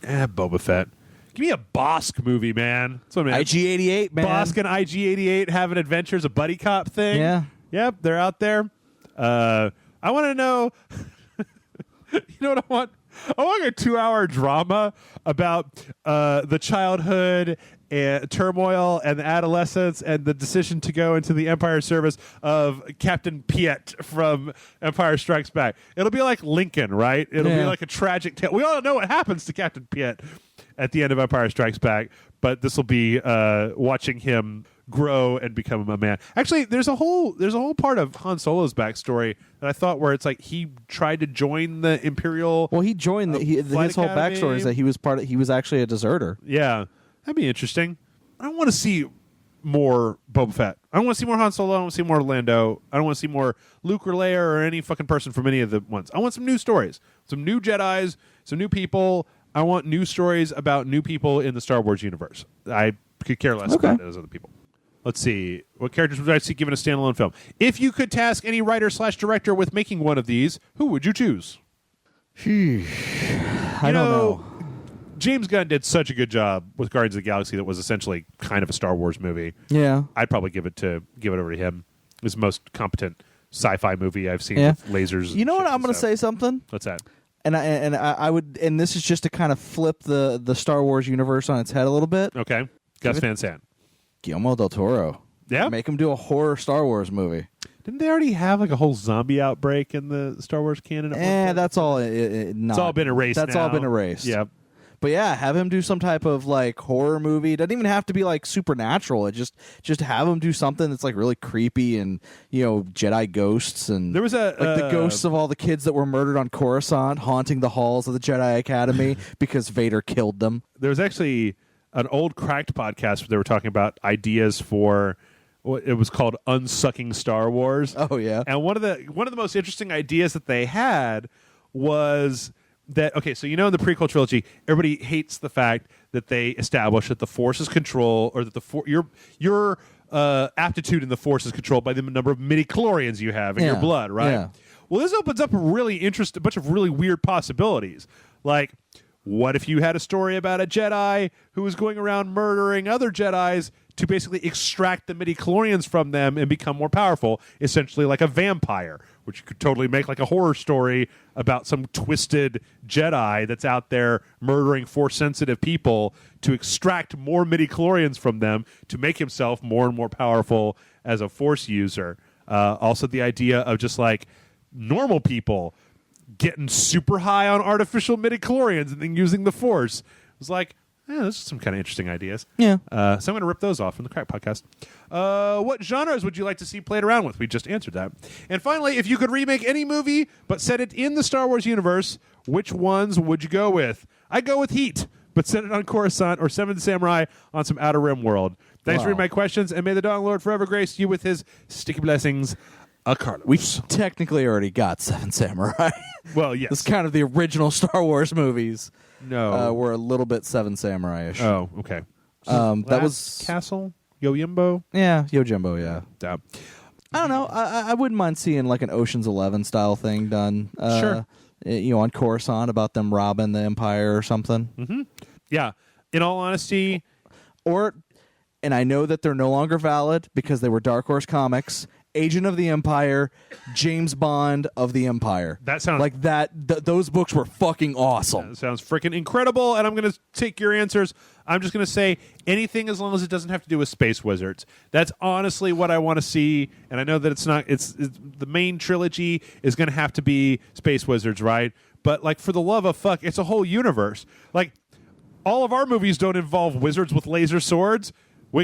Boba Fett. Give me a Bosk movie, man. That's what I mean. IG-88, man. Bosk and IG-88 having adventures, a buddy cop thing. Yeah. Yep, they're out there. I want to know... you know what I want? I want a 2-hour drama about the childhood and turmoil and the adolescence and the decision to go into the Empire service of Captain Piet from Empire Strikes Back. It'll be like Lincoln, right? It'll be like a tragic tale. We all know what happens to Captain Piet at the end of Empire Strikes Back, but this will be watching him grow and become a man. Actually, there's a whole part of Han Solo's backstory that I thought where it's like he tried to join the Imperial. Well, he joined his whole backstory is that he was actually a deserter. Yeah, that'd be interesting. I want to see more Boba Fett. I don't want to see more Han Solo. I don't want to see more Lando. I don't want to see more Luke or Leia or any fucking person from any of the ones. I want some new stories, some new Jedis, some new people. I want new stories about new people in the Star Wars universe. I could care less about those other people. Let's see. What characters would I see given a standalone film? If you could task any writer/director with making one of these, who would you choose? I don't know. James Gunn did such a good job with Guardians of the Galaxy that was essentially kind of a Star Wars movie. Yeah. I'd probably give it over to him. It's the most competent sci-fi movie I've seen with lasers. You know what? I'm going to say something. What's that? And I would, and this is just to kind of flip the Star Wars universe on its head a little bit. Okay. Gus Van Sant. Guillermo del Toro. Yeah? Make him do a horror Star Wars movie. Didn't they already have like a whole zombie outbreak in the Star Wars canon? That's all. It's all been erased. That's all been erased. Yeah. But yeah, have him do some type of like horror movie. It doesn't even have to be like supernatural. It just have him do something that's like really creepy and Jedi ghosts and there was the ghosts of all the kids that were murdered on Coruscant haunting the halls of the Jedi Academy because Vader killed them. There was actually an old Cracked podcast where they were talking about ideas for what it was called Unsucking Star Wars. Oh yeah. And one of the most interesting ideas that they had was that, okay, so in the prequel trilogy, everybody hates the fact that they establish that the Force is control, or that your aptitude in the Force is controlled by the number of midi-chlorians you have in your blood, right? Yeah. Well, this opens up a bunch of really weird possibilities. Like, what if you had a story about a Jedi who was going around murdering other Jedis to basically extract the midi-chlorians from them and become more powerful, essentially like a vampire, which you could totally make like a horror story about some twisted Jedi that's out there murdering Force-sensitive people to extract more midi-chlorians from them to make himself more and more powerful as a Force user. Also, the idea of just like normal people getting super high on artificial midi-chlorians and then using the Force. It was like, those are some kind of interesting ideas. Yeah. So I'm going to rip those off from the Crack podcast. What genres would you like to see played around with? We just answered that. And finally, if you could remake any movie but set it in the Star Wars universe, which ones would you go with? I'd go with Heat, but set it on Coruscant, or Seven Samurai on some Outer Rim world. Thanks for reading my questions, and may the Dawn Lord forever grace you with his sticky blessings. Carlos. We technically already got Seven Samurai. Well, yes. It's kind of the original Star Wars movies. No. Were a little bit Seven Samurai-ish. Oh, okay. That was Castle? Yojimbo? Yeah, Yojimbo, yeah. I don't know. I wouldn't mind seeing like an Ocean's 11 style thing done. Sure. On Coruscant about them robbing the Empire or something. Mm-hmm. Yeah. In all honesty. And I know that they're no longer valid because they were Dark Horse Comics. Agent of the Empire, James Bond of the Empire. That sounds like that. Those books were fucking awesome. That sounds freaking incredible. And I'm going to take your answers. I'm just going to say anything as long as it doesn't have to do with space wizards. That's honestly what I want to see. And I know that it's not. It's the main trilogy is going to have to be space wizards, right? But like, for the love of fuck, it's a whole universe. Like, all of our movies don't involve wizards with laser swords.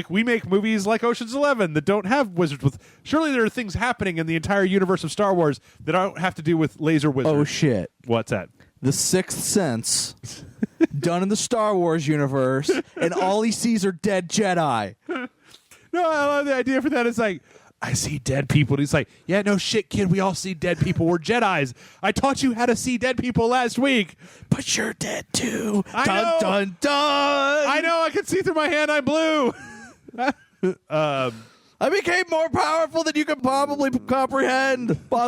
We make movies like Ocean's 11 that don't have wizards with... Surely there are things happening in the entire universe of Star Wars that don't have to do with laser wizards. Oh, shit. What's that? The Sixth Sense done in the Star Wars universe, and all he sees are dead Jedi. No, I love the idea for that. It's like, I see dead people. And he's like, yeah, no shit, kid. We all see dead people. We're Jedis. I taught you how to see dead people last week. But you're dead too. I dun, know. dun, dun. I know. I can see through my hand. I'm blue. I became more powerful than you could possibly comprehend. I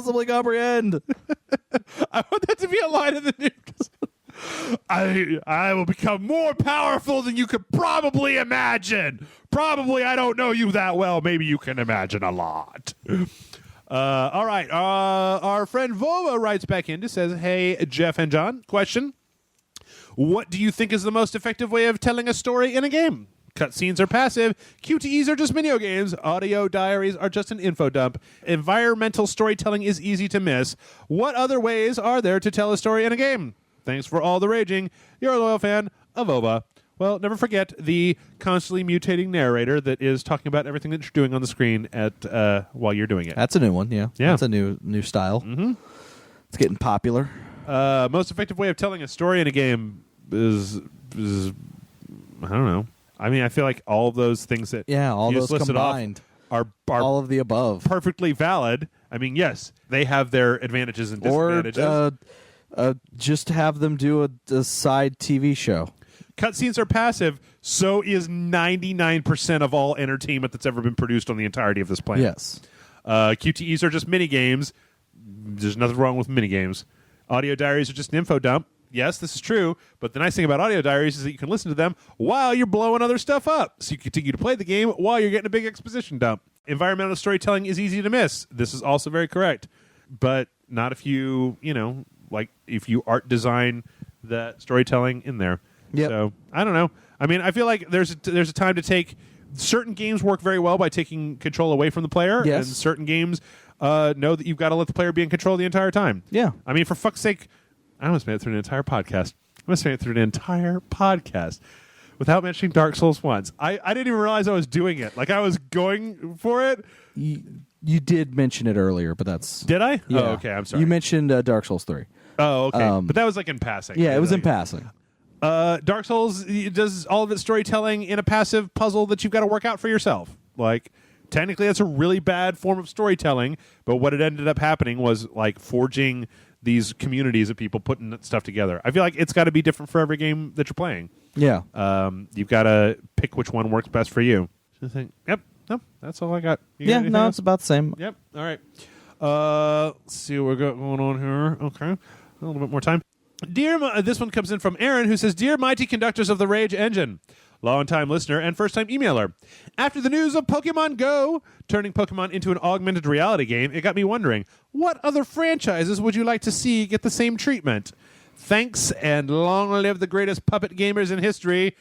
want that to be a line in the news. I will become more powerful than you could probably imagine. Probably, I don't know you that well. Maybe you can imagine a lot. All right. Our friend Vova writes back in and says, hey, Jeff and John, question. What do you think is the most effective way of telling a story in a game? Cutscenes are passive. QTEs are just video games. Audio diaries are just an info dump. Environmental storytelling is easy to miss. What other ways are there to tell a story in a game? Thanks for all the raging. You're a loyal fan of OVA. Well, never forget the constantly mutating narrator that is talking about everything that you're doing on the screen while you're doing it. That's a new one, yeah. Yeah. That's a new style. Mm-hmm. It's getting popular. Most effective way of telling a story in a game is I don't know. I mean, I feel like all of those things that all you those just listed combined are all of the above. perfectly valid. I mean, yes, they have their advantages and disadvantages. Or just have them do a side TV show. Cutscenes are passive, so is 99% of all entertainment that's ever been produced on the entirety of this planet. Yes. QTEs are just mini games. There's nothing wrong with mini games. Audio diaries are just an info dump. Yes, this is true, but the nice thing about audio diaries is that you can listen to them while you're blowing other stuff up, so you continue to play the game while you're getting a big exposition dump. Environmental storytelling is easy to miss. This is also very correct, but not if you if you art design that storytelling in there. Yep. So I don't know. I mean, I feel like there's a time to take. Certain games work very well by taking control away from the player, yes. and certain games know that you've got to let the player be in control the entire time. Yeah. I mean, for fuck's sake, I almost made it through an entire podcast. Without mentioning Dark Souls once. I didn't even realize I was doing it. Like, I was going for it. You did mention it earlier, but that's... Did I? Yeah. Oh, okay. I'm sorry. You mentioned Dark Souls 3. Oh, okay. But that was like in passing. Yeah, it was in passing. Dark Souls does all of its storytelling in a passive puzzle that you've got to work out for yourself. Like, technically, that's a really bad form of storytelling, but what it ended up happening was, like, forging these communities of people putting stuff together. I feel like it's got to be different for every game that you're playing. Yeah. You've got to pick which one works best for you. So I think, yep, no, that's all I got. You got anything else? It's about the same. Yep, all right. Let's see what we got going on here. Okay, a little bit more time. This one comes in from Aaron, who says, Dear mighty conductors of the Rage Engine, long-time listener and first-time emailer. After the news of Pokemon Go turning Pokemon into an augmented reality game, it got me wondering, what other franchises would you like to see get the same treatment? Thanks, and long live the greatest puppet gamers in history,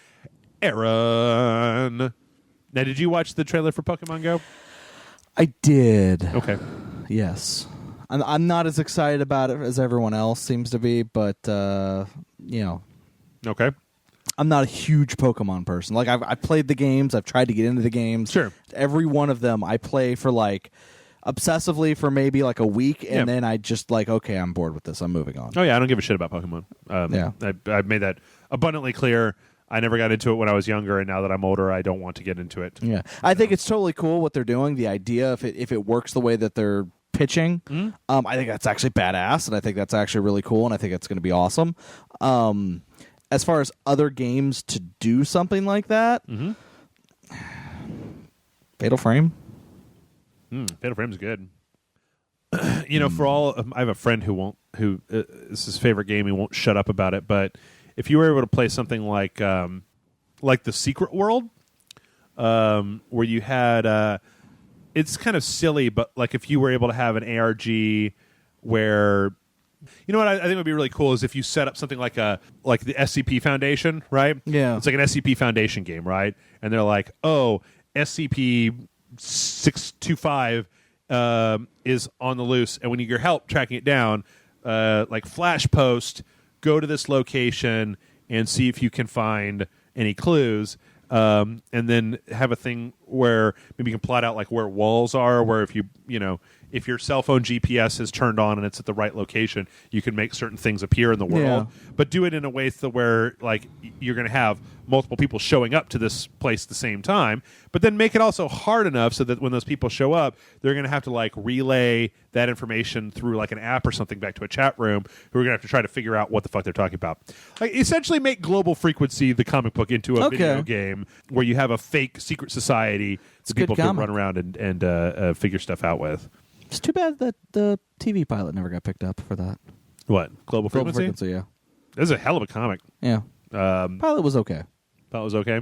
Aaron. Now, did you watch the trailer for Pokemon Go? I did. Okay. Yes. I'm not as excited about it as everyone else seems to be, but, Okay. I'm not a huge Pokemon person. Like, I've played the games. I've tried to get into the games. Sure. Every one of them I play for, like, obsessively for maybe, like, a week, and then I just, like, okay, I'm bored with this. I'm moving on. Oh, yeah, I don't give a shit about Pokemon. I've made that abundantly clear. I never got into it when I was younger, and now that I'm older, I don't want to get into it. Yeah. I think it's totally cool what they're doing. The idea, if it works the way that they're pitching, I think that's actually badass, and I think that's actually really cool, and I think it's going to be awesome. As far as other games to do something like that, Fatal Frame. Fatal Frame's good. For all, I have a friend who it's his favorite game. He won't shut up about it. But if you were able to play something like The Secret World, where you had, it's kind of silly, but like if you were able to have an ARG where, you know what I think would be really cool is if you set up something like the SCP Foundation, right? Yeah, it's like an SCP Foundation game, right? And they're like, oh, SCP-625 is on the loose, and we need your help tracking it down. Like flash post, go to this location and see if you can find any clues, and then have a thing where maybe you can plot out like where walls are, where if if your cell phone GPS is turned on and it's at the right location, you can make certain things appear in the world. But do it in a way where like you're going to have multiple people showing up to this place at the same time. But then make it also hard enough so that when those people show up, they're going to have to like relay that information through like an app or something back to a chat room, who are going to have to try to figure out what the fuck they're talking about. Like essentially make Global Frequency the comic book into a video game where you have a fake secret society that people can run around and figure stuff out with. It's too bad that the TV pilot never got picked up for that. What? Global Frequency? Yeah. This is a hell of a comic. Yeah. Pilot was okay. Thought was okay.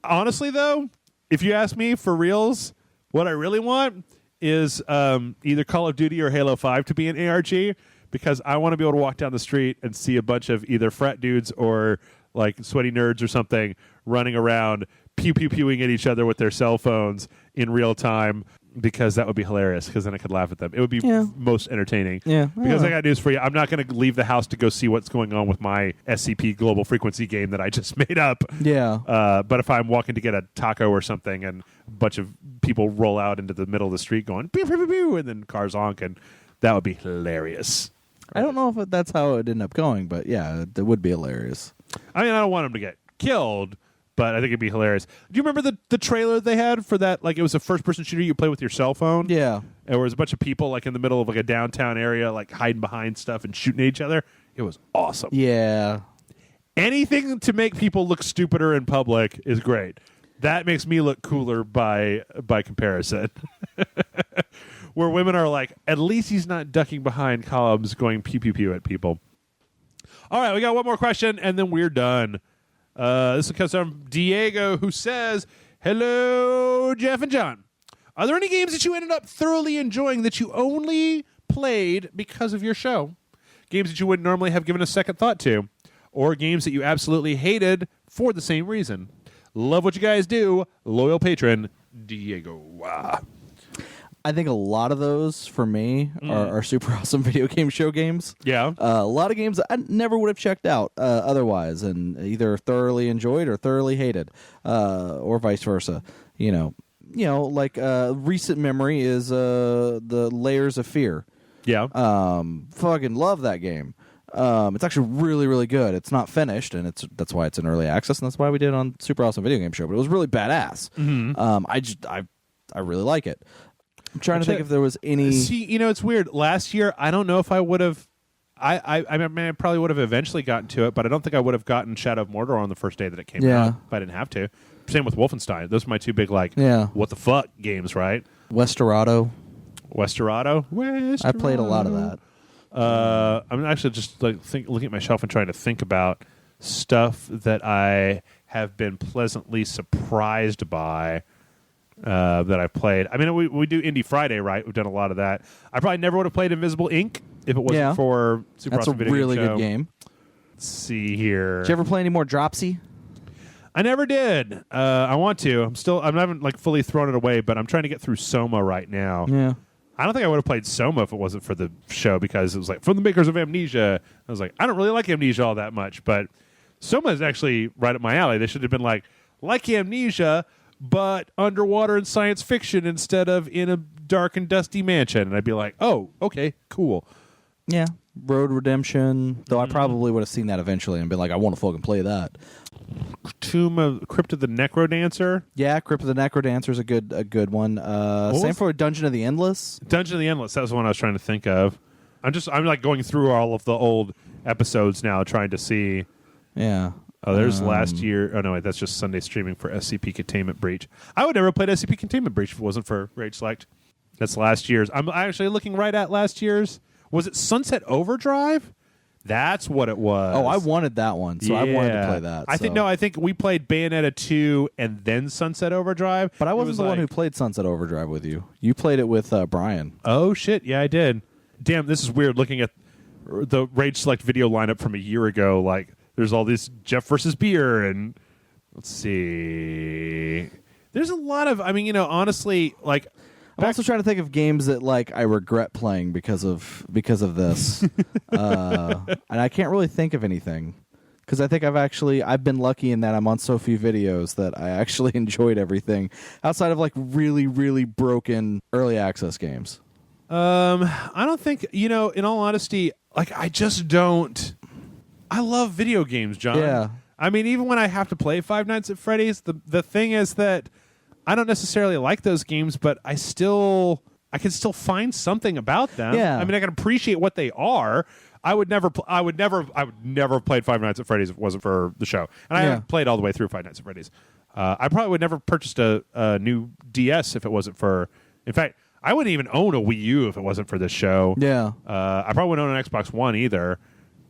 Honestly, though, if you ask me for reals, what I really want is either Call of Duty or Halo 5 to be an ARG, because I want to be able to walk down the street and see a bunch of either frat dudes or like sweaty nerds or something running around pew-pew-pewing at each other with their cell phones in real time, because that would be hilarious, because then I could laugh at them. It would be most entertaining. Yeah. Because I got news for you. I'm not going to leave the house to go see what's going on with my SCP Global Frequency game that I just made up. Yeah. But if I'm walking to get a taco or something and a bunch of people roll out into the middle of the street going pew, pew, pew, pew, and then cars honking, that would be hilarious. I don't know if that's how it ended up going, but yeah, it would be hilarious. I mean, I don't want them to get killed, but I think it'd be hilarious. Do you remember the trailer they had for that? Like, it was a first-person shooter you play with your cell phone? Yeah. And there was a bunch of people, like, in the middle of, like, a downtown area, like, hiding behind stuff and shooting at each other. It was awesome. Yeah. Anything to make people look stupider in public is great. That makes me look cooler by comparison. Where women are like, at least he's not ducking behind columns going pew-pew-pew at people. All right, we got one more question, and then we're done. This comes from Diego, who says, "Hello, Jeff and John. Are there any games that you ended up thoroughly enjoying that you only played because of your show? Games that you wouldn't normally have given a second thought to? Or games that you absolutely hated for the same reason? Love what you guys do. Loyal patron, Diego." I think a lot of those, for me, are super awesome video game show games. Yeah. A lot of games I never would have checked out otherwise, and either thoroughly enjoyed or thoroughly hated, or vice versa. Like recent memory is the Layers of Fear. Yeah. Fucking love that game. It's actually really, really good. It's not finished, and that's why it's in early access, and that's why we did it on Super Awesome Video Game Show. But it was really badass. Mm-hmm. I really like it. I'm trying to think if there was any. See, it's weird. Last year, I don't know if I would have. I probably would have eventually gotten to it, but I don't think I would have gotten Shadow of Mordor on the first day that it came out if I didn't have to. Same with Wolfenstein. Those are my two big what the fuck games, right? Westerado. I played a lot of that. I'm actually just looking at my shelf and trying to think about stuff that I have been pleasantly surprised by. That I played. I mean, we do Indie Friday, right? We've done a lot of that. I probably never would have played Invisible Ink if it wasn't for Super Awesome Video Game Show. That's a really good game. Let's see here. Did you ever play any more Dropsy? I never did. I want to. I haven't fully thrown it away, but I'm trying to get through Soma right now. Yeah. I don't think I would have played Soma if it wasn't for the show, because it was like from the makers of Amnesia. I was like, I don't really like Amnesia all that much, but Soma is actually right up my alley. They should have been like Amnesia, but underwater in science fiction instead of in a dark and dusty mansion. And I'd be like, oh, okay, cool. Yeah. Road Redemption. Though I probably would have seen that eventually and been like, I want to fucking play that. Crypt of the Necrodancer. Yeah, Crypt of the Necrodancer is a good one. Same for Dungeon of the Endless. Dungeon of the Endless. That was the one I was trying to think of. I'm like going through all of the old episodes now, trying to see. Yeah. Oh, there's last year. Oh, no, wait, that's just Sunday streaming for SCP Containment Breach. I would never have played SCP Containment Breach if it wasn't for Rage Select. That's last year's. I'm actually looking right at last year's. Was it Sunset Overdrive? That's what it was. Oh, I wanted that one, so I wanted to play that. I think we played Bayonetta 2 and then Sunset Overdrive. But I wasn't the one who played Sunset Overdrive with you. You played it with Brian. Oh, shit. Yeah, I did. Damn, this is weird looking at the Rage Select video lineup from a year ago. Like, there's all this Jeff versus Beer, and let's see. There's a lot of, honestly, like. I'm also trying to think of games that I regret playing because of this, and I can't really think of anything Because I think I've been lucky in that I'm on so few videos that I actually enjoyed everything outside of like really, really broken early access games. I don't think, in all honesty, like I just don't. I love video games, John. Yeah. I mean, even when I have to play Five Nights at Freddy's, the thing is that I don't necessarily like those games, but I can still find something about them. Yeah. I mean, I can appreciate what they are. I would never have played Five Nights at Freddy's if it wasn't for the show. And I haven't played all the way through Five Nights at Freddy's. I probably would never purchased a new DS if it wasn't for. In fact, I wouldn't even own a Wii U if it wasn't for this show. Yeah. I probably wouldn't own an Xbox One either.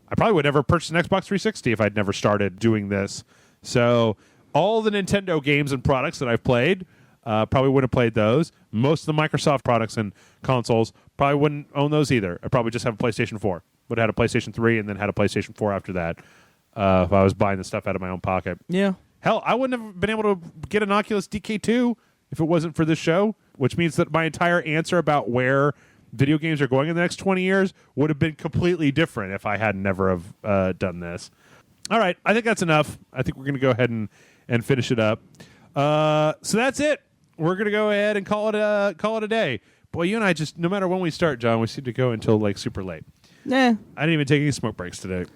I probably would never purchase an Xbox 360 if I'd never started doing this. So all the Nintendo games and products that I've played, probably wouldn't have played those. Most of the Microsoft products and consoles, probably wouldn't own those either. I'd probably just have a PlayStation 4. Would have had a PlayStation 3 and then had a PlayStation 4 after that if I was buying the stuff out of my own pocket. Yeah. Hell, I wouldn't have been able to get an Oculus DK2 if it wasn't for this show, which means that my entire answer about where video games are going in the next 20 years would have been completely different if I had never have done this. All right, I think that's enough. I think we're going to go ahead and finish it up. So that's it. We're going to go ahead and call it a day. Boy, you and I just, no matter when we start, John, we seem to go until like super late. Nah. I didn't even take any smoke breaks today.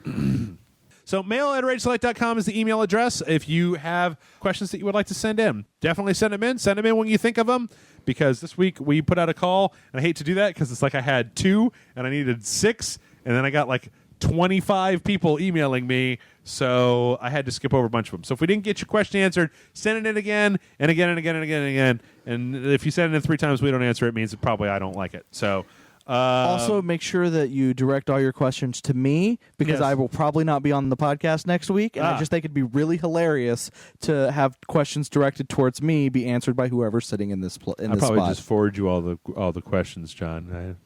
So mail@rageselect.com is the email address. If you have questions that you would like to send in, definitely send them in. Send them in when you think of them, because this week we put out a call, and I hate to do that because it's like I had 2 and I needed 6, and then I got like 25 people emailing me, so I had to skip over a bunch of them. So if we didn't get your question answered, send it in again and again and again and again and again. And if you send it in 3 times we don't answer, it means that probably I don't like it. So also, make sure that you direct all your questions to me, because Yes. I will probably not be on the podcast next week, and I just think it'd be really hilarious to have questions directed towards me be answered by whoever's sitting in this I'll probably just forward you all the questions, John. I'm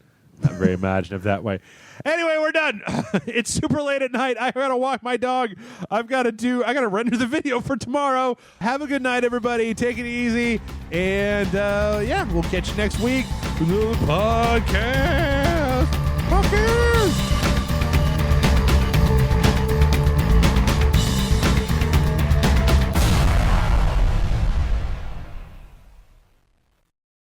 not very imaginative that way. Anyway, we're done. It's super late at night. I gotta walk my dog. I gotta render the video for tomorrow. Have a good night, everybody. Take it easy. And we'll catch you next week for the podcast.